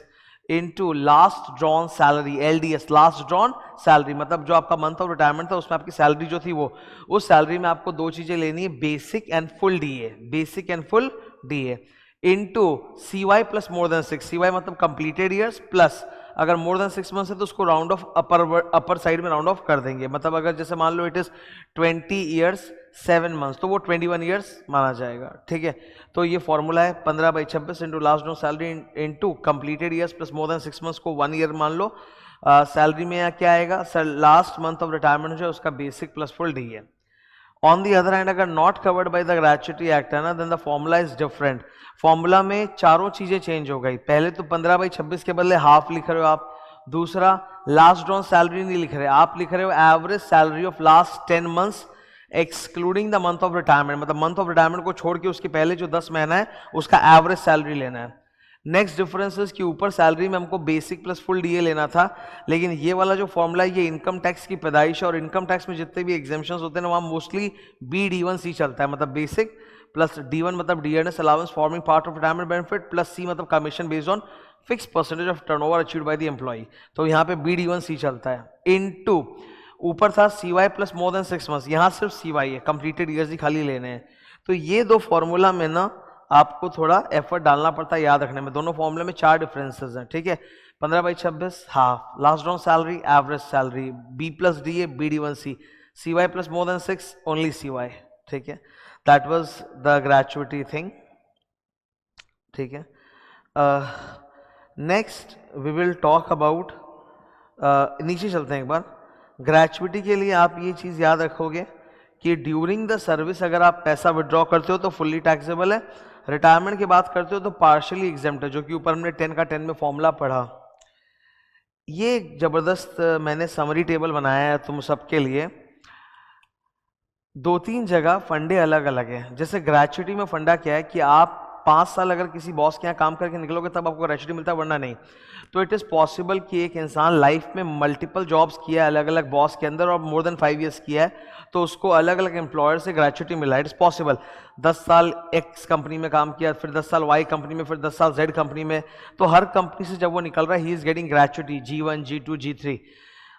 Speaker 2: into last drawn salary, LDS, last drawn salary. मतलब जो आपका मंथ ऑफ रिटायरमेंट था उसमें आपकी सैलरी जो थी वो, उस सैलरी में आपको 2 चीजें लेनी है, basic and full DA, basic and full DA into CY plus more than 6, CY मतलब कंप्लीटेड ईयर्स प्लस अगर मोर देन 6 मंथ्स है तो उसको राउंड ऑफ अपर साइड में राउंड ऑफ कर देंगे, मतलब अगर जैसे मान लो इट इज 20 ईयर्स 7 मंथ्स तो वो 21 ईयर्स माना जाएगा, ठीक है। तो ये फॉर्मूला है 15/26 into last known salary into completed years plus more than 6 months को 1 ईयर मान लो। सैलरी में यहाँ क्या आएगा sir, last month of retirement जो है उसका बेसिक प्लस फुल डी है। ऑन दी अदर हैंड अगर not covered by the gratuity act है ना, then the formula is different. Formula में चारों चीजें चेंज हो गई। पहले तो 15/26 के बदले हाफ लिख रहे हो आप। दूसरा, लास्ट ड्रॉन सैलरी नहीं लिख रहे, आप लिख रहे हो average salary of last 10 months excluding the month of retirement, मतलब मंथ ऑफ रिटायरमेंट को छोड़ के उसके पहले जो 10 महीना है उसका एवरेज सैलरी लेना है। नेक्स्ट डिफरेंस कि ऊपर सैलरी में हमको बेसिक प्लस फुल डीए लेना था, लेकिन ये वाला जो फॉर्मूला है ये इनकम टैक्स की पैदाइश है, और इनकम टैक्स में जितने भी एग्जेम्पशंस होते हैं ना वहाँ मोस्टली BD1C चलता है, मतलब बेसिक प्लस D1 मतलब dearness allowance forming part of retirement benefit plus C मतलब commission based on fix percentage of turnover achieved by the employee. तो यहाँ पे BD1C चलता है। इनटू ऊपर था CY plus more than 6 months, यहाँ सिर्फ CY है, कंप्लीटेड ईयर्स ही खाली लेने हैं। तो ये दो फॉर्मूला में ना आपको थोड़ा एफर्ट डालना पड़ता है याद रखने में। दोनों फॉर्मूले में 4 डिफरेंसेस हैं, ठीक है। 15/26 half, last drawn salary average salary, B plus D BD1C, CY plus more than 6 only CY, ठीक है। That was the gratuity thing, ठीक है। Next we will talk about, नीचे चलते हैं एक बार। ग्रेचुइटी के लिए आप ये चीज़ याद रखोगे कि ड्यूरिंग द सर्विस अगर आप पैसा विड्रॉ करते हो तो फुल्ली टैक्सेबल है, रिटायरमेंट की बात करते हो तो पार्शियली एग्जेम्प्ट है, जो कि ऊपर हमने 10 का 10 में फॉर्मूला पढ़ा। ये जबरदस्त मैंने समरी टेबल बनाया है तुम सबके लिए। 2-3 जगह फंडे अलग अलग है। जैसे ग्रेचुइटी में फंडा क्या है कि आप 5 साल अगर किसी बॉस के यहाँ काम करके निकलोगे तब आपको ग्रेचुइटी मिलता है, वरना नहीं। तो इट इज़ पॉसिबल कि एक इंसान लाइफ में मल्टीपल जॉब्स किया है अलग अलग बॉस के अंदर और मोर देन 5 ईयर्स किया है, तो उसको अलग अलग एम्प्लॉयर से ग्रेचुइटी मिला है। It is possible. 10 साल X कंपनी में काम किया, फिर 10 साल Y कंपनी में, फिर 10 साल Z कंपनी में, तो हर कंपनी से जब वो निकल रहा है he is getting gratuity G1 G2 G3।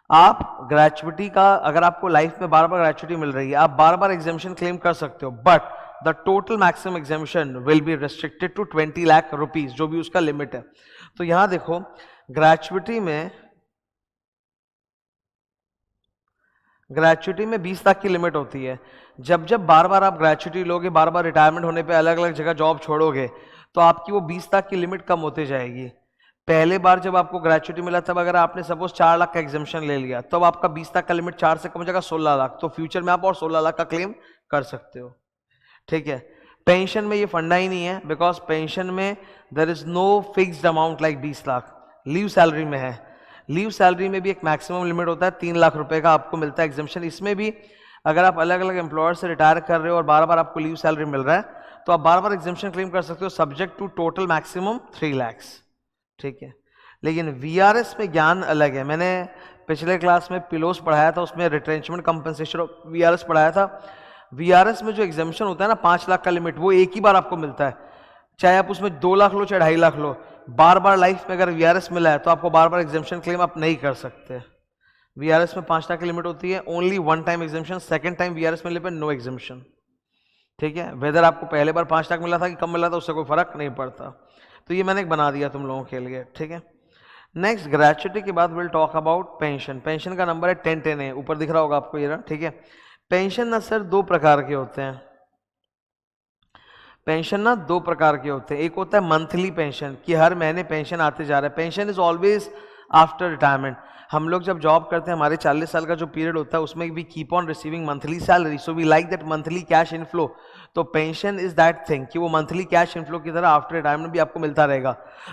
Speaker 2: आप ग्रेचुइटी का अगर आपको लाइफ में बार बार ग्रेचुइटी मिल रही है, आप बार बार एग्जेम्पशन क्लेम कर सकते हो, but the total maximum exemption will be restricted to 20 lakh rupees, जो भी उसका लिमिट है। तो यहां देखो ग्रेचुइटी में 20 लाख की लिमिट होती है। जब जब बार बार आप ग्रेचुइटी लोगे, बार बार रिटायरमेंट होने पे अलग अलग जगह जॉब छोड़ोगे, तो आपकी वो 20 लाख की लिमिट कम होती जाएगी। पहले बार जब आपको ग्रेचुइटी मिला तब अगर आपने सपोज 4 लाख का एग्जेम्पशन ले लिया, तब आपका 20 लाख का लिमिट 4 से कम हो जाएगा 16 लाख। तो फ्यूचर में आप और 16 लाख का क्लेम कर सकते हो, ठीक है। पेंशन में ये फंडा ही नहीं है, बिकॉज पेंशन में there is no fixed amount like 20 lakh. Leave salary में है, लीव सैलरी में भी एक मैक्सिमम लिमिट होता है, 3 लाख रुपए का आपको मिलता है एग्जेम्पशन। इसमें भी अगर आप अलग अलग एम्प्लॉयर से रिटायर कर रहे हो और बार बार आपको लीव सैलरी मिल रहा है, तो आप बार बार एग्जेम्पशन क्लेम कर सकते हो, subject to total maximum 3 lakh, ठीक है। लेकिन VRS में ज्ञान अलग है। मैंने पिछले क्लास में पिलोस पढ़ाया था, उसमें रिट्रेंचमेंट कंपनसेशन ऑफ VRS पढ़ाया था। VRS में जो एग्जेम्पशन होता है ना 5 लाख का लिमिट, वो एक ही बार आपको मिलता है, चाहे आप उसमें 2 लाख लो चाहे 2.5 लाख लो। बार बार लाइफ में अगर VRS मिला है तो आपको बार बार एग्जेम्पशन क्लेम आप नहीं कर सकते। VRS में 5 लाख की लिमिट होती है, only 1 time exemption, second time VRS मिलने पर नो एग्जेम्पशन, ठीक है। वेदर आपको पहले बार 5 लाख मिला था कि कम मिला था उससे कोई फर्क नहीं पड़ता। तो ये मैंने एक बना दिया तुम लोगों के लिए, ठीक है। नेक्स्ट ग्रेचुइटी के बाद will talk about pension. Pension का नंबर है 1010 है, ऊपर दिख रहा होगा आपको ये, ठीक है। पेंशन ना सर 2 प्रकार के होते हैं। पेंशन ना 2 प्रकार के होते हैं। एक होता है मंथली पेंशन, कि हर महीने पेंशन आते जा रहा है। Pension is always after retirement. हम लोग जब जॉब करते हैं, हमारे 40 साल का जो पीरियड होता है उसमें we keep on receiving monthly salary, so we like that monthly cash inflow. तो पेंशन इज दैट थिंग कि वो मंथली कैश इनफ्लो की तरह आफ्टर रिटायरमेंट भी आपको मिलता रहेगा।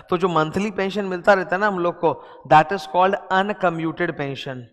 Speaker 2: तो जो मंथली पेंशन मिलता रहता है ना हम लोग को, that is called uncommuted pension.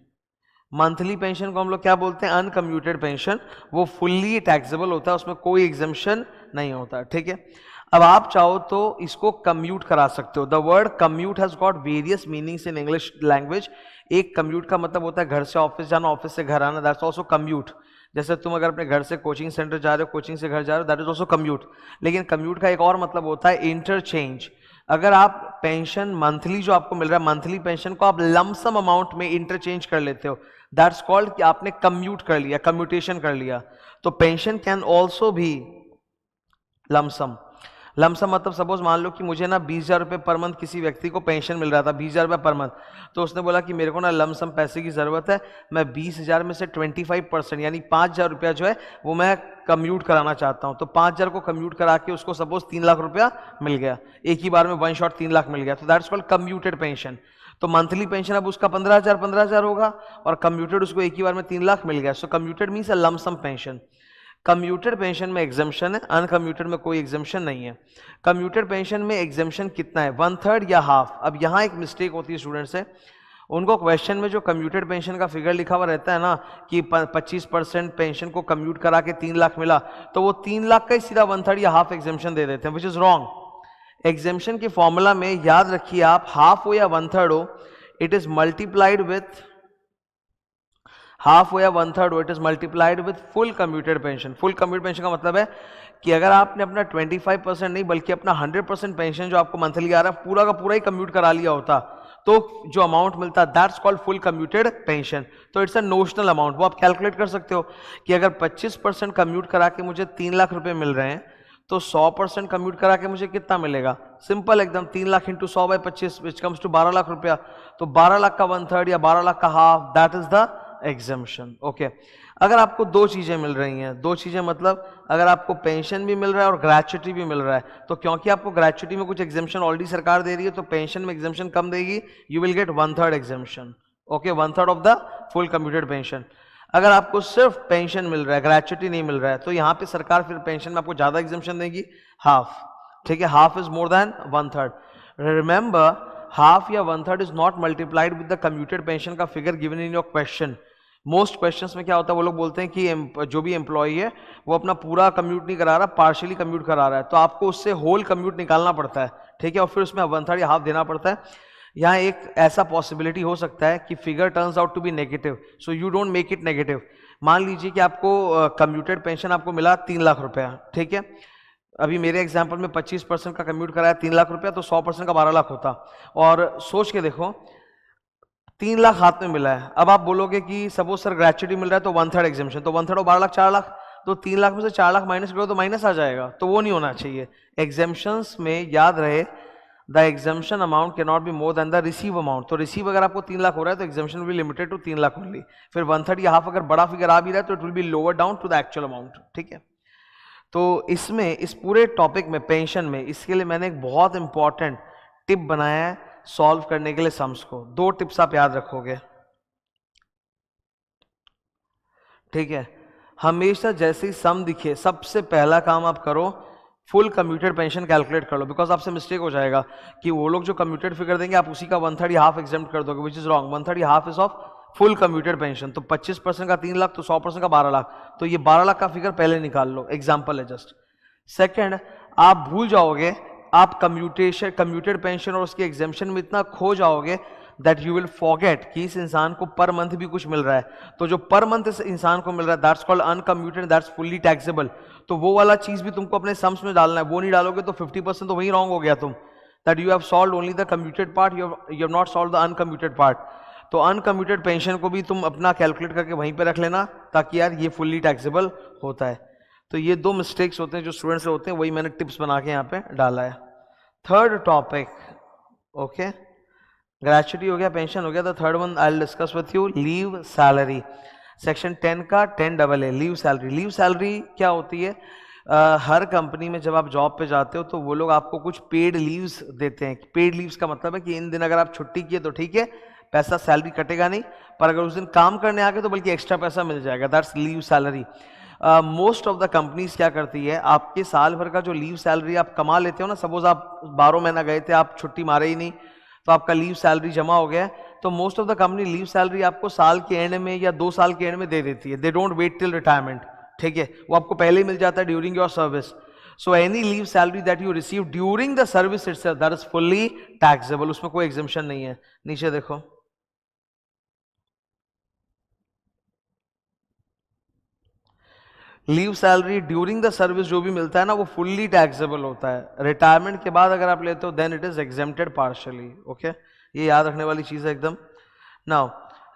Speaker 2: Monthly pension को हम लोग क्या बोलते हैं? Uncommuted pension. वो फुल्ली टैक्सेबल होता है, उसमें कोई एग्जेम्पशन नहीं होता, ठीक है। अब आप चाहो तो इसको कम्यूट करा सकते हो। The word commute has got various meanings in English language. एक कम्यूट का मतलब होता है घर से ऑफिस जाना, ऑफिस से घर आना, दैट्स ऑल्सो कम्यूट। जैसे तुम अगर अपने घर से कोचिंग सेंटर जा रहे हो, कोचिंग से घर जा रहे हो, दैट इज ऑल्सो कम्यूट। लेकिन कम्यूट का एक और मतलब होता है इंटरचेंज। अगर आप पेंशन मंथली जो आपको मिल रहा है, मंथली पेंशन को आप लमसम अमाउंट में इंटरचेंज कर लेते हो, दैट्स कॉल्ड कि आपने कम्यूट कर लिया, कम्यूटेशन कर लिया। तो पेंशन कैन ऑल्सो भी लमसम। लमसम मतलब सपोज मान लो कि मुझे ना 20,000 रुपये पर मंथ किसी व्यक्ति को पेंशन मिल रहा था, 20,000 रुपये पर मंथ। तो उसने बोला कि मेरे को ना लमसम पैसे की ज़रूरत है, मैं 20,000 में से 25% यानी 5,000 रुपया जो है वो मैं कम्यूट कराना चाहता हूँ। तो 5,000 को कम्यूट करा के उसको सपोज 3 लाख रुपया मिल गया, एक ही बार में वन शॉट 3 लाख मिल गया, तो दैट्स कॉल्ड कम्यूटेड पेंशन। तो मंथली पेंशन अब उसका 15,000 होगा और कम्यूटेड उसको एक ही बार में 3 लाख मिल गया। So commuted means a lump sum pension. Commuted pension में एग्जाम्शन है, अनकम्यूटेड में कोई एग्जाम्शन नहीं है। कम्यूटेड पेंशन में एग्जाम्शन कितना है, 1/3 या हाफ। अब यहाँ एक मिस्टेक होती है स्टूडेंट से, उनको क्वेश्चन में जो कम्यूटेड पेंशन का फिगर लिखा हुआ रहता है ना कि 25% पेंशन को कम्यूट करा के 3 लाख मिला, तो वो 3 लाख का ही सीधा 1/3 या हाफ एग्जाम्शन दे देते हैं, विच इज रॉन्ग। एग्जाम्शन के फॉर्मूला में याद रखिए आप, हाफ हो या 1/3 हो, it is multiplied with half हो या 1/3 हो, it is multiplied with full commuted pension. Full commuted pension का मतलब है कि अगर आपने अपना 25% नहीं बल्कि अपना 100% पेंशन जो आपको मंथली आ रहा है पूरा का पूरा ही कम्यूट करा लिया होता, तो जो अमाउंट मिलता है that's called full commuted pension. तो इट्स अ नोशनल अमाउंट। वो आप कैलकुलेट कर सकते हो कि अगर 25% कम्यूट करा के मुझे 3 लाख रुपए मिल रहे हैं, तो 100% कम्यूट करा के मुझे कितना मिलेगा, सिंपल एकदम 3 lakh into 100/25 which comes to 12 lakh रुपया। तो 12 लाख का 1/3 या 12 लाख का half, that is the exemption. Okay, अगर आपको दो चीजें मिल रही हैं, दो चीजें मतलब अगर आपको पेंशन भी मिल रहा है और ग्रेच्युटी भी मिल रहा है, तो क्योंकि आपको ग्रेच्युटी में कुछ एग्जाम्शन ऑलरेडी सरकार दे रही है, तो पेंशन में एग्जाम्शन कम देगी, you will gate 1/3 exemption. Okay, 1/3 of the full computed pension. अगर आपको सिर्फ पेंशन मिल रहा है, ग्रेच्युटी नहीं मिल रहा है, तो यहाँ पे सरकार फिर पेंशन में आपको ज्यादा एग्जाम्शन देगी, हाफ। ठीक है, half is more than 1/3। Remember, half या 1/3 is not multiplied with the commuted pension का figure given in your question. Most questions में क्या होता है, वो लोग बोलते हैं कि जो भी एम्प्लॉय है वो अपना पूरा कम्यूट नहीं करा रहा, पार्शियली कम्यूट करा रहा है, तो आपको उससे होल कम्यूट निकालना पड़ता है। ठीक है, और फिर उसमें 1/3 या हाफ देना पड़ता है। यहाँ एक ऐसा पॉसिबिलिटी हो सकता है कि figure turns out to be negative, so you don't make it negative. मान लीजिए कि आपको कम्यूटेड पेंशन आपको मिला 3 लाख रुपया, ठीक है, अभी मेरे एग्जाम्पल में 25% का कम्यूट कराया 3 लाख रुपया, तो 100% का 12 लाख होता। और सोच के देखो 3 लाख हाथ में मिला है, अब आप बोलोगे कि सपोज सर ग्रेच्युटी मिल रहा है तो 1/3 एग्जाम्शन, तो 1/3 और 12 लाख 4 लाख, तो 3 लाख में से 4 लाख माइनस करो तो माइनस आ जाएगा, तो वो नहीं होना चाहिए। एग्जाम्शंस में याद रहे the exemption amount can not be more than the receive amount. तो रिसीव अगर आपको 3 लाख हो रहा है तो exemption will be limited to 3 lakh only. फिर 1/3 या हाफ अगर बड़ा फिगर आ भी रहा है तो it will be lower down to the actual amount. ठीक है, तो इसमें इस पूरे टॉपिक में पेंशन में इसके लिए मैंने एक बहुत इंपॉर्टेंट टिप बनाया है सॉल्व करने के लिए सम्स को। 2 टिप्स आप याद रखोगे। ठीक है, हमेशा जैसे ही सम दिखे सबसे पहला काम आप करो फुल कम्यूटेड पेंशन कैलकुलेट कर लो, बिकॉज आपसे मिस्टेक हो जाएगा कि वो लोग जो कम्यूटेड फिगर देंगे आप उसी का 1/3 या हाफ एग्जाम्प्ट कर दोगे, विच इज रॉन्ग। 1/3 या half is of full commuted pension. तो 25% का 3 लाख तो 100% का 12 लाख, तो ये 12 लाख का फिगर पहले निकाल लो, एग्जाम्पल है जस्ट। सेकेंड, आप भूल जाओगे, आप कम्यूटेड पेंशन और उसके एग्जाम्शन में इतना खो जाओगे दैट यू विल फॉरगेट कि इस इंसान को पर मंथ भी कुछ मिल रहा है। तो जो पर मंथ इस इंसान को मिल रहा है that's called uncommuted, that's fully taxable. तो वो वाला चीज भी तुमको अपने सम्स में डालना है, वो नहीं डालोगे तो 50% तो वही रॉन्ग हो गया तुम, that you have solved only the commuted part, you have not solved the uncommuted part. तो अनकम्यूटेड पेंशन को भी तुम अपना कैलकुलेट करके वहीं पे रख लेना, ताकि यार ये फुल्ली टैक्सेबल होता है। तो ये 2 मिस्टेक्स होते हैं जो स्टूडेंट्स से होते हैं, वही मैंने टिप्स बना के यहाँ पे डाला है। थर्ड टॉपिक, ओके, ग्रेच्युटी हो गया, पेंशन हो गया, तो third one I will discuss with you leave salary. Section 10 का 10AA leave salary. Leave salary क्या होती है, हर कंपनी में जब आप जॉब पे जाते हो तो वो लोग आपको कुछ पेड लीव्स देते हैं। पेड लीव्स का मतलब है कि इन दिन अगर आप छुट्टी किए तो ठीक है, पैसा सैलरी कटेगा नहीं, पर अगर उस दिन काम करने आ गए तो बल्कि एक्स्ट्रा पैसा मिल जाएगा, that's leave salary. Most of the companies क्या करती है, आपके साल भर का जो लीव सैलरी आप कमा लेते हो ना, सपोज आप 12 महीना गए थे, आप छुट्टी मारे ही नहीं, तो आपका लीव सैलरी जमा हो गया, तो most of the company leave salary आपको साल के एंड में या 2 साल के एंड में दे देती है। They don't wait till retirement, ठीक है, वो आपको पहले ही मिल जाता है during your service. So any leave salary that you receive during the service itself that is fully taxable, उसमें कोई एग्जेम्पशन नहीं है। नीचे देखो, leave salary during the service जो भी मिलता है ना वो फुल्ली टैक्सेबल होता है। रिटायरमेंट के बाद अगर आप लेते हो then it is exempted partially. Okay, ये याद रखने वाली चीज है एकदम। नाउ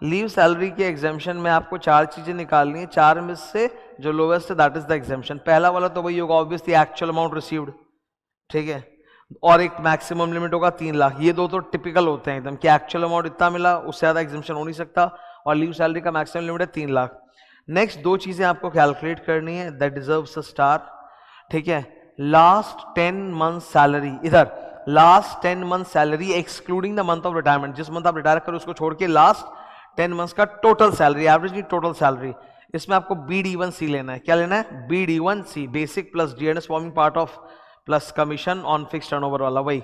Speaker 2: लीव सैलरी के एग्जाम्शन में आपको 4 चीजें निकालनी है, 4 में से जो लोवेस्ट है दैट इज द एग्जाम्शन। पहला वाला तो वही होगा ऑब्वियसली एक्चुअल अमाउंट रिसीव्ड, ठीक है, और एक मैक्सिमम लिमिट होगा 3 लाख। ये दो तो टिपिकल होते हैं एकदम कि एक्चुअल अमाउंट इतना मिला, उससे ज़्यादा एग्जिबिशन हो नहीं सकता, और लीव सैलरी का मैक्सिमम लिमिट है 3 लाख। नेक्स्ट दो चीज़ें आपको कैलकुलेट करनी है, दैट डिजर्व्स अ स्टार। ठीक है, लास्ट 10 मंथ सैलरी, इधर last 10 month salary excluding the month of retirement, जिस मंथ आप रिटायर करो उसको छोड़ के लास्ट 10 मंथ्स का टोटल सैलरी, एवरेज नहीं टोटल सैलरी। इसमें आपको BD1C लेना है। क्या लेना है? BD1C, basic plus DNS forming part of plus commission on fix turnover वाला, वही।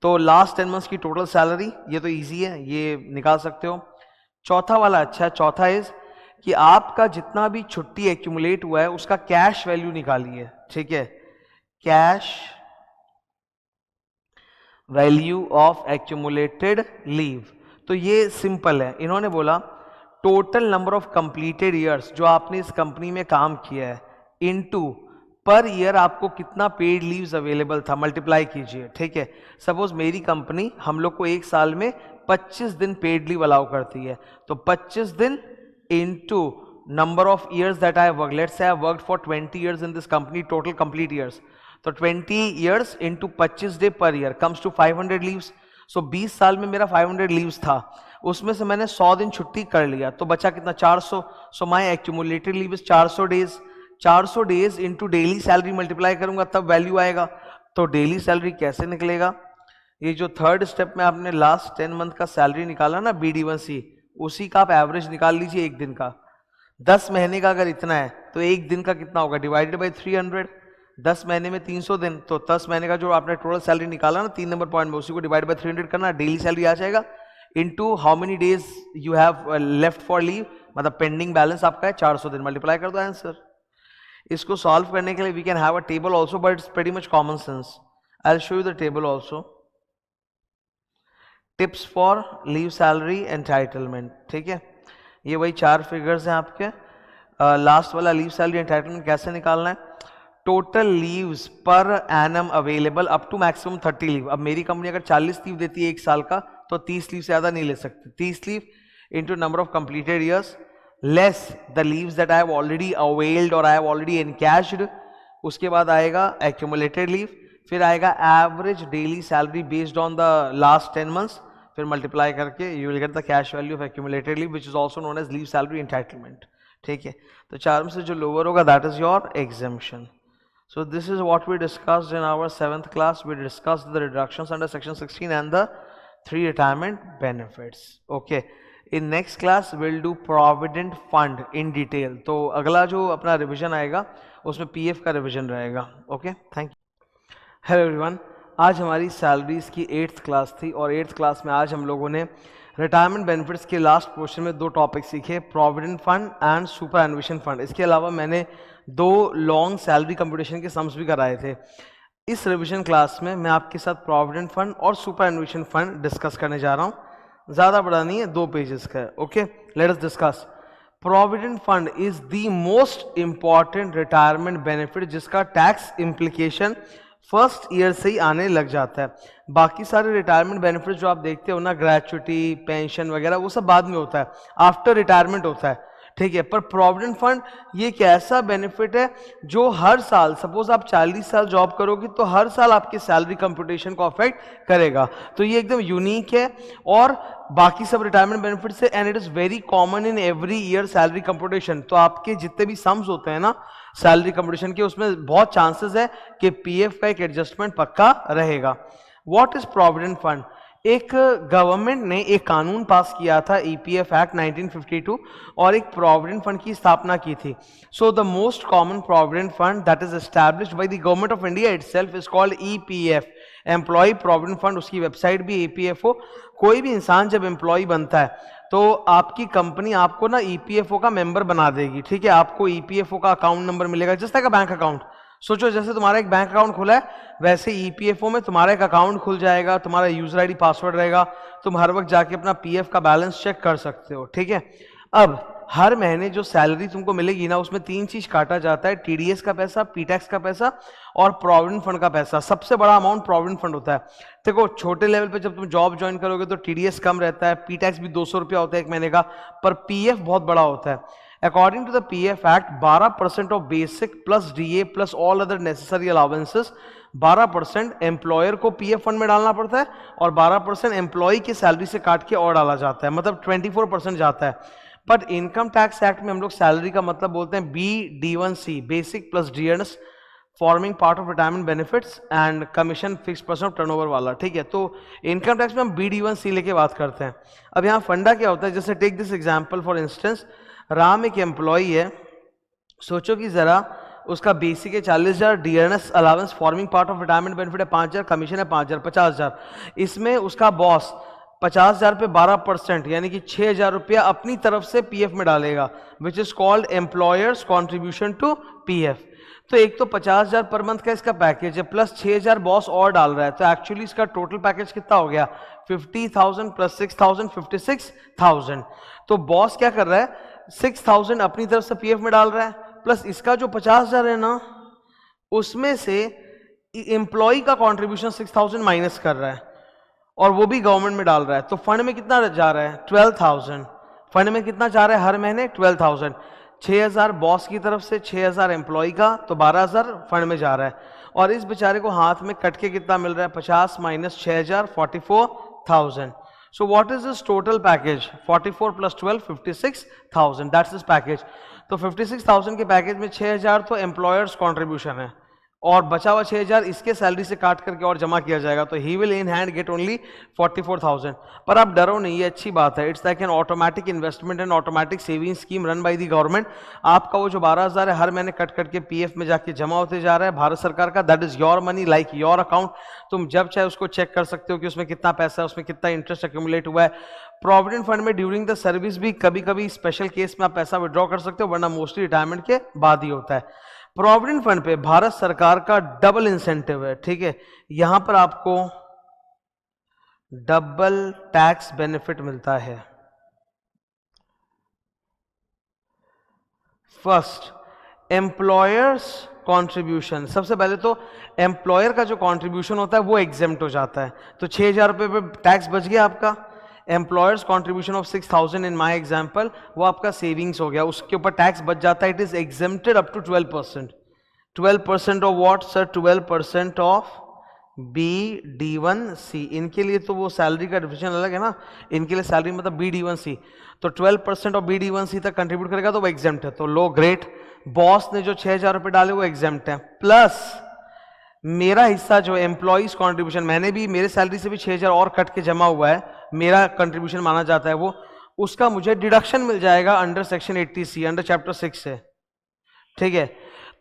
Speaker 2: तो लास्ट 10 मंथ्स की टोटल सैलरी, ये तो इजी है, ये निकाल सकते हो। चौथा वाला अच्छा है, चौथा इज कि आपका जितना भी छुट्टी एक्यूमुलेट हुआ है उसका कैश वैल्यू निकालिए। ठीक है, cash value of accumulated leave. तो ये सिंपल है, इन्होंने बोला total number of completed years जो आपने इस कंपनी में काम किया है इनटू पर ईयर आपको कितना पेड लीव्स अवेलेबल था, मल्टीप्लाई कीजिए। ठीक है, सपोज मेरी कंपनी हम लोग को एक साल में 25 दिन पेड लीव अलाउ करती है, तो 25 दिन into number of years that I work, let's say I worked for 20 years in this company, total complete years, तो 20 years into 25 day per year comes to 500 leaves. So 20 साल में मेरा 500 लीव्स था, उसमें से मैंने 100 दिन छुट्टी कर लिया, तो बचा कितना? 400। So my accumulated leave is 400 days. 400 days into daily salary multiply करूंगा तब वैल्यू आएगा। तो डेली सैलरी कैसे निकलेगा? ये जो थर्ड स्टेप में आपने लास्ट 10 मंथ का सैलरी निकाला ना BD1C, उसी का आप एवरेज निकाल लीजिए एक दिन का। 10 महीने का अगर इतना है तो एक दिन का कितना होगा? Divided by 300। 10 महीने में 300 दिन, तो 10 महीने का जो आपने टोटल सैलरी निकाला ना 3 नंबर पॉइंट में, उसी को डिवाइड बाई 300 करना, डेली सैलरी आ जाएगा। Into how many days you have left for leave, मतलब पेंडिंग बैलेंस आपका है 400 दिन, मल्टीप्लाई कर दो आंसर। इसको सॉल्व करने के लिए we can have a table also, but it's pretty much common sense. I will show you the table also. Tips for leave salary entitlement. ठीक है, ये वही 4 फिगर्स हैं आपके। लास्ट वाला लीव सैलरी एंटाइटलमेंट कैसे निकालना है? Total leaves per annum available up to maximum 30 leave. अब मेरी कंपनी अगर 40 लीव देती है एक साल का, तो 30 लीव से ज़्यादा नहीं ले सकते। 30 leave into number of completed years less the leaves that I have already availed और आई हैव ऑलरेडी एनकैश्ड। उसके बाद आएगा एक्यूमुलेटेड लीव, फिर आएगा average daily salary based on the last 10 months, फिर मल्टीप्लाई करके you will get the cash value of accumulated leave which is also known as leave salary entitlement. ठीक है, तो 4 में से जो लोअर होगा that is your exemption. So this is what we discussed in our 7th class. We discussed the reductions under section 16 and the 3 retirement benefits. Okay. In next class we'll do provident fund in detail. तो अगला जो अपना रिविजन आएगा उसमें PF का रिविजन रहेगा. Okay. Thank you. Hello everyone. आज हमारी सैलरीज की 8th क्लास थी और 8th क्लास में आज हम लोगों ने रिटायरमेंट बेनिफिट्स के लास्ट पोर्शन में 2 टॉपिक सीखे, provident fund and superannuation fund. इसके अलावा मैंने 2 लॉन्ग सैलरी कंप्यूटेशन के सम्स भी कराए थे। इस रिवीजन क्लास में मैं आपके साथ प्रोविडेंट फंड और सुपर एनुएशन फंड डिस्कस करने जा रहा हूँ। ज़्यादा बड़ा नहीं है, 2 पेजेस का है। Okay, let us discuss. Provident fund is the most important retirement benefit जिसका टैक्स इम्प्लीकेशन फर्स्ट ईयर से ही आने लग जाता है। बाकी सारे रिटायरमेंट बेनिफिट जो आप देखते हो ना, ग्रेचुटी, पेंशन वगैरह, वो सब बाद में होता है, आफ्टर रिटायरमेंट होता है। ठीक है, पर प्रोविडेंट फंड ये एक ऐसा बेनिफिट है जो हर साल, सपोज आप 40 साल जॉब करोगे तो हर साल आपकी सैलरी कंप्यूटेशन को अफेक्ट करेगा। तो ये एकदम यूनिक है और बाकी सब रिटायरमेंट बेनिफिट से, and it is very common in every year salary computation. तो आपके जितने भी सम्स होते हैं ना सैलरी कंप्यूटेशन के, उसमें बहुत चांसेस है कि पीएफ का एक एडजस्टमेंट पक्का रहेगा। What is provident fund? एक गवर्नमेंट ने एक कानून पास किया था, ईपीएफ एक्ट 1952, और एक प्रोविडेंट फंड की स्थापना की थी। So the most common provident fund that is established by the government of India itself is called EPF, employ provident fund. उसकी वेबसाइट भी ईपीएफओ। कोई भी इंसान जब एम्प्लॉय बनता है तो आपकी कंपनी आपको ना ईपीएफओ का मेंबर बना देगी। ठीक है, आपको ईपीएफओ का अकाउंट नंबर मिलेगा, जैसे का बैंक अकाउंट। सोचो जैसे तुम्हारा एक बैंक अकाउंट खुला है, वैसे ईपीएफओ में तुम्हारा एक अकाउंट खुल जाएगा, तुम्हारा यूजर आईडी पासवर्ड रहेगा, तुम हर वक्त जाके अपना पीएफ का बैलेंस चेक कर सकते हो। ठीक है, अब हर महीने जो सैलरी तुमको मिलेगी ना, उसमें 3 चीज काटा जाता है, टीडीएस का पैसा, पीटैक्स का पैसा और प्रोविडेंट फंड का पैसा। सबसे बड़ा अमाउंट प्रोविडेंट फंड होता है। देखो छोटे लेवल पे जब तुम जॉब ज्वाइन करोगे तो टीडीएस कम रहता है, पीटैक्स भी 200 रुपया होता है एक महीने का, पर पीएफ बहुत बड़ा होता है। According to the PF Act, 12% of basic plus DA plus all other necessary allowances 12% employer को पीएफ फंड में डालना पड़ता है और 12% एम्प्लॉय की सैलरी से काट के और डाला जाता है, मतलब 24% जाता है। बट इनकम टैक्स एक्ट में हम लोग सैलरी का मतलब बोलते हैं BD1C, basic plus dears forming part of retirement benefits and commission fix percent of turnover वाला, ठीक है। तो इनकम टैक्स में हम BD1C लेके बात करते हैं। अब यहाँ फंडा क्या होता है, जैसे take this example for instance, Ram एक एम्प्लॉई है, सोचो कि जरा उसका बेसिक है 40,000, dearness allowance forming part of retirement benefit है 5,000, कमीशन है 5,000, 50,000। इसमें उसका बॉस 50,000 पे 12% यानी कि 6,000 रुपया अपनी तरफ से पीएफ में डालेगा, which is called employer's contribution to PF. तो एक तो 50,000 पर मंथ का इसका पैकेज है, प्लस 6,000 बॉस और डाल रहा है, तो एक्चुअली इसका टोटल पैकेज कितना हो गया, 50,000 प्लस 6,000, 56,000। तो बॉस क्या कर रहा है, 6,000 अपनी तरफ से पीएफ में डाल रहा है, प्लस इसका जो 50,000 है ना, उसमें से एम्प्लॉय का कॉन्ट्रीब्यूशन 6,000 माइनस कर रहा है और वो भी गवर्नमेंट में डाल रहा है। तो फंड में कितना जा रहा है, 12,000। फंड में कितना जा रहा है हर महीने, 12,000। 6,000 बॉस की तरफ से, 6,000 एम्प्लॉय का, तो 12,000 फंड में जा रहा है। और इस बेचारे को हाथ में कट के कितना मिल रहा है, 50 minus 6,000, 44,000। So what is this total package? 44 plus 12, 56,000. That's this package. तो 56,000 के पैकेज में 6,000 तो एम्प्लॉयर्स कॉन्ट्रीब्यूशन है और बचा हुआ 6,000 इसके सैलरी से काट करके और जमा किया जाएगा, तो he will in hand get only 44,000। पर आप डरो नहीं, ये अच्छी बात है। It's like an automatic investment and automatic saving scheme run by the government. आपका वो जो 12,000 है हर महीने कट करके पीएफ में जाके जमा होते जा रहा है भारत सरकार का। That is your money, like your account. तुम जब चाहे उसको चेक कर सकते हो कि उसमें कितना पैसा है, उसमें कितना इंटरेस्ट एक्यूमुलेट हुआ है। प्रोविडेंट फंड में ड्यूरिंग द सर्विस भी कभी कभी स्पेशल केस में आप पैसा विड्रॉ कर सकते हो, वरना मोस्टली रिटायरमेंट के बाद ही होता है। प्रोविडेंट फंड पे भारत सरकार का डबल इंसेंटिव है, ठीक है। यहां पर आपको डबल टैक्स बेनिफिट मिलता है। First, employers contribution. सबसे पहले तो एम्प्लॉयर का जो कंट्रीब्यूशन होता है वो एग्जेम्प्ट हो जाता है, तो 6,000 रुपये पे टैक्स बच गया आपका। Employers contribution of 6,000 in my example, वो आपका सेविंग्स हो गया, उसके ऊपर टैक्स बच जाता है। It is exempted up to 12%। 12% of what sir, 12% of BD1C। इनके लिए तो वो सैलरी का डिफिनेशन अलग है ना, इनके लिए सैलरी मतलब BD1C। तो 12% ऑफ BD1C तक कंट्रीब्यूट करेगा तो वो एग्जेम्प्ट है। तो लो, ग्रेट। बॉस ने जो 6,000 रुपये डाले वो एग्जेम्प्ट है, प्लस मेरा हिस्सा जो एम्प्लॉइज कॉन्ट्रीब्यूशन, मैंने भी मेरे सैलरी से भी 6,000 और कट के जमा हुआ है, मेरा कंट्रीब्यूशन माना जाता है वो, उसका मुझे डिडक्शन मिल जाएगा under section 80C, under chapter 6 से, ठीक है।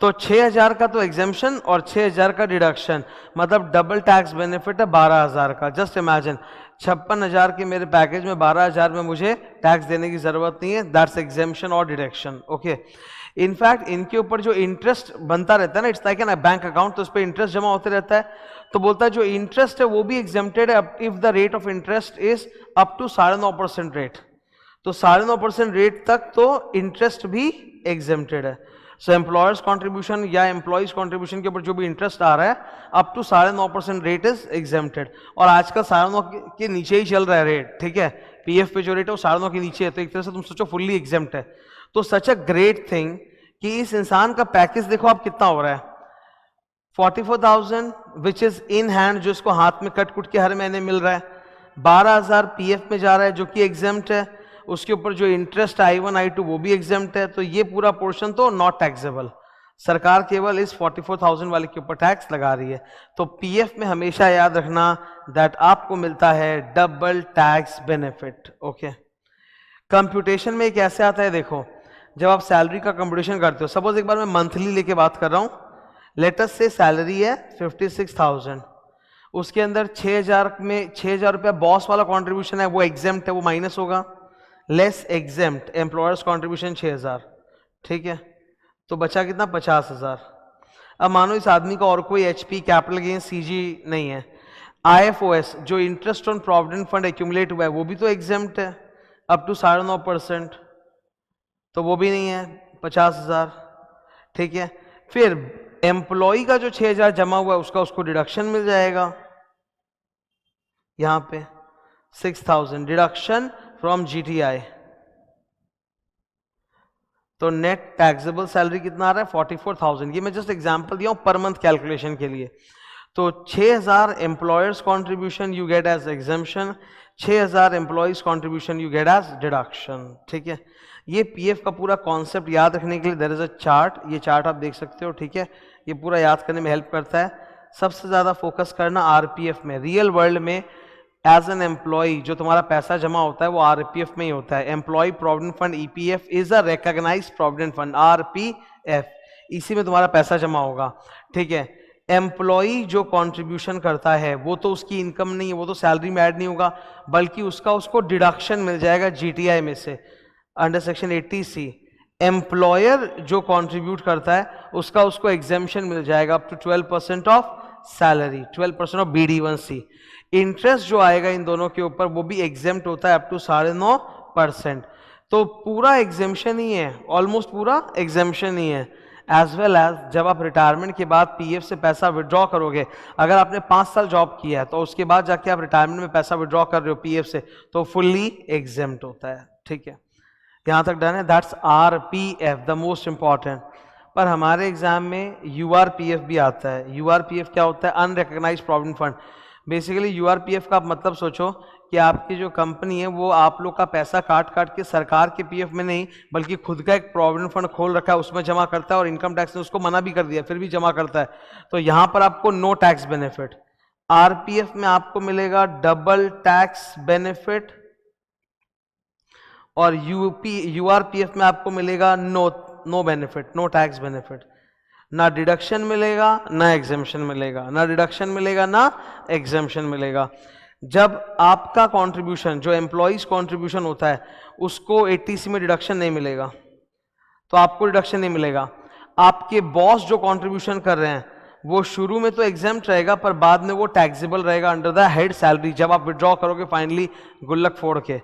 Speaker 2: तो 6,000 का तो एग्जेम्पशन और 6,000 का डिडक्शन, मतलब डबल टैक्स बेनिफिट है 12,000 का। जस्ट इमेजिन 56,000 के मेरे पैकेज में 12,000 में मुझे टैक्स देने की जरूरत नहीं है। दैट्स एग्जेम्पशन और डिडक्शन, ओके। इनफैक्ट इनके ऊपर जो इंटरेस्ट बनता रहता है ना, it's like an bank account, तो उस पर इंटरेस्ट जमा होते रहता है। तो बोलता है जो इंटरेस्ट है वो भी एग्जेम्प्टेड है if the rate of interest is up to 9.5% rate. तो 9.5% रेट तक तो इंटरेस्ट भी एग्जेम्प्टेड है। सो एम्प्लॉयर्स कॉन्ट्रीब्यूशन या एम्प्लॉइज कॉन्ट्रीब्यूशन के ऊपर जो भी इंटरेस्ट आ रहा है up to 9.5% rate is exempted. और आजकल 9.5 के नीचे ही चल रहा है रेट, ठीक है। पीएफ पे जो रेट है वो 9.5 के नीचे है, तो एक तरह से तुम सोचो फुल्ली एग्जेम्प्ट है। तो सच अ ग्रेट थिंग कि इस इंसान का पैकेज देखो आप कितना हो रहा है, 44,000 विच इज इन हैंड, जो इसको हाथ में कट कुट के हर महीने मिल रहा है। 12,000 पीएफ में जा रहा है जो कि एग्जेम्प्ट है, उसके ऊपर जो इंटरेस्ट I1 I2 वो भी एग्जेम्प्ट है। तो ये पूरा पोर्शन तो नॉट टैक्सेबल, सरकार केवल इस 44,000 वाले के ऊपर टैक्स लगा रही है। तो पीएफ में हमेशा याद रखना दैट आपको मिलता है double tax benefit, okay. Computation में कैसे आता है देखो, जब आप सैलरी का कंप्यूटेशन करते हो, सपोज एक बार मैं मंथली लेके बात कर रहा हूं, लेटस से सैलरी है 56,000, उसके अंदर 6,000 में 6,000 रुपया बॉस वाला कॉन्ट्रीब्यूशन है वो एग्जेम्प्ट है, वो माइनस होगा, लेस एग्जेम्प्ट एम्प्लॉयर्स कॉन्ट्रीब्यूशन 6,000, ठीक है। तो बचा कितना, 50,000। अब मानो इस आदमी का और कोई HP कैपिटल गेन CG नहीं है, IFOS जो interest on provident fund accumulate हुआ है वो भी तो एग्जेम्प्ट है अप टू 9.5%, तो वो भी नहीं है, 50,000, ठीक है। फिर एम्प्लॉय का जो 6,000 जमा हुआ है उसका उसको डिडक्शन मिल जाएगा, यहां पे 6,000 डिडक्शन फ्रॉम GTI। तो नेट टैक्सेबल सैलरी कितना आ रहा है, 44,000। ये मैं जस्ट एग्जांपल दिया हूं पर मंथ कैलकुलेशन के लिए। तो 6000 employer's contribution you get as exemption, 6000 employees contribution you get as deduction. ठीक है, ये पीएफ का पूरा कॉन्सेप्ट याद रखने के लिए देयर इज अ चार्ट, ये चार्ट आप देख सकते हो। ठीक है, ये पूरा याद करने में हेल्प करता है। सबसे ज़्यादा फोकस करना आरपीएफ में, रियल वर्ल्ड में एज एन एम्प्लॉय जो तुम्हारा पैसा जमा होता है वो आरपीएफ में ही होता है। Employ provident fund EPF is a recognised provident fund, RPF, इसी में तुम्हारा पैसा जमा होगा। ठीक है, एम्प्लॉय जो कंट्रीब्यूशन करता है वो तो उसकी इनकम नहीं है, वो तो सैलरी में ऐड नहीं होगा, बल्कि उसको डिडक्शन मिल जाएगा जीटीआई में से अंडर सेक्शन 80C। एम्प्लॉयर जो कंट्रीब्यूट करता है उसको एग्जेम्पशन मिल जाएगा up to 12% of salary, 12% of BD1C। Interest जो आएगा इन दोनों के ऊपर वो भी एग्जेम्प्ट होता है अप टू 9.5%। तो पूरा एग्जेम्पशन ही है, ऑलमोस्ट पूरा एग्जेम्पशन ही है। एज वेल एज जब आप रिटायरमेंट के बाद पीएफ से पैसा विड्रॉ करोगे, अगर आपने 5 साल जॉब किया है तो उसके बाद जाके आप रिटायरमेंट में पैसा विड्रॉ कर रहे हो पीएफ से, तो फुल्ली एग्जेम्प्ट होता है। ठीक है, यहाँ तक डन है। That's RPF, the most important. पर हमारे एग्जाम में यूआरपीएफ भी आता है। यूआरपीएफ क्या होता है? Unrecognised provident fund. Basically URPF का आप मतलब सोचो कि आपकी जो कंपनी है वो आप लोग का पैसा काट के सरकार के पीएफ में नहीं बल्कि खुद का एक प्रोविडेंट फंड खोल रखा है, उसमें जमा करता है, और इनकम टैक्स ने उसको मना भी कर दिया फिर भी जमा करता है। तो यहाँ पर आपको नो टैक्स बेनिफिट। आरपीएफ में आपको मिलेगा डबल टैक्स बेनिफिट, और यूआरपीएफ में आपको मिलेगा no benefit, no tax benefit. ना डिडक्शन मिलेगा ना एग्जेम्पशन मिलेगा, ना डिडक्शन मिलेगा ना एग्जेम्पशन मिलेगा। जब आपका कंट्रीब्यूशन जो एम्प्लॉइज कंट्रीब्यूशन होता है उसको 80C में डिडक्शन नहीं मिलेगा, तो आपको डिडक्शन नहीं मिलेगा। आपके बॉस जो कंट्रीब्यूशन कर रहे हैं वो शुरू में तो एग्जेम्प्ट रहेगा पर बाद में वो टैक्सेबल रहेगा अंडर द हेड सैलरी, जब आप विड्रॉ करोगे फाइनली गुल्लक फोड़ के।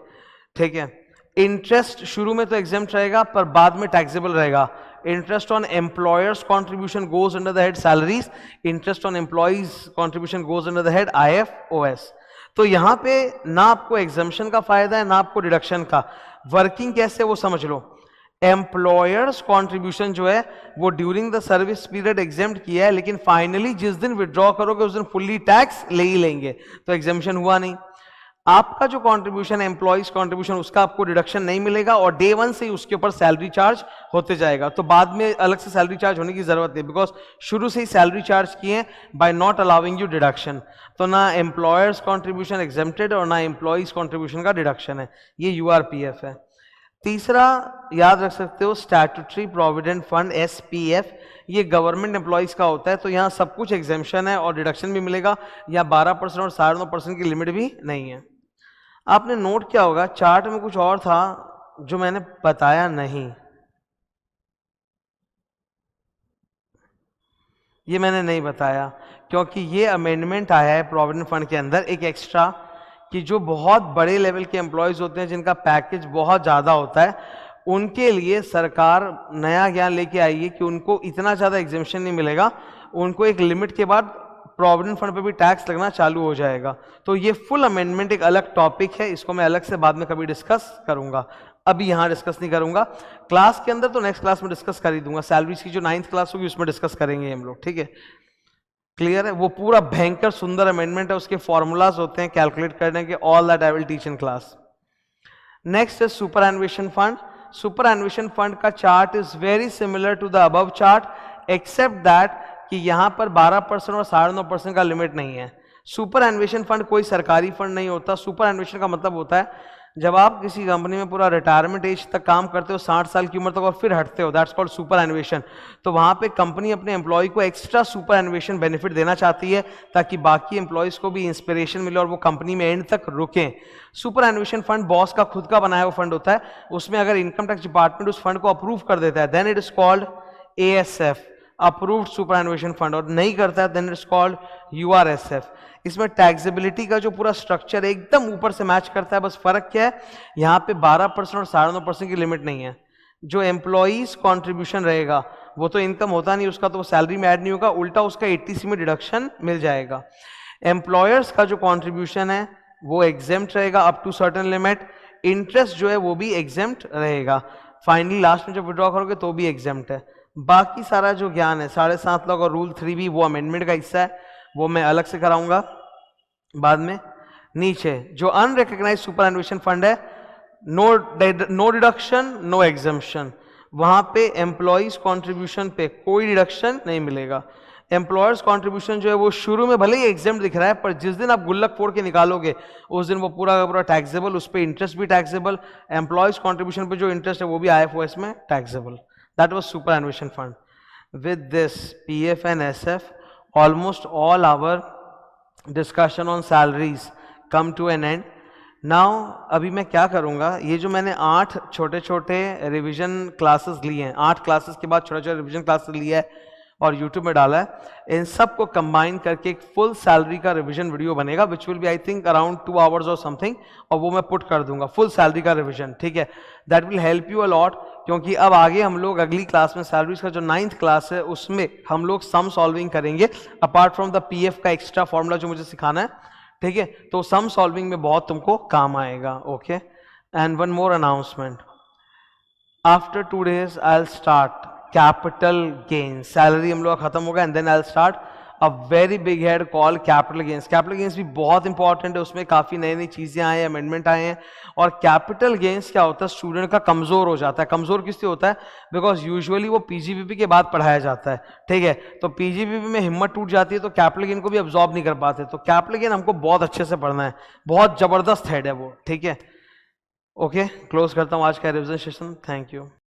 Speaker 2: ठीक है, इंटरेस्ट शुरू में तो एग्जेम्प्ट रहेगा पर बाद में टैक्सेबल रहेगा। Interest on employers contribution goes under the head salaries, interest on employees contribution goes under the head IFOS। तो यहां पे ना आपको एग्जेम्पशन का फायदा है ना आपको डिडक्शन का। वर्किंग कैसे वो समझ लो। एम्प्लॉयर्स कॉन्ट्रीब्यूशन जो है वो during the service period exempt किया है, लेकिन फाइनली जिस दिन विड्रॉ करोगे उस दिन फुल्ली टैक्स ले ही लेंगे, तो एग्जेम्पशन हुआ नहीं। आपका जो कंट्रीब्यूशन है एम्प्लॉइज कंट्रीब्यूशन, उसका आपको डिडक्शन नहीं मिलेगा और डे 1 से ही उसके ऊपर सैलरी चार्ज होते जाएगा। तो बाद में अलग से सैलरी चार्ज होने की जरूरत नहीं, बिकॉज शुरू से ही सैलरी चार्ज किए by not allowing you deduction. तो ना एम्प्लॉयर्स कंट्रीब्यूशन एग्जेम्प्टेड और ना एम्प्लॉइज कंट्रीब्यूशन का डिडक्शन है। ये यूआरपीएफ है। तीसरा याद रख सकते हो स्टैट्यूटरी प्रोविडेंट फंड SPF, ये गवर्नमेंट एम्प्लॉइज का होता है। तो यहाँ सब कुछ एग्जेम्पशन है और डिडक्शन भी मिलेगा। यहाँ 12% और 9.5% की लिमिट भी नहीं है। आपने नोट किया होगा चार्ट में कुछ और था जो मैंने बताया नहीं, ये मैंने नहीं बताया क्योंकि ये अमेंडमेंट आया है प्रोविडेंट फंड के अंदर एक एक्स्ट्रा, कि जो बहुत बड़े लेवल के एम्प्लॉयज होते हैं जिनका पैकेज बहुत ज़्यादा होता है, उनके लिए सरकार नया ज्ञान लेके आई है कि उनको इतना ज़्यादा एग्जेम्पशन नहीं मिलेगा, उनको एक लिमिट के बाद प्रोविडेंट फंड पे भी टैक्स लगना चालू हो जाएगा। तो ये फुल अमेंडमेंट एक अलग टॉपिक है, इसको मैं अलग से बाद में कभी डिस्कस करूंगा, अभी यहाँ डिस्कस नहीं करूंगा। क्लास के अंदर तो नेक्स्ट क्लास में डिस्कस कर ही दूंगा। सैलरीज की जो 9th क्लास होगी उसमें डिस्कस करेंगे हम लोग। ठीक है, क्लियर है? वो पूरा भयंकर सुंदर अमेंडमेंट है, उसके फॉर्मूलाज होते हैं कैलकुलेट करने के, all that I will teach in class. Next है superannuation fund. Superannuation fund का chart is very similar to the above chart except that कि यहाँ पर 12% और 9.5% का लिमिट नहीं है। सुपर एनुएशन फंड कोई सरकारी फंड नहीं होता। सुपर एनुएशन का मतलब होता है जब आप किसी कंपनी में पूरा रिटायरमेंट एज तक काम करते हो, 60 साल की उम्र तक, और फिर हटते हो, दैट्स कॉल्ड सुपर एनुएशन। तो वहाँ पे कंपनी अपने एम्प्लॉय को एक्स्ट्रा सुपर एनुएशन बेनिफिट देना चाहती है ताकि बाकी एम्प्लॉयज को भी इंस्पिरेशन मिले और वो कंपनी में एंड तक रुकें। सुपर एनुएशन फंड बॉस का खुद का बनाया हुआ फंड होता है, उसमें अगर इनकम टैक्स डिपार्टमेंट उस फंड को अप्रूव कर देता है then it is called ASF, approved superannuation fund, और नहीं करता है then it is called URSF। इसमें टैक्सेबिलिटी का जो पूरा स्ट्रक्चर है एकदम ऊपर से मैच करता है, बस फर्क क्या है यहाँ पे 12% और 9.5% की लिमिट नहीं है। जो एम्प्लॉइज कॉन्ट्रीब्यूशन रहेगा वो तो इनकम होता नहीं उसका, तो वो सैलरी में ऐड नहीं होगा, उल्टा उसका 80C में डिडक्शन मिल जाएगा। एम्प्लॉयर्स का जो कॉन्ट्रीब्यूशन है वो एग्जेम्प्ट रहेगा up to certain limit. Interest जो है वो भी एग्जेम्प्ट रहेगा, फाइनली लास्ट में जब विड्रॉ करोगे तो भी एग्जेम्प्ट है। बाकी सारा जो ज्ञान है 7.5 लाख और रूल 3 भी वो अमेंडमेंट का हिस्सा है। वो मैं अलग से कराऊंगा बाद में। नीचे जो अनरिकग्नाइज सुपरएनुएशन फंड है, नो डिडक्शन नो एग्जम्पशन, वहां पे एम्प्लॉइज कॉन्ट्रीब्यूशन पे कोई डिडक्शन नहीं मिलेगा। एम्प्लॉयर्स कॉन्ट्रीब्यूशन जो है वो शुरू में भले ही एग्जाम्प्ट दिख रहा है, पर जिस दिन आप गुल्लक फोड़ के निकालोगे उस दिन वो पूरा का पूरा टैक्सेबल, उस पर इंटरेस्ट भी टैक्सेबल, एम्प्लॉयज कॉन्ट्रीब्यूशन पे जो इंटरेस्ट है वो भी IFOS में taxable. That was superannuation fund. With this PF and SF, almost all our discussion on salaries come to an end. Now अभी मैं क्या करूंगा, ये जो मैंने 8 छोटे छोटे रिवीजन क्लासेस लिए हैं, 8 क्लासेस के बाद छोटे छोटे रिवीजन क्लासेस लिया है और YouTube में डाला है, इन सब को कंबाइन करके एक फुल सैलरी का रिवीजन वीडियो बनेगा which will be I think around 2 hours और समथिंग, और वो मैं पुट कर दूंगा फुल सैलरी का रिवीजन, ठीक है। That will help you a lot, क्योंकि अब आगे हम लोग अगली क्लास में सैलरीज का जो 9th क्लास है उसमें हम लोग सम सॉल्विंग करेंगे, अपार्ट फ्रॉम द PF का एक्स्ट्रा फॉर्मूला जो मुझे सिखाना है, ठीक है। तो सम सॉल्विंग में बहुत तुमको काम आएगा, okay. And one more announcement, after 2 days I will start capital gain. Salary हम लोग खत्म होगा and then I will start a very big head call capital gains. Capital gains भी बहुत इंपॉर्टेंट है, उसमें काफी नई नई चीजें आए हैं, अमेंडमेंट आए हैं। और कैपिटल गेन्स क्या होता है, स्टूडेंट का कमजोर हो जाता है। कमजोर किससे होता है, बिकॉज यूजुअली वो PGBP के बाद पढ़ाया जाता है, ठीक है। तो PGBP में हिम्मत टूट जाती है तो कैपिटल गेन को भी अब्सॉर्ब नहीं कर पाते। तो कैपिटल गेन हमको बहुत अच्छे से पढ़ना है, बहुत जबरदस्त हेड है वो, ठीक है। ओके, क्लोज करता हूँ आज का रिविजन सेशन। Thank you.